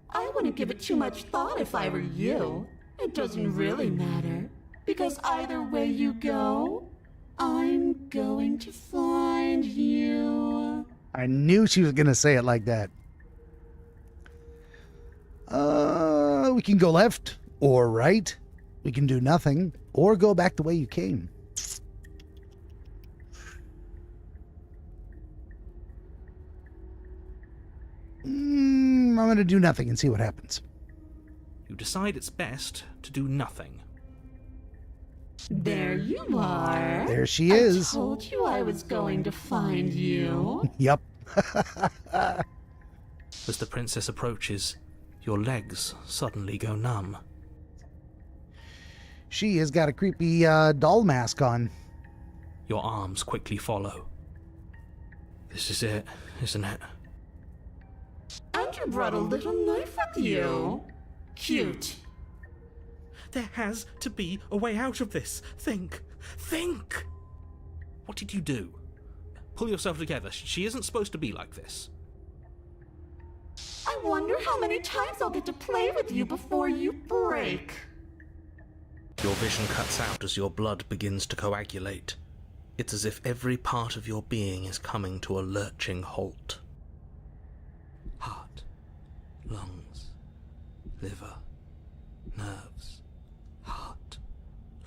I wouldn't give it too much thought if I were you. It doesn't really matter, because either way you go, I'm going to find you. I knew she was going to say it like that. We can go left or right. We can do nothing or go back the way you came. I'm going to do nothing and see what happens. You decide it's best to do nothing. There you are. There she is. I told you I was going to find you. Yep. As the princess approaches, your legs suddenly go numb. She has got a creepy doll mask on. Your arms quickly follow. This is it, isn't it? And you brought a little knife with you. Cute. There has to be a way out of this. Think! Think! What did you do? Pull yourself together. She isn't supposed to be like this. I wonder how many times I'll get to play with you before you break. Your vision cuts out as your blood begins to coagulate. It's as if every part of your being is coming to a lurching halt. Heart, lungs, liver, nerves. Heart,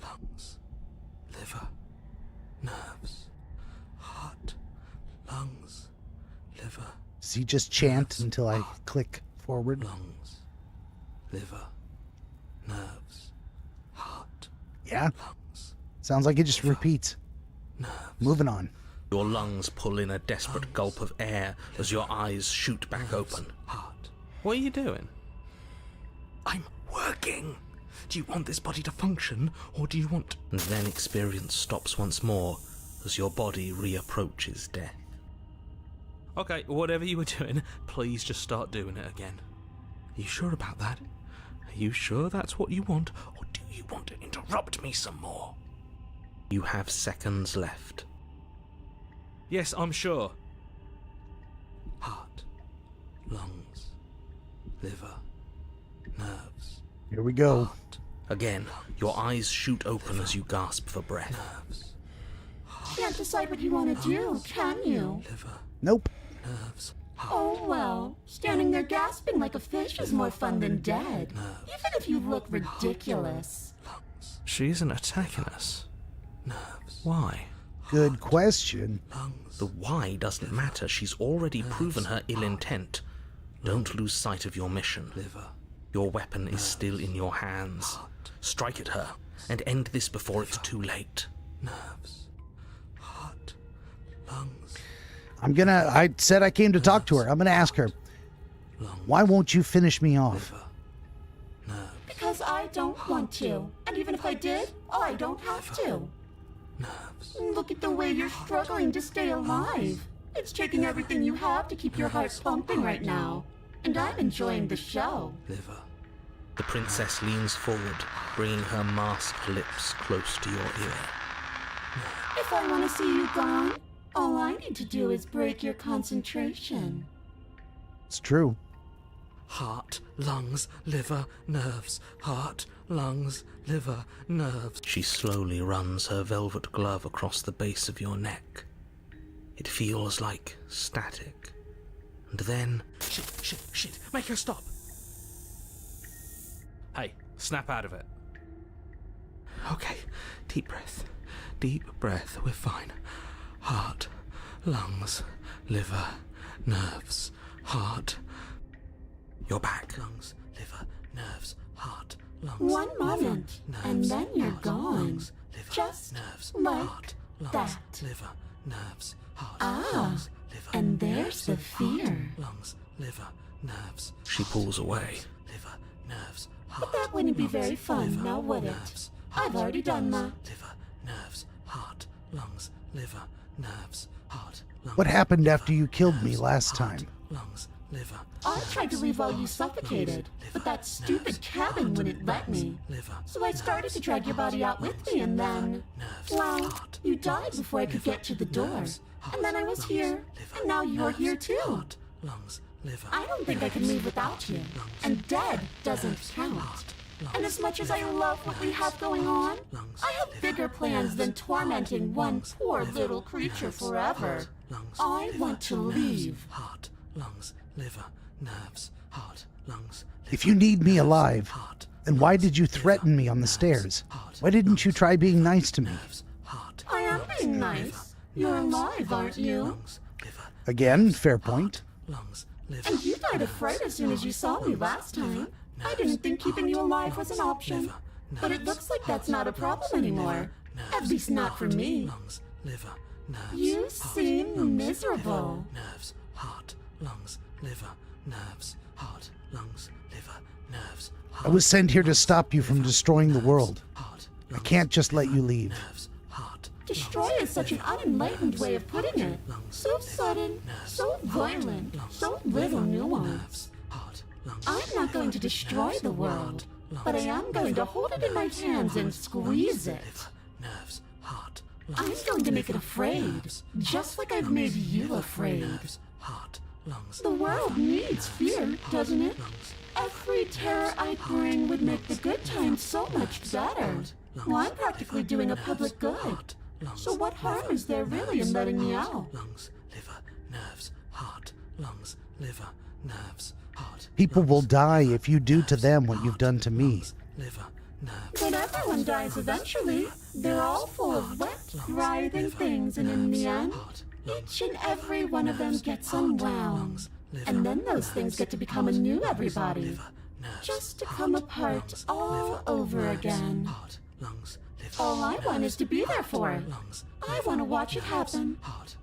lungs, liver, nerves. Heart, lungs, liver. Does he just chant until I click forward? Lungs, liver, nerves, heart, Yeah. lungs, Sounds like it just repeats. nerves. Moving on. Your lungs pull in a desperate gulp of air as your eyes shoot back open. Heart. What are you doing? I'm working. Do you want this body to function, or do you want... And then experience stops once more as your body reapproaches death. Okay, whatever you were doing, please just start doing it again. Are you sure about that? Are you sure that's what you want, or do you want to interrupt me some more? You have seconds left. Yes, I'm sure. Heart, lungs, liver, nerves. Here we go. Heart. Again, your eyes shoot open as you gasp for breath. Nerves, Can't decide what you want to do, can you? liver, Nope. nerves, Oh well, standing there gasping like a fish is more fun than dead. Even if you look ridiculous. lungs. She isn't attacking us. Nerves. Why? Good question. Lungs. The why doesn't matter. She's already proven her ill intent. Don't lose sight of your mission. Liver. Your weapon is still in your hands. Strike at her and end this before it's too late. Nerves. Heart. Lungs. I said I came to talk to her. I'm gonna ask her, why won't you finish me off? Liver. Nerves. Because I don't want to. And even if I did, I don't have to. Nerves. Look at the way you're struggling to stay alive. It's taking everything you have to keep your heart pumping right now. And I'm enjoying the show. Liver. The princess leans forward, bringing her masked lips close to your ear. If I want to see you gone, all I need to do is break your concentration. It's true. Heart, lungs, liver, nerves. Heart, lungs, liver, nerves. She slowly runs her velvet glove across the base of your neck. It feels like static. And then... Shit, make her stop! Hey, snap out of it. Okay, deep breath, we're fine. Heart, lungs, liver, nerves, heart. You're back. Lungs, liver, nerves, heart, lungs. One moment, liver, and nerves, then you're heart, gone. lungs, liver, Just nerves, like heart, lungs, that. liver, nerves, heart, Ah, lungs, liver, and there's nerves, the heart, fear. lungs, liver, nerves. She pulls away. Liver, nerves, heart, But that wouldn't be lungs, very fun, liver, now would it? nerves, I've heart, already done lungs, that. Liver, nerves, heart, lungs, liver, nerves, heart, lungs, What happened liver, after you killed me nerves, last heart, time? lungs, liver, I nerves, tried to leave while you heart, suffocated, lungs, but that liver, stupid nerves, cabin heart, wouldn't let lungs, me. liver, So I started nerves, to drag your body out with heart, me, and lungs, then, nerves, well, heart, you died lungs, before I could liver, get to the door. nerves, heart, And then I was lungs, here, liver, and now you're nerves, here too. heart, lungs, liver, I don't think I can move without you, and dead doesn't count. And as much as I love what we have going on, I have bigger plans than tormenting one poor little creature forever. I want to leave. Heart, lungs, liver, nerves, heart, lungs. If you need me alive, then why did you threaten me on the stairs? Why didn't you try being nice to me? I am being nice. You're alive, aren't you? Again, fair point. And you died of fright as soon as you saw me last time. I didn't think keeping you alive was an option. But it looks like that's not a problem anymore. At least not for me. You seem miserable. Nerves, heart, lungs, liver, nerves, heart, lungs, liver, nerves. I was sent here to stop you from destroying the world. I can't just let you leave. Destroy is such an unenlightened way of putting it. So sudden, so violent, so little nuance. I'm not going to destroy the world, but I am going to hold it in my hands and squeeze it. Nerves, heart, I'm going to make it afraid, just like I've made you afraid. heart, lungs. The world needs fear, doesn't it? Every terror I bring would make the good times so much better. Well, I'm practically doing a public good. So what harm is there really in letting me out? Lungs, liver, nerves, heart, lungs, liver, nerves, heart. People will die if you do to them what you've done to me. Liver, nerves. But everyone dies eventually. They're all full of wet, writhing things, and in the end, each and every one of them gets unwound. And then those things get to become a new everybody. Just to come apart all over again. Heart, lungs, liver. All I want is to be there for it. I want to watch it happen.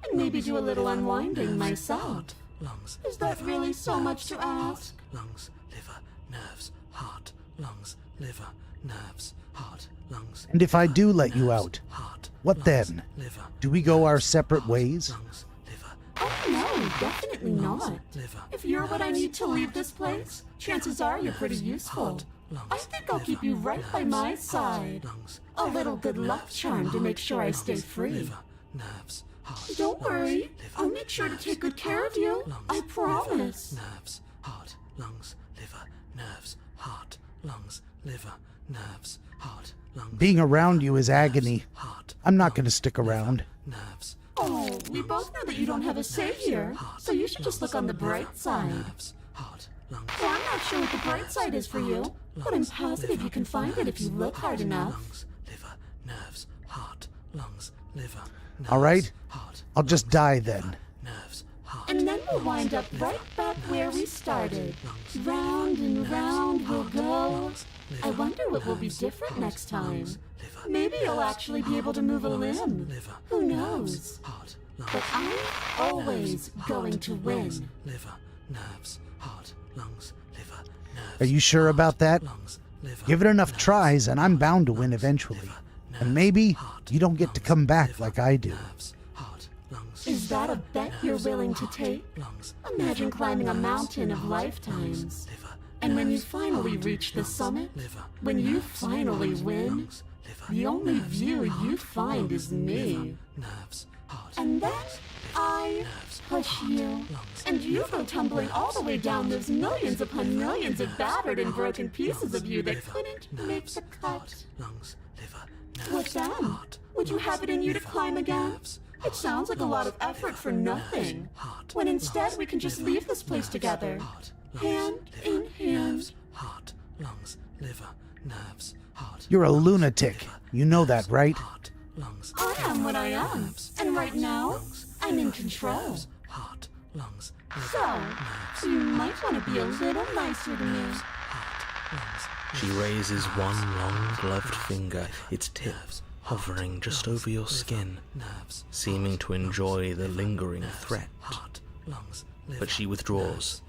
And maybe do a little unwinding myself. Lungs, Is that really so much to ask? lungs, liver, nerves, heart, lungs, liver, nerves, heart, lungs. And if I do let you out, Heart, what then? liver, Do we go our separate ways? lungs, liver, Oh no, definitely not. liver. If you're what I need to leave this place, chances are you're pretty useful. I think I'll keep you right by my side. Lungs, A little good luck charm to make sure I stay free. liver, nerves, heart. Don't worry, I'll make sure to take good care of you. I promise. Nerves, heart, lungs, liver, nerves, heart, lungs, liver, nerves, heart, lungs. Being around you is agony. Heart, I'm not going to stick around. nerves, Oh, we both know that you don't have a say here, so you should just look on the bright side. nerves, heart, lungs. Well, I'm not sure what the bright side is for you, but I'm positive you can find it if you look hard enough. Lungs, liver, nerves, heart, lungs, liver, nerves, All right? heart, I'll just die then. nerves, heart. And then we'll wind up right back where we started. Round and round we'll go. I wonder what will be different next time. Maybe you'll actually be able to move a limb. Who knows? Heart, But I'm always going to win. liver, nerves, heart, lungs, liver, nerves. Are you sure about that? Lungs, liver, Give it enough tries and I'm bound to win eventually. And maybe you don't get to come back like I do. nerves, heart, lungs, Is that a bet you're willing to take? lungs, Imagine climbing a mountain of lifetimes. liver, And when you finally reach the summit, when you finally win, liver, the only view you find is me. nerves, heart, And then I push you, and you go tumbling all the way down those millions upon millions of battered and broken pieces of you that couldn't make the cut. lungs, liver, nerves, What then? Would you have it in you to climb again? It sounds like a lot of effort for nothing. When instead we can just leave this place together, hand in hand. heart, lungs, liver, nerves, heart, You're a lunatic. You know that, right? heart, lungs, I am what I am, and right now, I'm in control. heart, lungs, So, you might want to be a little nicer to me. She raises one long gloved finger, its tips hovering just over your skin, seeming to enjoy the lingering threat. But she withdraws,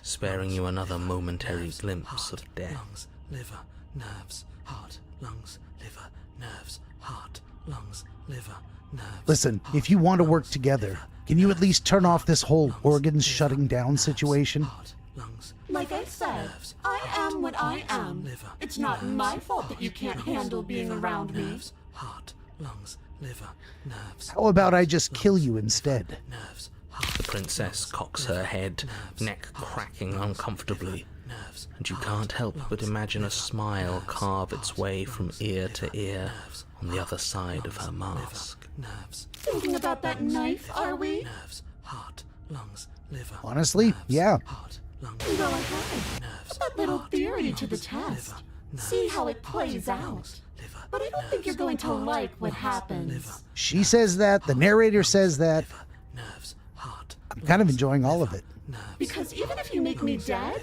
sparing you another momentary glimpse of death. Liver, nerves, heart, lungs, liver, nerves, heart, lungs, liver, nerves. Listen, if you want to work together, can you at least turn off this whole organs shutting down situation? Heart, lungs, Like I said, I am what I am. liver. It's not my fault that you can't handle being around me. Nerves, heart, lungs, liver, nerves. How about I just kill you instead? Nerves. The princess cocks her head, neck cracking uncomfortably, and you can't help but imagine a smile carve its way from ear to ear on the other side of her mask. Nerves, Thinking about that knife, are we? nerves, heart, lungs, liver. Honestly, yeah. Heart, lungs, Go ahead. Put that little theory to the test. See how it plays out. liver. But I don't think you're going to like what happens. She says that, the narrator says that. Nerves, heart, I'm kind of enjoying all of it. Because even if you make me dead,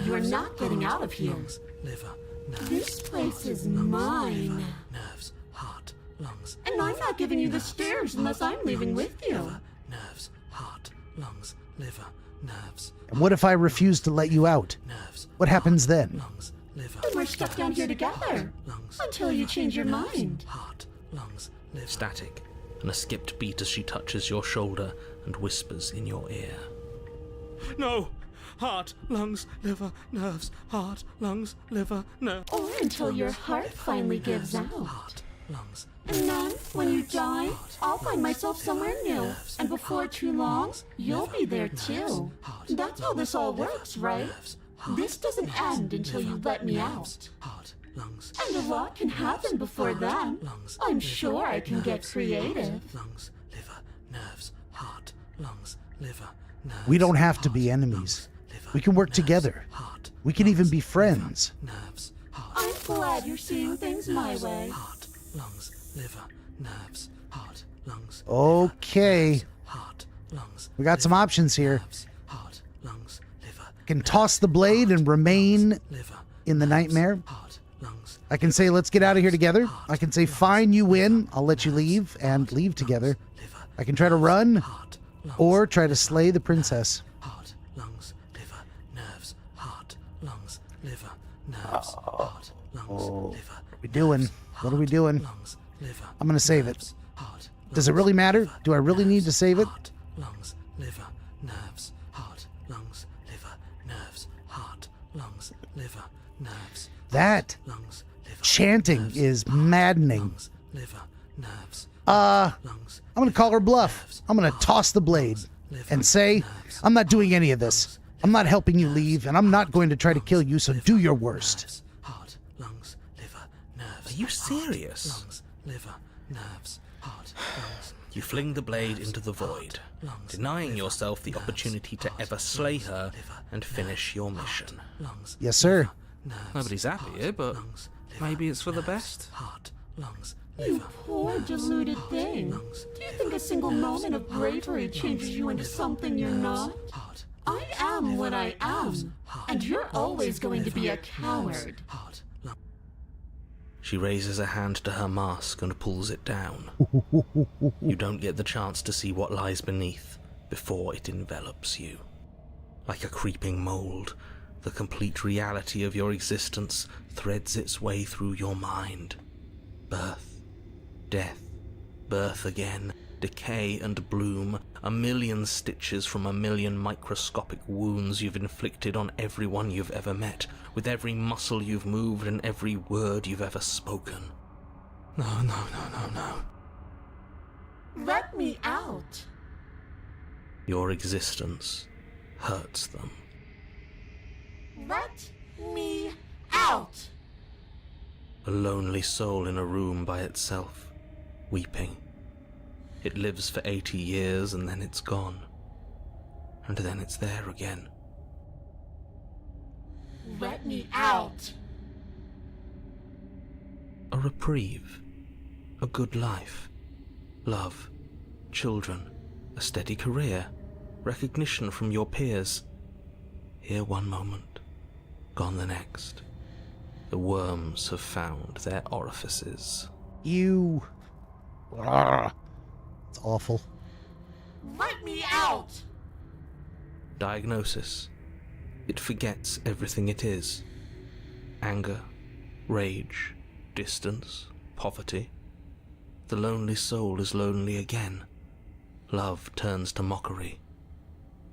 you're not getting out of here. liver, nerves, This place is mine. nerves, heart, lungs, And I'm not giving you the stairs unless I'm leaving with you. nerves, heart, lungs, liver, nerves, And what if I refuse to let you out? nerves, What happens then? lungs, liver, And we're stuck down here together. lungs, Until you change your mind. heart, lungs, liver. Static, and a skipped beat as she touches your shoulder and whispers in your ear. No! Heart, lungs, liver, nerves, heart, lungs, liver, nerves. Or until your heart finally gives out. Heart, lungs, And then, when you die, I'll find myself somewhere new. And before too long, you'll be there too. That's how this all works, right? This doesn't end until you let me out. heart, lungs, And a lot can happen before then. I'm sure I can get creative. lungs, liver, nerves, heart, lungs, liver, nerves. We don't have to be enemies. We can work together. Heart, We can even be friends. nerves, heart, I'm glad you're seeing things my way. heart, lungs, liver, nerves, heart, lungs, Okay, heart, lungs, we got some options here. heart, lungs, liver, I can toss the blade and remain liver, in the nightmare. heart, lungs, I can say, let's get out of here together. I can say, fine, you win. I'll let you leave and leave together. liver, I can try to run heart, lungs, or try to slay the princess. heart, lungs, liver, nerves, heart, lungs, liver, nerves, heart, lungs, liver. What are we doing? What are we doing? Lungs, liver, I'm going to save it. nerves, heart, Does it really matter? Do I really need to save it? heart, lungs, liver, nerves, heart, lungs, liver, nerves, heart, lungs, liver, nerves, That lungs, liver, chanting is maddening. lungs, liver, nerves, lungs, I'm going to call her bluff. I'm going to toss the blade and say, I'm not doing any of this. I'm not helping you leave, and I'm not going to try to kill you, so do your worst. heart, lungs, liver, nerves. Are you serious? Lungs, liver, nerves, heart, lungs. You fling the blade into the void, denying yourself the opportunity to ever slay her and finish your mission. Lungs, Yes, sir. nobody's happy here, but maybe it's for the best. Heart, lungs, You poor deluded thing. Do you think a single moment of bravery changes you into something you're not? heart, I am what I am, and you're always going to be a coward. heart, lungs. She raises a hand to her mask and pulls it down. You don't get the chance to see what lies beneath before it envelops you. Like a creeping mold, the complete reality of your existence threads its way through your mind. Birth, death, birth again, decay and bloom, a million stitches from a million microscopic wounds you've inflicted on everyone you've ever met, with every muscle you've moved and every word you've ever spoken. No, no, no, no, no. Let me out. Your existence hurts them. Let me out. A lonely soul in a room by itself, weeping. It lives for 80 years and then it's gone. And then it's there again. Let me out. A reprieve. A good life. Love. Children. A steady career. Recognition from your peers. Here one moment, gone the next. The worms have found their orifices. You. It's awful. Let me out. Diagnosis. It forgets everything it is. Anger, rage, distance, poverty. The lonely soul is lonely again. Love turns to mockery.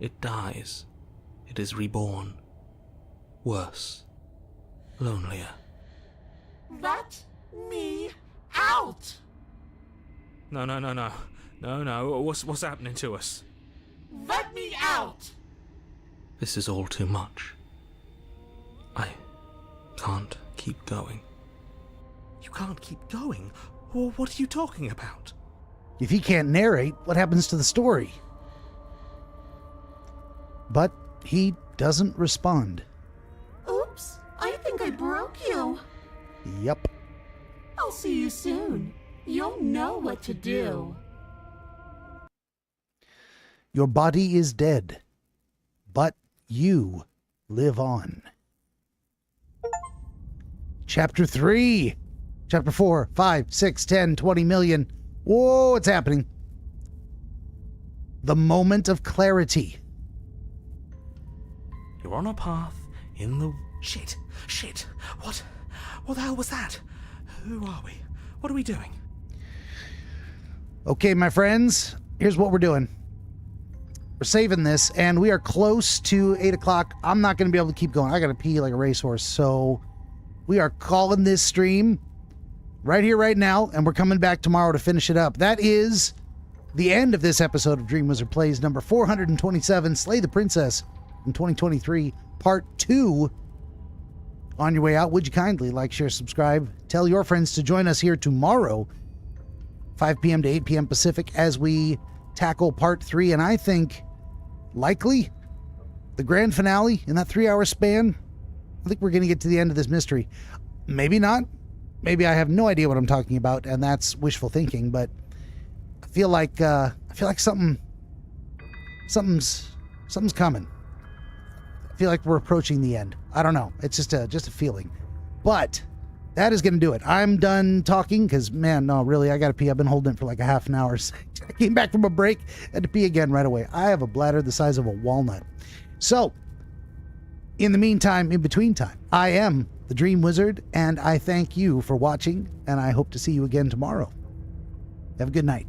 It dies. It is reborn. Worse. Lonelier. Let me out! No. What's happening to us? Let me out! This is all too much. I can't keep going. You can't keep going? Well, what are you talking about? If he can't narrate, what happens to the story? But he doesn't respond. Oops, I think I broke you. Yep. I'll see you soon. You'll know what to do. Your body is dead, but you live on. Chapter 3. Chapter 4, 5, 6, 10, 20 million. Whoa, it's happening. The moment of clarity. You're on a path in the... Shit. What the hell was that? Who are we? What are we doing? Okay, my friends, here's what we're doing. We're saving this, and we are close to 8 o'clock. I'm not going to be able to keep going. I got to pee like a racehorse, so we are calling this stream right here, right now, and we're coming back tomorrow to finish it up. That is the end of this episode of DreamWizard Plays number 427, Slay the Princess in 2023, Part 2. On your way out, would you kindly like, share, subscribe, tell your friends to join us here tomorrow, 5 p.m. to 8 p.m. Pacific, as we tackle Part 3, and I think, likely, the grand finale in that 3-hour span. I think we're going to get to the end of this mystery. Maybe not. Maybe I have no idea what I'm talking about, and that's wishful thinking, but I feel like something's coming. I feel like we're approaching the end. I don't know. It's just a feeling. But that is going to do it. I'm done talking because, man, no, really, I got to pee. I've been holding it for like a half an hour. I came back from a break, had to pee again right away. I have a bladder the size of a walnut. So, in the meantime, in between time, I am the Dream Wizard, and I thank you for watching, and I hope to see you again tomorrow. Have a good night.